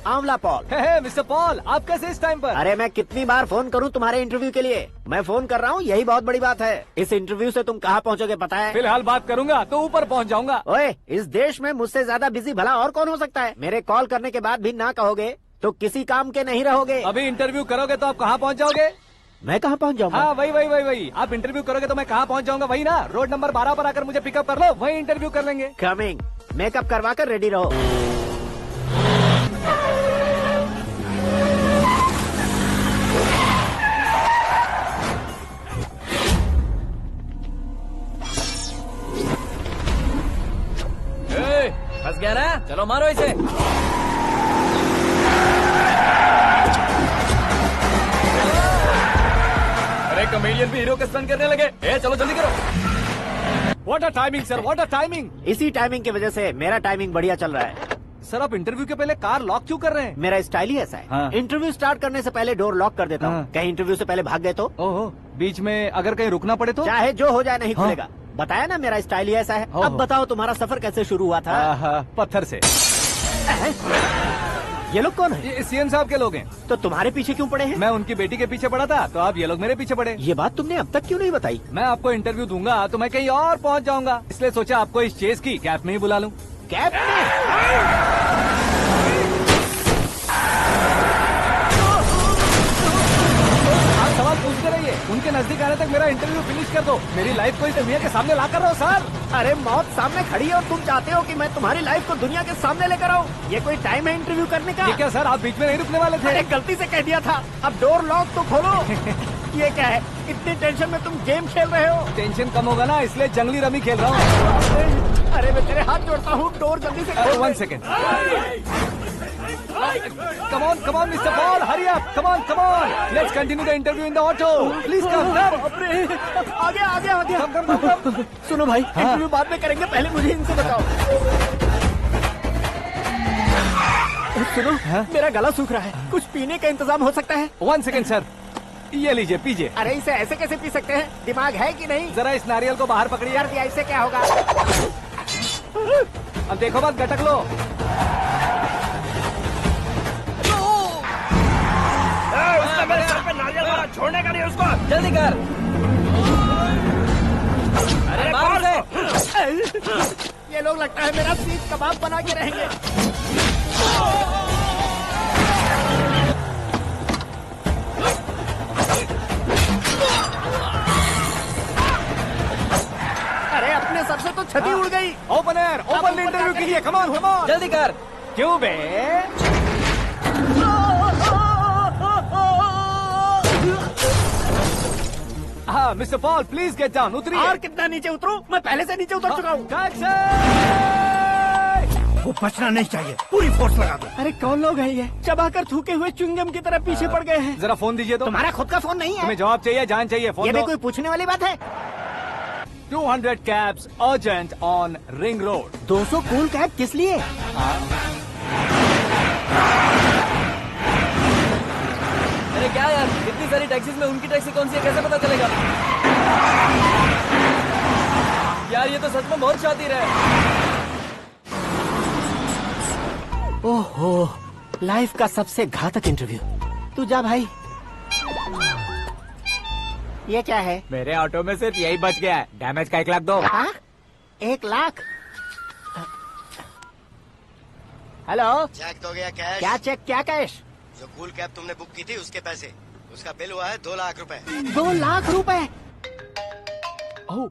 K: आंवला पॉल।
B: हे मिस्टर पॉल, आप कैसे इस टाइम पर?
K: अरे मैं कितनी बार फोन करूं तुम्हारे इंटरव्यू के लिए? मैं फोन कर रहा हूं, यही बहुत बड़ी बात है। इस इंटरव्यू से तुम कहां पहुंचोगे पता है?
B: फिलहाल बात करूंगा तो ऊपर पहुंच जाऊंगा।
K: ओए, इस देश में मुझसे ज्यादा बिजी भला और कौन हो सकता है? मेरे कॉल करने के बाद भी ना कहोगे तो किसी काम के नहीं रहोगे।
B: अभी इंटरव्यू करोगे तो आप कहाँ पहुँच जाओगे?
K: मैं कहाँ पहुँच जाऊंगा?
B: हाँ, वही। आप इंटरव्यू करोगे तो मैं कहाँ पहुँच जाऊंगा? वही ना, रोड नंबर 12 पर आकर मुझे पिकअप कर लो, वही इंटरव्यू कर लेंगे।
K: कमिंग। मेकअप करवा कर रेडी रहो।
L: फंस गया ना? चलो मारो इसे। अरे कॉमेडियन भी हीरो का स्टंट करने लगे। चलो जल्दी करो।
B: What a timing sir, what a timing.
K: इसी टाइमिंग की वजह से मेरा टाइमिंग बढ़िया चल रहा है।
B: सर, आप इंटरव्यू के पहले कार लॉक क्यों कर रहे हैं?
K: मेरा स्टाइल ही ऐसा है।
B: हाँ।
K: इंटरव्यू स्टार्ट करने से पहले डोर लॉक कर देता हूँ।
B: हाँ।
K: कहीं इंटरव्यू से पहले भाग गए तो?
B: ओहो, बीच में अगर कहीं रुकना पड़े तो?
K: चाहे जो हो जाए नहीं
B: हाँ।
K: खुलेगा। बताया ना, मेरा स्टाइल ही ऐसा है।
B: ओहो।
K: अब बताओ तुम्हारा सफर कैसे शुरू हुआ था?
B: पत्थर से।
K: ये लोग कौन है?
B: ये सीएम साहब के लोग हैं।
K: तो तुम्हारे पीछे क्यों पड़े हैं?
B: मैं उनकी बेटी के पीछे पड़ा था, तो आप ये लोग मेरे पीछे पड़े।
K: ये बात तुमने अब तक क्यों नहीं बताई?
B: मैं आपको इंटरव्यू दूंगा तो मैं कहीं और पहुंच जाऊंगा, इसलिए सोचा आपको इस चेस की कैप में ही बुला लूं।
K: कैप में?
B: आप सवाल पूछते रहिए, उनके नजदीक आने तक मेरा इंटरव्यू फिनिश कर दो। मेरी लाइफ को इस दुनिया के सामने ला कर रहो सर।
K: अरे मौत सामने खड़ी है और तुम चाहते हो कि मैं तुम्हारी लाइफ को दुनिया के सामने लेकर आऊं? ये कोई टाइम है इंटरव्यू करने का?
B: ये क्या सर, आप बीच में नहीं रुकने वाले थे?
K: अरे गलती से कह दिया था। अब डोर लॉक तो खोलो। ये क्या है? इतनी टेंशन में तुम गेम खेल रहे हो?
B: टेंशन कम होगा ना, इसलिए जंगली रमी खेल रहा हूँ।
K: अरे मैं तेरे हाथ जोड़ता हूँ, डोर जल्दी से खोलो।
B: 1 second. Come on, Mr. Paul, hurry up. Come on. Let's continue the interview in the auto. Please come.
K: आगे।
B: Come.
K: सुनो भाई, इंटरव्यू बाद में करेंगे, पहले मुझे इनसे बताओ। सुनो, मेरा गला सूख रहा है, कुछ पीने का इंतजाम हो सकता है?
B: 1 सेकेंड सर, ये लीजिए पीजिए।
K: अरे इसे ऐसे कैसे पी सकते हैं? दिमाग है कि नहीं?
B: जरा इस नारियल को बाहर पकड़िए।
K: यार दिया, इससे क्या होगा?
B: अब देखो बात, गटक लो।
L: उसने मेरे सर पे नारियल मारा, छोड़ने का नहीं उसको। जल्दी कर। अरे मार उसे।
K: ये लोग लगता है मेरा सीख कबाब बना के रहेंगे।
N: छतरी उड़ गई।
B: ओपन एयर, ओपन इंटरव्यू के लिए, कम ऑन कम ऑन,
L: जल्दी कर।
B: क्यों बे? हाँ mister Paul, please get down, उतरिए।
K: और कितना नीचे उतरूं? मैं पहले से नीचे उतर चुका हूँ।
M: वो बचना नहीं चाहिए, पूरी फोर्स लगा दो।
K: अरे कौन लोग हैं ये? चबाकर थूके हुए च्युइंगम की तरह पीछे पड़ गए हैं।
B: जरा फोन दीजिए तो।
K: तुम्हारा खुद का फोन नहीं है?
B: तुम्हें जवाब चाहिए, जान चाहिए, फोन
K: ये भी
B: दो।
K: कोई पूछने वाली बात है?
B: 200 cabs urgent on Ring Road.
K: 200 cool cab किस लिए?
L: अरे क्या यार, इतनी सारी टैक्सीज में उनकी टैक्सी कौन सी है कैसे पता चलेगा? यार ये तो सच में बहुत शातिर है।
K: ओहो, लाइफ का सबसे घातक इंटरव्यू। तू जा भाई। ये क्या है?
C: मेरे ऑटो में सिर्फ यही बच गया है, डैमेज का 1 लाख दो।
K: 1 लाख? हेलो,
N: चेक तो गया कैश।
K: क्या चेक, क्या कैश?
N: जो कूल कैब तुमने बुक की थी उसके पैसे, उसका बिल हुआ है 2 लाख रुपए।
K: 2 लाख रुपए?
B: ओह,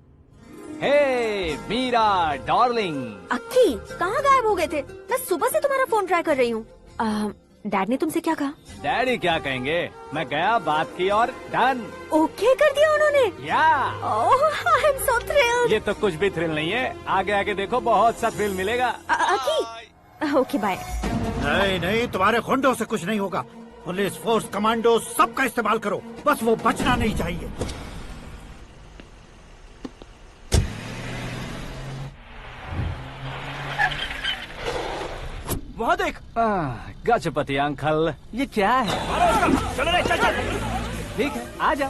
B: हे मीरा डार्लिंग।
F: अक्की, कहाँ गायब हो गए थे? मैं सुबह से तुम्हारा फोन ट्राई कर रही हूँ। डैड ने तुमसे क्या कहा?
B: डैडी क्या कहेंगे, मैं गया, बात की और डन।
F: ओके कर दिया उन्होंने?
B: या
F: आई एम सो थ्रिल्ड।
B: ये तो कुछ भी थ्रिल नहीं है, आगे आगे देखो बहुत सा थ्रिल मिलेगा।
F: अक्की, ओके बाय।
M: नहीं नहीं, तुम्हारे गुंडों से कुछ नहीं होगा। पुलिस फोर्स, कमांडो, सबका इस्तेमाल करो, बस वो बचना नहीं चाहिए।
B: वहाँ देख, गजपति अंकल, ये क्या है?
C: चलो रे, चल चल।
B: ठीक है, आ जा।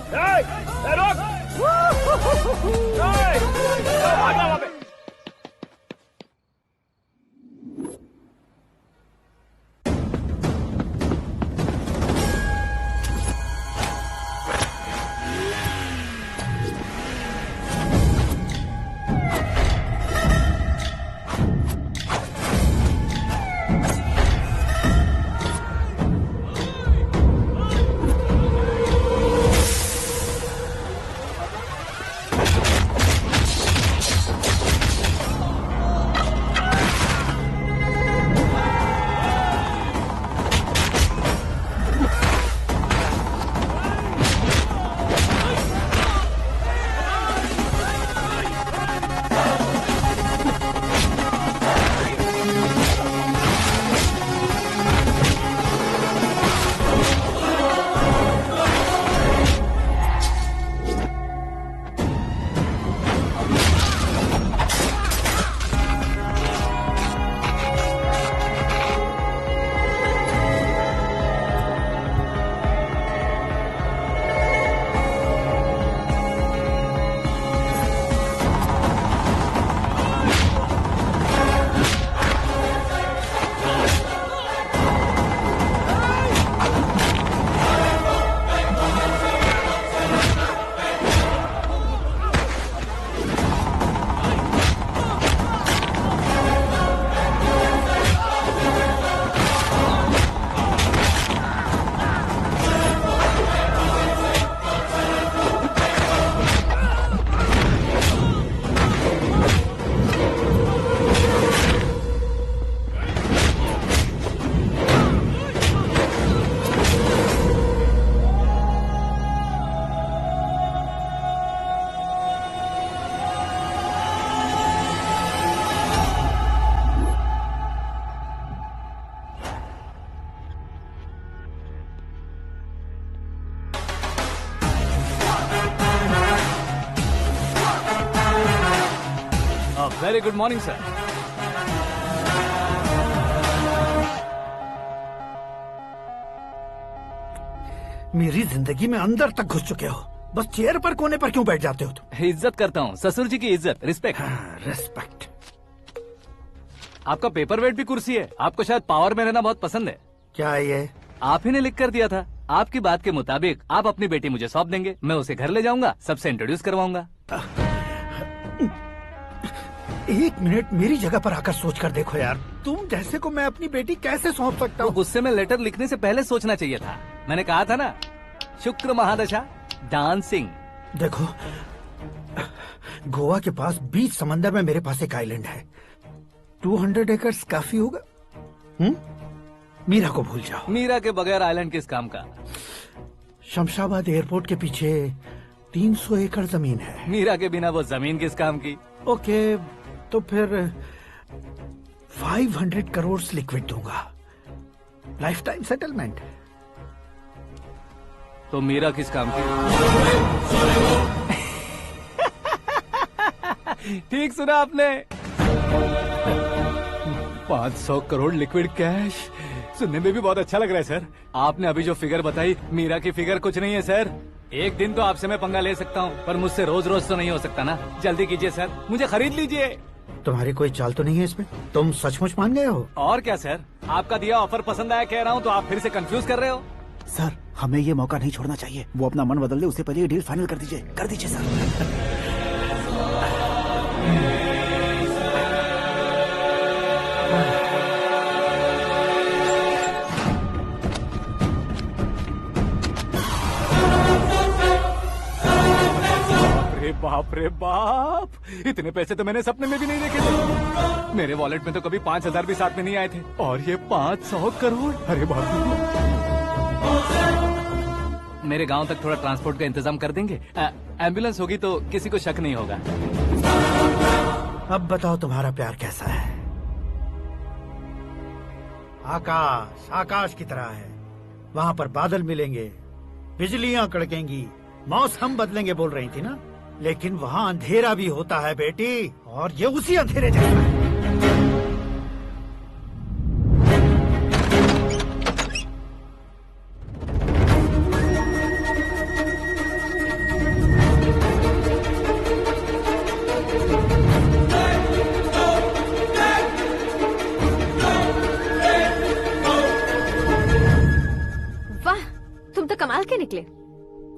B: Very good morning sir.
M: मेरी जिंदगी में अंदर तक घुस चुके हो, बस चेयर पर कोने पर क्यों बैठ जाते हो तुम?
B: इज्जत करता हूँ, ससुर जी की इज्जत, रिस्पेक्ट।
M: रिस्पेक्ट।
B: आपका पेपर वेट भी कुर्सी है, आपको शायद पावर में रहना बहुत पसंद है।
M: क्या ये?
B: आप ही ने लिख कर दिया था, आपकी बात के मुताबिक आप अपनी बेटी मुझे सौंप देंगे, मैं उसे घर ले जाऊंगा, सबसे इंट्रोड्यूस करवाऊंगा।
M: 1 मिनट मेरी जगह पर आकर सोच कर देखो यार, तुम जैसे को मैं अपनी बेटी कैसे सौंप सकता हूँ?
B: गुस्से में लेटर लिखने से पहले सोचना चाहिए था। मैंने कहा था ना, शुक्र महादशा डांसिंग।
M: देखो गोवा के पास बीच समंदर में मेरे पास एक आइलैंड है। 200 एकर्स काफी होगा। मीरा को भूल जाओ।
B: मीरा के बगैर आइलैंड किस काम का?
M: शमशाबाद एयरपोर्ट के पीछे 300 एकड़ जमीन है।
B: मीरा के बिना वो जमीन किस काम की?
M: ओके, तो फिर 500 करोड़ लिक्विड दूंगा, लाइफ टाइम सेटलमेंट।
B: तो मीरा किस काम की? ठीक सुना आपने। 500 करोड़ लिक्विड कैश सुनने में भी बहुत अच्छा लग रहा है सर। आपने अभी जो फिगर बताई, मीरा की फिगर कुछ नहीं है सर। एक दिन तो आपसे मैं पंगा ले सकता हूँ, पर मुझसे रोज रोज तो नहीं हो सकता ना। जल्दी कीजिए सर, मुझे खरीद लीजिए।
M: तुम्हारी कोई चाल तो नहीं है इसमें? तुम सचमुच मान गए हो?
B: और क्या सर, आपका दिया ऑफर पसंद आया कह रहा हूँ, तो आप फिर से कंफ्यूज कर रहे हो।
A: सर, हमें ये मौका नहीं छोड़ना चाहिए। वो अपना मन बदल दे, उससे पहले ये डील फाइनल कर दीजिए सर।
B: बाप रे बाप, इतने पैसे तो मैंने सपने में भी नहीं देखे थे। मेरे वॉलेट में तो कभी 5,000 भी साथ में नहीं आए थे, और ये 500 करोड़। अरे बाप रे। मेरे गांव तक थोड़ा ट्रांसपोर्ट का इंतजाम कर देंगे? एम्बुलेंस होगी तो किसी को शक नहीं होगा।
M: अब बताओ तुम्हारा प्यार कैसा है? आकाश आकाश की तरह है। वहाँ पर बादल मिलेंगे, बिजलियाँ कड़केंगी, मौसम बदलेंगे बोल रही थी ना। लेकिन वहाँ अंधेरा भी होता है बेटी, और ये उसी अंधेरे जैसा है।
J: वाह, तुम तो कमाल के निकले।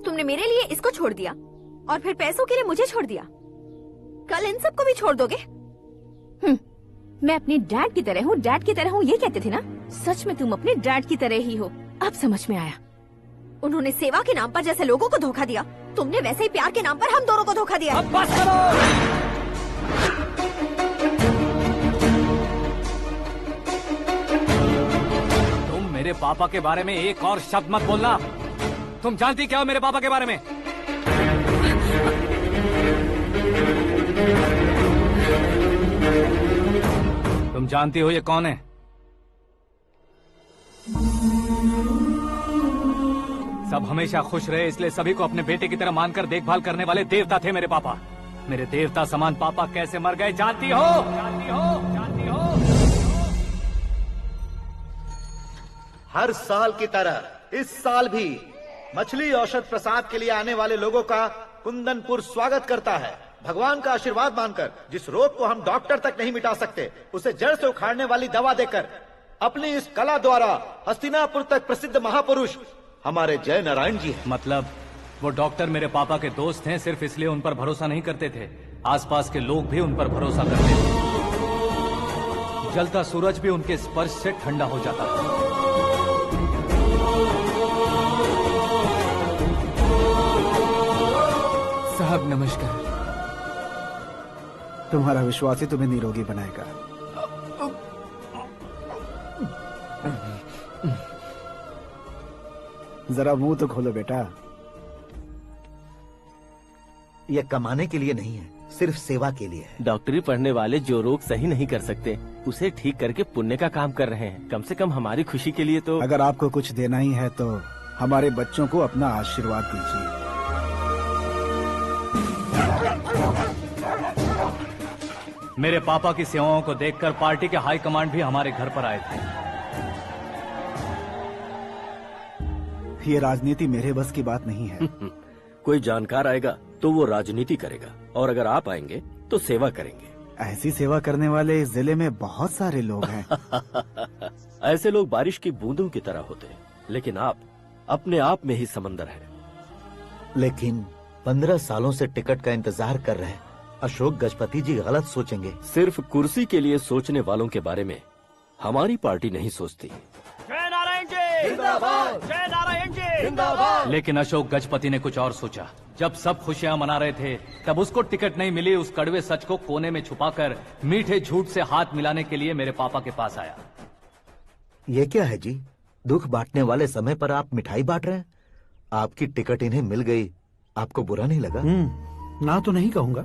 J: तुमने मेरे लिए इसको छोड़ दिया और फिर पैसों के लिए मुझे छोड़ दिया। कल इन सबको भी छोड़ दोगे? मैं अपने डैड की तरह हूँ, डैड की तरह हूँ, ये कहते थे ना। सच में तुम अपने डैड की तरह ही हो। अब समझ में आया। उन्होंने सेवा के नाम पर जैसे लोगों को धोखा दिया, तुमने वैसे ही प्यार के नाम पर हम दोनों को धोखा दिया।
B: अब बस करो। तुम मेरे पापा के बारे में एक और शब्द मत बोलना। तुम जानती क्या हो मेरे पापा के बारे में? तुम जानती हो ये कौन है? सब हमेशा खुश रहे, इसलिए सभी को अपने बेटे की तरह मानकर देखभाल करने वाले देवता थे मेरे पापा। मेरे देवता समान पापा कैसे मर गए जानती हो? जानती हो? जानती हो?
E: हर साल की तरह इस साल भी मछली औषध प्रसाद के लिए आने वाले लोगों का कुंदनपुर स्वागत करता है। भगवान का आशीर्वाद मानकर जिस रोग को हम डॉक्टर तक नहीं मिटा सकते, उसे जड़ से उखाड़ने वाली दवा देकर अपनी इस कला द्वारा हस्तिनापुर तक प्रसिद्ध महापुरुष हमारे जय नारायण जी हैं।
B: मतलब वो डॉक्टर मेरे पापा के दोस्त हैं, सिर्फ इसलिए उन पर भरोसा नहीं करते थे, आसपास के लोग भी उन पर भरोसा करते थे। जलता सूरज भी उनके स्पर्श से ठंडा हो जाता था।
H: साहब नमस्कार।
A: तुम्हारा विश्वास ही तुम्हें निरोगी बनाएगा। जरा मुंह तो खोलो बेटा।
E: यह कमाने के लिए नहीं है, सिर्फ सेवा के लिए है।
I: डॉक्टरी पढ़ने वाले जो रोग सही नहीं कर सकते, उसे ठीक करके पुण्य का काम कर रहे हैं। कम से कम हमारी खुशी के लिए तो।
A: अगर आपको कुछ देना ही है तो हमारे बच्चों को अपना आशीर्वाद दीजिए।
B: मेरे पापा की सेवाओं को देखकर पार्टी के हाई कमांड भी हमारे घर पर आए थे।
A: ये राजनीति मेरे बस की बात नहीं है।
G: कोई जानकार आएगा तो वो राजनीति करेगा, और अगर आप आएंगे तो सेवा करेंगे।
A: ऐसी सेवा करने वाले इस जिले में बहुत सारे लोग हैं।
G: ऐसे लोग बारिश की बूंदों की तरह होते हैं, लेकिन आप अपने आप में ही समंदर हैं।
E: लेकिन 15 सालों से टिकट का इंतजार कर रहे अशोक गजपति जी गलत सोचेंगे।
G: सिर्फ कुर्सी के लिए सोचने वालों के बारे में हमारी पार्टी नहीं सोचती।
D: जय नारायण जी जिंदाबाद। जय नारायण जी
B: लेकिन अशोक गजपति ने कुछ और सोचा। जब सब खुशियां मना रहे थे तब उसको टिकट नहीं मिली। उस कड़वे सच को कोने में छुपाकर मीठे झूठ से हाथ मिलाने के लिए मेरे पापा के पास आया।
E: ये क्या है जी? दुख बांटने वाले समय पर आप मिठाई बांट रहे हैं। आपकी टिकट इन्हें मिल गई, आपको बुरा नहीं लगा?
M: ना तो नहीं कहूंगा,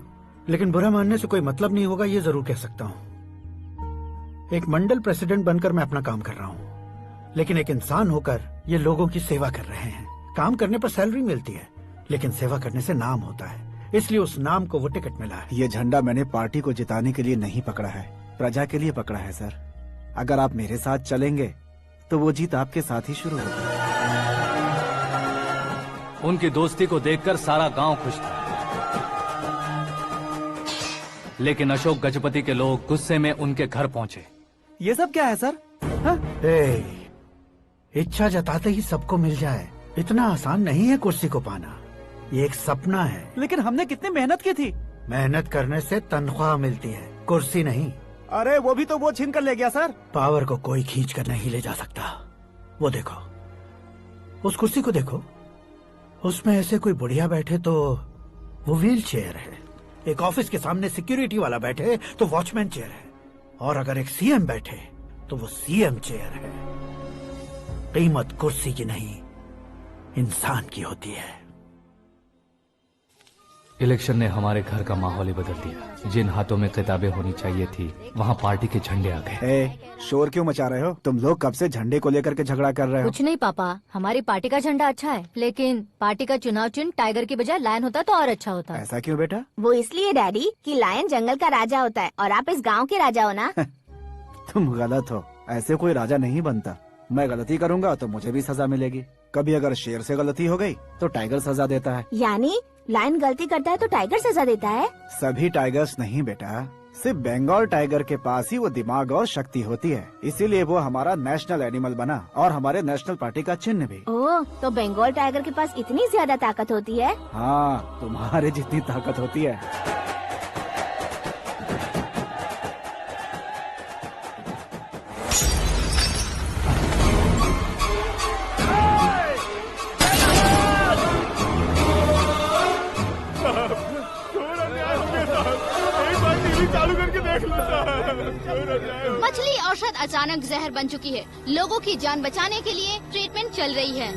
M: लेकिन बुरा मानने से कोई मतलब नहीं होगा, ये जरूर कह सकता हूँ। एक मंडल प्रेसिडेंट बनकर मैं अपना काम कर रहा हूँ, लेकिन एक इंसान होकर ये लोगों की सेवा कर रहे हैं। काम करने पर सैलरी मिलती है, लेकिन सेवा करने से नाम होता है, इसलिए उस नाम को वो टिकट मिला है।
A: ये झंडा मैंने पार्टी को जिताने के लिए नहीं पकड़ा है, प्रजा के लिए पकड़ा है सर। अगर आप मेरे साथ चलेंगे तो वो जीत आपके साथ ही शुरू होगी।
B: उनकी दोस्ती को देखकर सारा गांव खुश था, लेकिन अशोक गजपति के लोग गुस्से में उनके घर पहुंचे।
A: ये सब क्या है सर?
M: इच्छा जताते ही सबको मिल जाए, इतना आसान नहीं है कुर्सी को पाना। ये एक सपना है।
A: लेकिन हमने कितनी मेहनत की थी।
M: मेहनत करने से तनख्वाह मिलती है, कुर्सी नहीं।
A: अरे वो भी तो वो छीन कर ले गया सर।
M: पावर को कोई खींच कर नहीं ले जा सकता। वो देखो, उस कुर्सी को देखो, उसमें ऐसे कोई बुढ़िया बैठे तो वो व्हील चेयर है। एक ऑफिस के सामने सिक्योरिटी वाला बैठे तो वॉचमैन चेयर है, और अगर एक सीएम बैठे तो वो सीएम चेयर है। कीमत कुर्सी की नहीं, इंसान की होती है।
B: इलेक्शन ने हमारे घर का माहौल ही बदल दिया। जिन हाथों में किताबें होनी चाहिए थी, वहाँ पार्टी के झंडे आ गए।
A: शोर क्यों मचा रहे हो? तुम लोग कब से झंडे को लेकर के झगड़ा कर रहे हो?
F: कुछ नहीं पापा, हमारी पार्टी का झंडा अच्छा है, लेकिन पार्टी का चुनाव चिन्ह टाइगर की बजाय लायन होता तो और अच्छा होता।
A: ऐसा क्यों बेटा?
O: वो इसलिए डैडी कि लायन जंगल का राजा होता है और आप इस गांव के राजा हो ना।
A: तुम गलत हो, ऐसे कोई राजा नहीं बनता। मैं गलती करूंगा तो मुझे भी सजा मिलेगी। कभी अगर शेर से गलती हो गई तो टाइगर सजा देता है।
O: यानी लायन गलती करता है तो टाइगर सजा देता है?
A: सभी टाइगर्स नहीं बेटा, सिर्फ बंगाल टाइगर के पास ही वो दिमाग और शक्ति होती है, इसीलिए वो हमारा नेशनल एनिमल बना और हमारे नेशनल पार्टी का चिन्ह भी।
O: ओह, तो बंगाल टाइगर के पास इतनी ज्यादा ताकत होती है?
A: हाँ, तुम्हारे जितनी ताकत होती है।
P: मछली औषध अचानक जहर बन चुकी है। लोगों की जान बचाने के लिए ट्रीटमेंट चल रही है।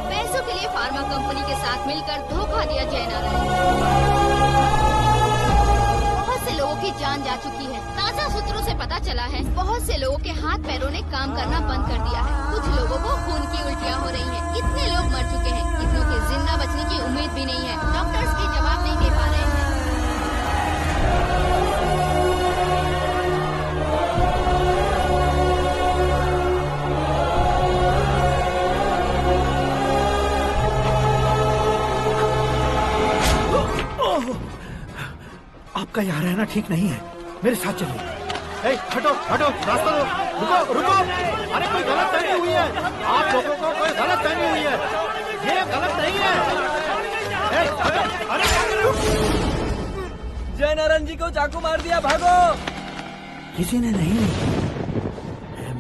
P: पैसों के लिए फार्मा कंपनी के साथ मिलकर धोखा दिया जय नारायण। बहुत से लोगों की जान जा चुकी है। ताजा सूत्रों से पता चला है बहुत से लोगों के हाथ पैरों ने काम करना बंद कर दिया है। कुछ लोगों को खून की उल्टियाँ हो रही हैं। कितने लोग मर चुके हैं, कितनों के जिंदा बचने की उम्मीद भी नहीं है। डॉक्टर्स की जवाब नहीं दे पा रहे हैं।
M: आपका यहाँ रहना ठीक नहीं है, मेरे साथ चलिए। हटो हटो, रास्ता दो। रुको रुको, अरे कोई गलत फहमी हुई है। आप लोगों को कोई गलत फहमी हुई है, ये गलत नहीं है।
L: जय नारायण जी को चाकू मार दिया, भागो।
M: किसी ने नहीं,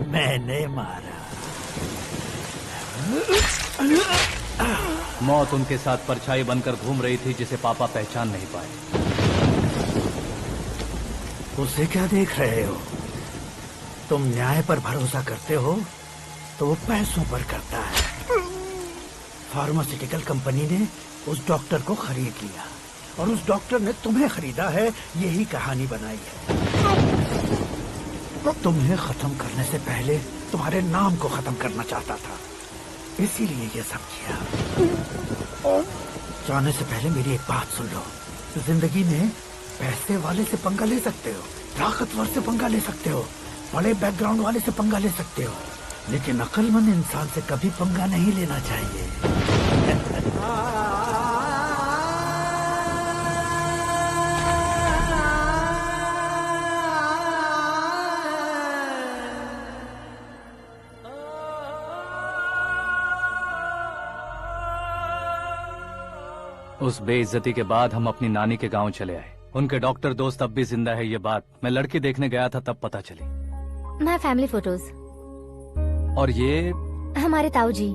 M: मैंने मारा।
B: मौत उनके साथ परछाई बनकर घूम रही थी, जिसे पापा पहचान नहीं पाए।
M: उसे क्या देख रहे हो? तुम न्याय पर भरोसा करते हो तो वो पैसों पर करता है। फार्मास्यूटिकल कंपनी ने उस डॉक्टर को खरीद लिया और उस डॉक्टर ने तुम्हें खरीदा है, यही कहानी बनाई है। तुम्हें खत्म करने से पहले तुम्हारे नाम को खत्म करना चाहता था, इसीलिए ये सब किया। जाने से पहले मेरी एक बात सुन लो। जिंदगी में पैसे वाले से पंगा ले सकते हो, ताकतवर से पंगा ले सकते हो, बड़े बैकग्राउंड वाले से पंगा ले सकते हो, लेकिन अक्लमंद इंसान से कभी पंगा नहीं लेना चाहिए।
B: उस बेइज्जती के बाद हम अपनी नानी के गांव चले आए। उनके डॉक्टर दोस्त अब भी जिंदा है, ये बात मैं लड़की देखने गया था तब पता चली।
F: My family photos.
B: और ये
F: हमारे ताऊ जी।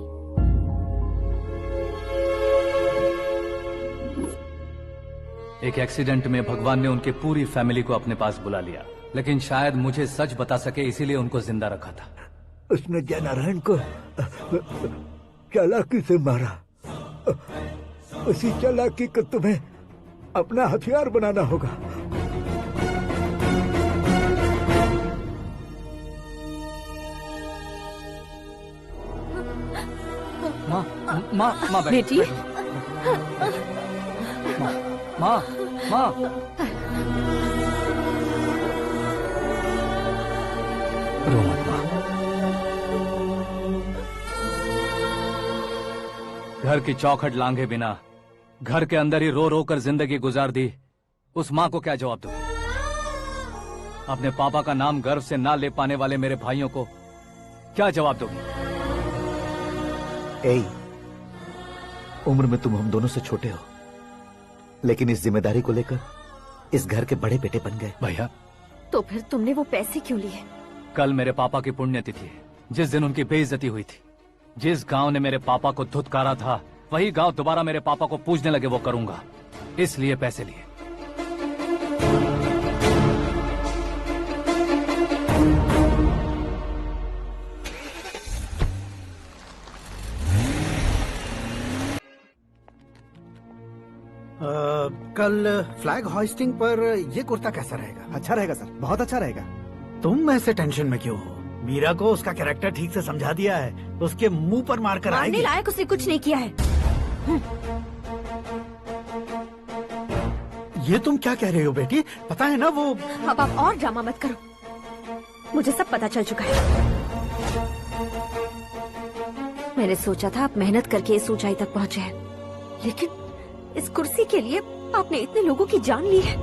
B: एक एक्सीडेंट में भगवान ने उनकी पूरी फैमिली को अपने पास बुला लिया, लेकिन शायद मुझे सच बता सके इसीलिए उनको जिंदा रखा था।
E: उसने जयनारायण को चालाकी से मारा। उसी चालाकी को तुम्हें अपना हथियार बनाना होगा।
B: माँ
J: बेटी।
B: माँ रो मत माँ। घर की चौखट लांघे बिना घर के अंदर ही रो रो कर जिंदगी गुजार दी उस माँ को क्या जवाब दूं? अपने पापा का नाम गर्व से ना ले पाने वाले मेरे भाइयों को क्या जवाब दोगी?
E: उम्र में तुम हम दोनों से छोटे हो, लेकिन इस जिम्मेदारी को लेकर इस घर के बड़े बेटे बन गए।
B: भैया,
J: तो फिर तुमने वो पैसे क्यों लिए?
B: कल मेरे पापा की पुण्यतिथि है, जिस दिन उनकी बेइज्जती हुई थी। जिस गांव ने मेरे पापा को धुतकारा था, वही गांव दोबारा मेरे पापा को पूजने लगे वो करूंगा, इसलिए पैसे लिए।
M: कल फ्लैग होइस्टिंग पर ये कुर्ता कैसा रहेगा?
A: अच्छा रहेगा सर, बहुत अच्छा रहेगा।
M: तुम ऐसे टेंशन में क्यों हो? मीरा को उसका कैरेक्टर ठीक से समझा दिया है, उसके मुंह पर मार कर आएगी।
J: लायक उसने कुछ नहीं किया है।
M: ये तुम क्या कह रहे हो बेटी? पता है ना वो।
J: अब आप और ड्रामा मत करो, मुझे सब पता चल चुका है। मैंने सोचा था आप मेहनत करके इस ऊंचाई तक पहुंचे हैं, लेकिन इस कुर्सी के लिए आपने इतने लोगों की जान ली है।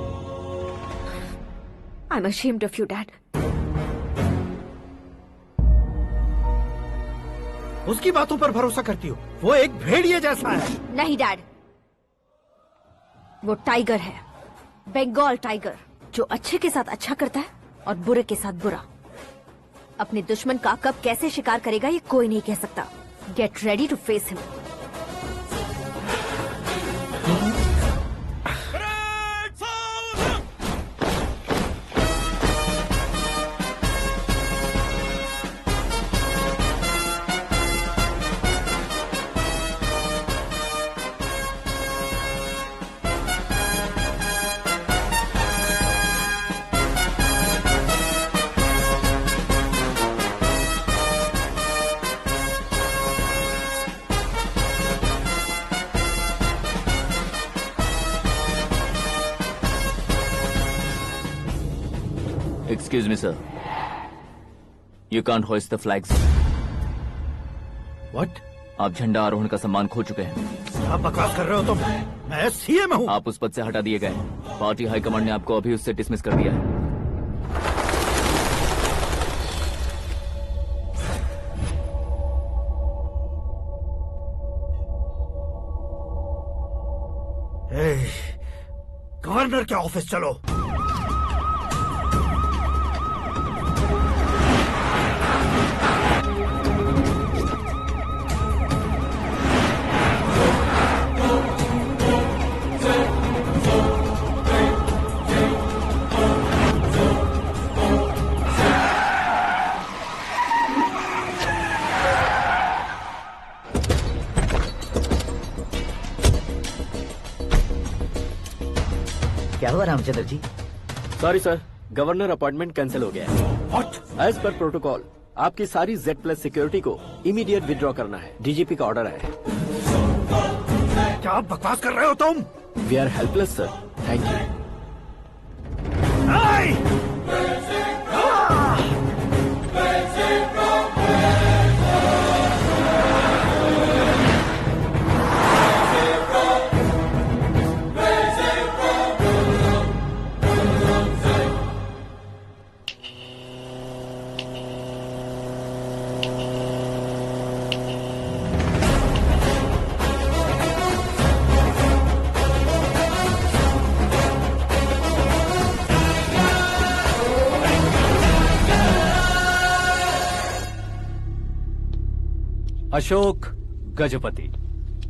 J: I am ashamed of you dad.
M: उसकी बातों पर भरोसा करती हो? वो एक भेड़िए जैसा है।
J: नहीं डैड, वो टाइगर है, बंगाल टाइगर, जो अच्छे के साथ अच्छा करता है और बुरे के साथ बुरा। अपने दुश्मन का कब कैसे शिकार करेगा ये कोई नहीं कह सकता। Get ready to face him.
L: Excuse me, sir. You can't hoist the flags.
M: What?
L: आप झंडा आरोहण का सम्मान खो चुके हैं।
M: क्या बकवास कर रहे हो तुम? मैं सीएम हूँ।
L: आप उस पद से हटा दिए गए। पार्टी हाईकमांड ने आपको अभी उससे डिसमिस कर दिया है।
M: गवर्नर के ऑफिस चलो।
E: क्या हुआ Ramchandra ji?
G: Sorry sir, governor appointment cancel हो गया है।
M: What?
G: एज पर प्रोटोकॉल आपकी सारी Z+ सिक्योरिटी को इमीडिएट विड्रॉ करना है। डीजीपी का ऑर्डर है।
M: क्या बकवास कर रहे हो तुम?
G: We are helpless sir. Thank you.
B: Ashok Gajapati.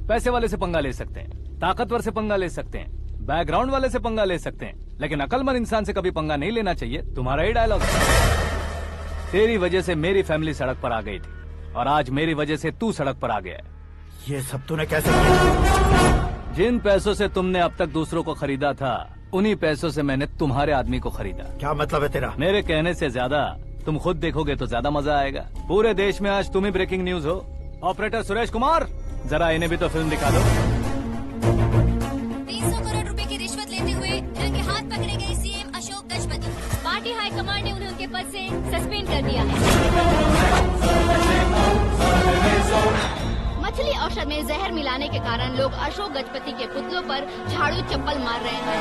B: पैसे वाले से पंगा ले सकते हैं, ताकतवर से पंगा ले सकते हैं, बैकग्राउंड वाले से पंगा ले सकते हैं, लेकिन अकलमंद इंसान से कभी पंगा नहीं लेना चाहिए। तुम्हारा ही डायलॉग। तेरी वजह से मेरी फैमिली सड़क पर आ गई थी और आज मेरी वजह से तू सड़क पर आ गया है।
M: ये सब तूने कैसे किया?
B: जिन पैसों से तुमने अब तक दूसरों को खरीदा था, उन्हीं पैसों से मैंने तुम्हारे आदमी को खरीदा।
M: क्या मतलब है तेरा?
B: मेरे कहने से ज्यादा तुम खुद देखोगे तो ज्यादा मजा आएगा। पूरे देश में आज तुम ही ब्रेकिंग न्यूज हो। ऑपरेटर सुरेश कुमार, जरा इन्हें भी तो फिल्म दिखा दो।
F: 300 करोड़ रुपए की रिश्वत लेते हुए रंगे हाथ पकड़े गए CM Ashok Gajapati. Party high command ने उन्हें उनके पद से सस्पेंड कर दिया है।
P: मछली औषध में जहर मिलाने के कारण लोग अशोक गजपति के पुतलों पर झाड़ू चप्पल मार रहे हैं।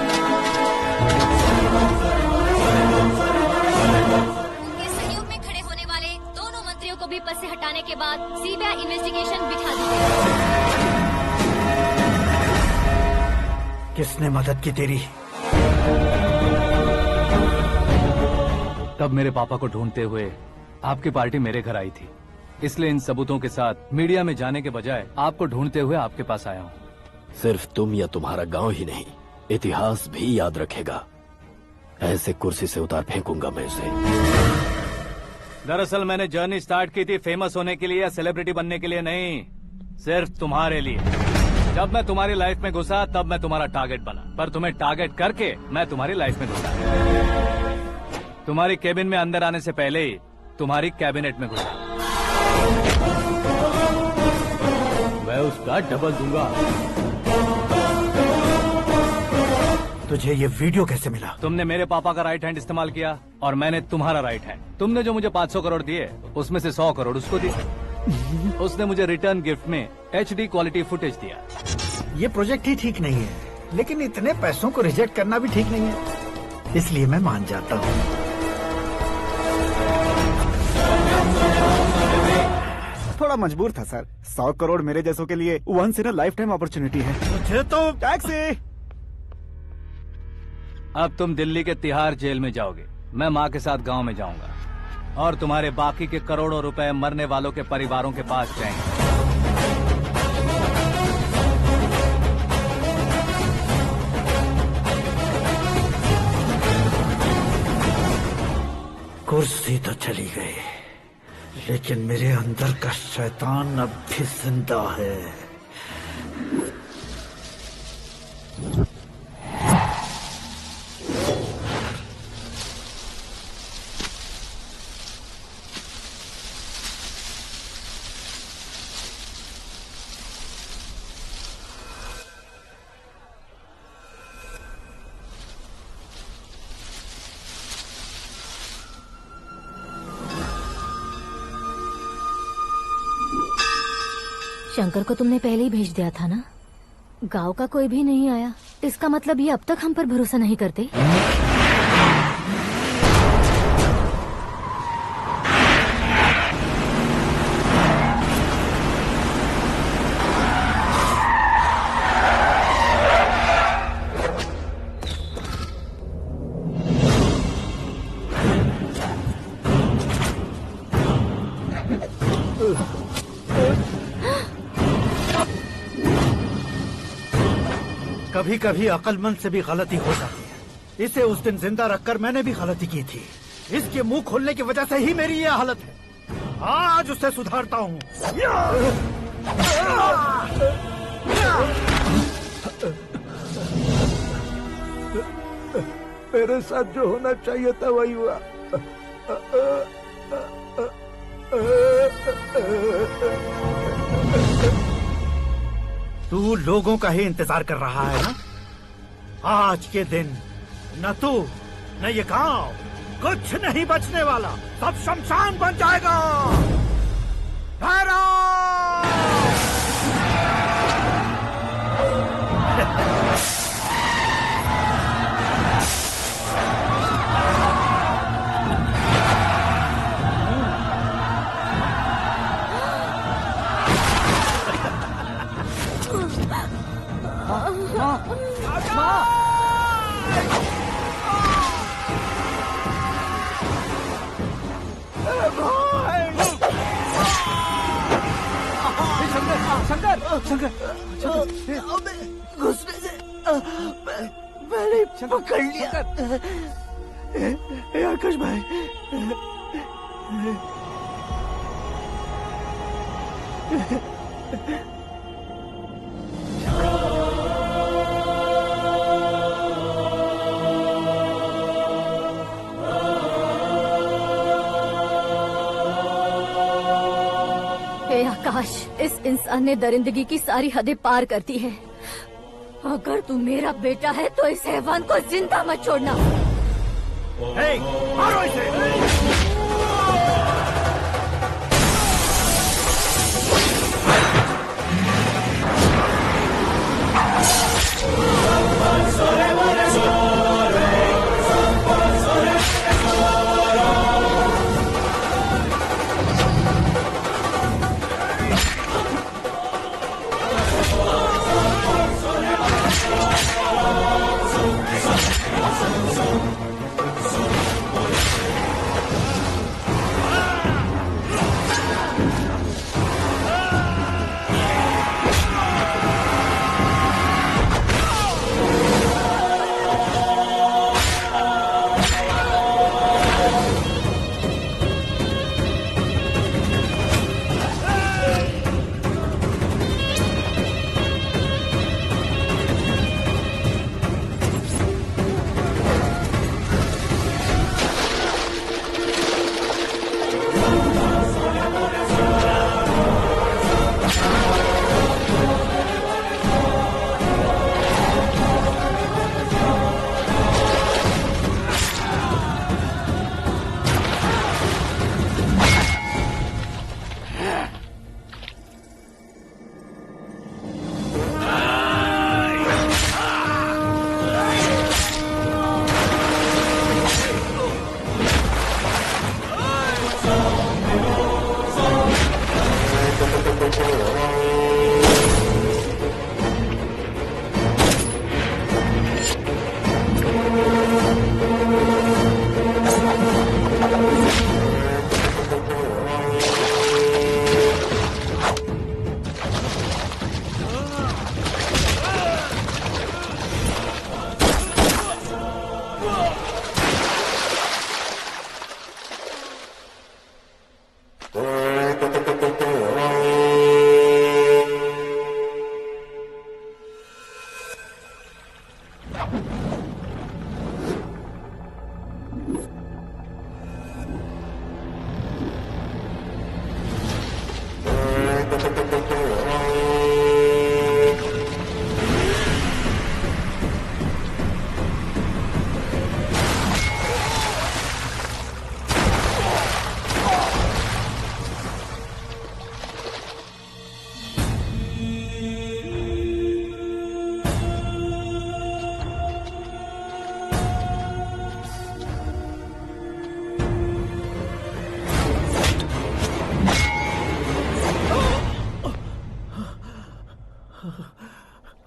F: उनके सहयोग में खड़े होने वाले दोनों मंत्रियों को भी पद से हटाने के बाद सीबीआई इन्वेस्टिगेशन बिठा दी गई।
M: किसने मदद की तेरी?
B: तब मेरे पापा को ढूंढते हुए आपकी पार्टी मेरे घर आई थी, इसलिए इन सबूतों के साथ मीडिया में जाने के बजाय आपको ढूंढते हुए आपके पास आया हूँ।
G: सिर्फ तुम या तुम्हारा गांव ही नहीं, इतिहास भी याद रखेगा। ऐसे कुर्सी से उतार फेंकूंगा मैं उसे।
B: दरअसल मैंने जर्नी स्टार्ट की थी फेमस होने के लिए या सेलिब्रिटी बनने के लिए नहीं, सिर्फ तुम्हारे लिए। जब मैं तुम्हारी लाइफ में घुसा तब मैं तुम्हारा टारगेट बना, पर तुम्हें टारगेट करके मैं तुम्हारी लाइफ में घुसा। तुम्हारी केबिन में अंदर आने से पहले ही तुम्हारी कैबिनेट में घुसा। मैं उसका डबल दूंगा।
M: तुझे ये वीडियो कैसे मिला?
B: तुमने मेरे पापा का राइट हैंड इस्तेमाल किया और मैंने तुम्हारा राइट हैंड। तुमने जो मुझे 500 करोड़ दिए, उसमें से 100 करोड़ उसको दिए। उसने मुझे रिटर्न गिफ्ट में HD क्वालिटी फुटेज दिया।
M: ये प्रोजेक्ट ही ठीक नहीं है, लेकिन इतने पैसों को रिजेक्ट करना भी ठीक नहीं है, इसलिए मैं मान जाता हूँ।
A: थोड़ा मजबूर था सर। 100 करोड़ मेरे जैसों के लिए once in a lifetime opportunity है।
M: मुझे तो
A: टैक्सी।
B: अब तुम दिल्ली के तिहाड़ जेल में जाओगे, मैं माँ के साथ गांव में जाऊंगा और तुम्हारे बाकी के करोड़ों रुपए मरने वालों के परिवारों के पास जाएंगे।
M: कुर्सी तो चली गई, लेकिन मेरे अंदर का शैतान अब भी जिंदा है।
F: शंकर को तुमने पहले ही भेज दिया था ना? गांव का कोई भी नहीं आया, इसका मतलब ये अब तक हम पर भरोसा नहीं करते।
M: कभी कभी अक्लमंद से भी गलती हो जाती है। इसे उस दिन जिंदा रखकर मैंने भी गलती की थी। इसके मुंह खोलने की वजह से ही मेरी ये हालत है। आज उसे सुधारता हूँ।
E: मेरे साथ जो होना चाहिए था वही हुआ।
M: तू लोगों का ही इंतजार कर रहा है ना? आज के दिन न तू न ये गांव कुछ नहीं बचने वाला, सब शमशान बन जाएगा।
N: घुसने से मैंने पकड़ लिया। आकाश भाई,
F: हे आकाश, इस इंसान ने दरिंदगी की सारी हदें पार कर दी है। अगर तू मेरा बेटा है तो इस हैवान को जिंदा मत छोड़ना।
N: मारो इसे।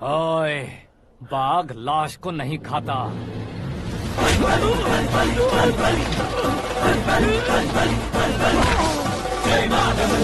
B: ओए, बाघ लाश को नहीं खाता।
N: जय माता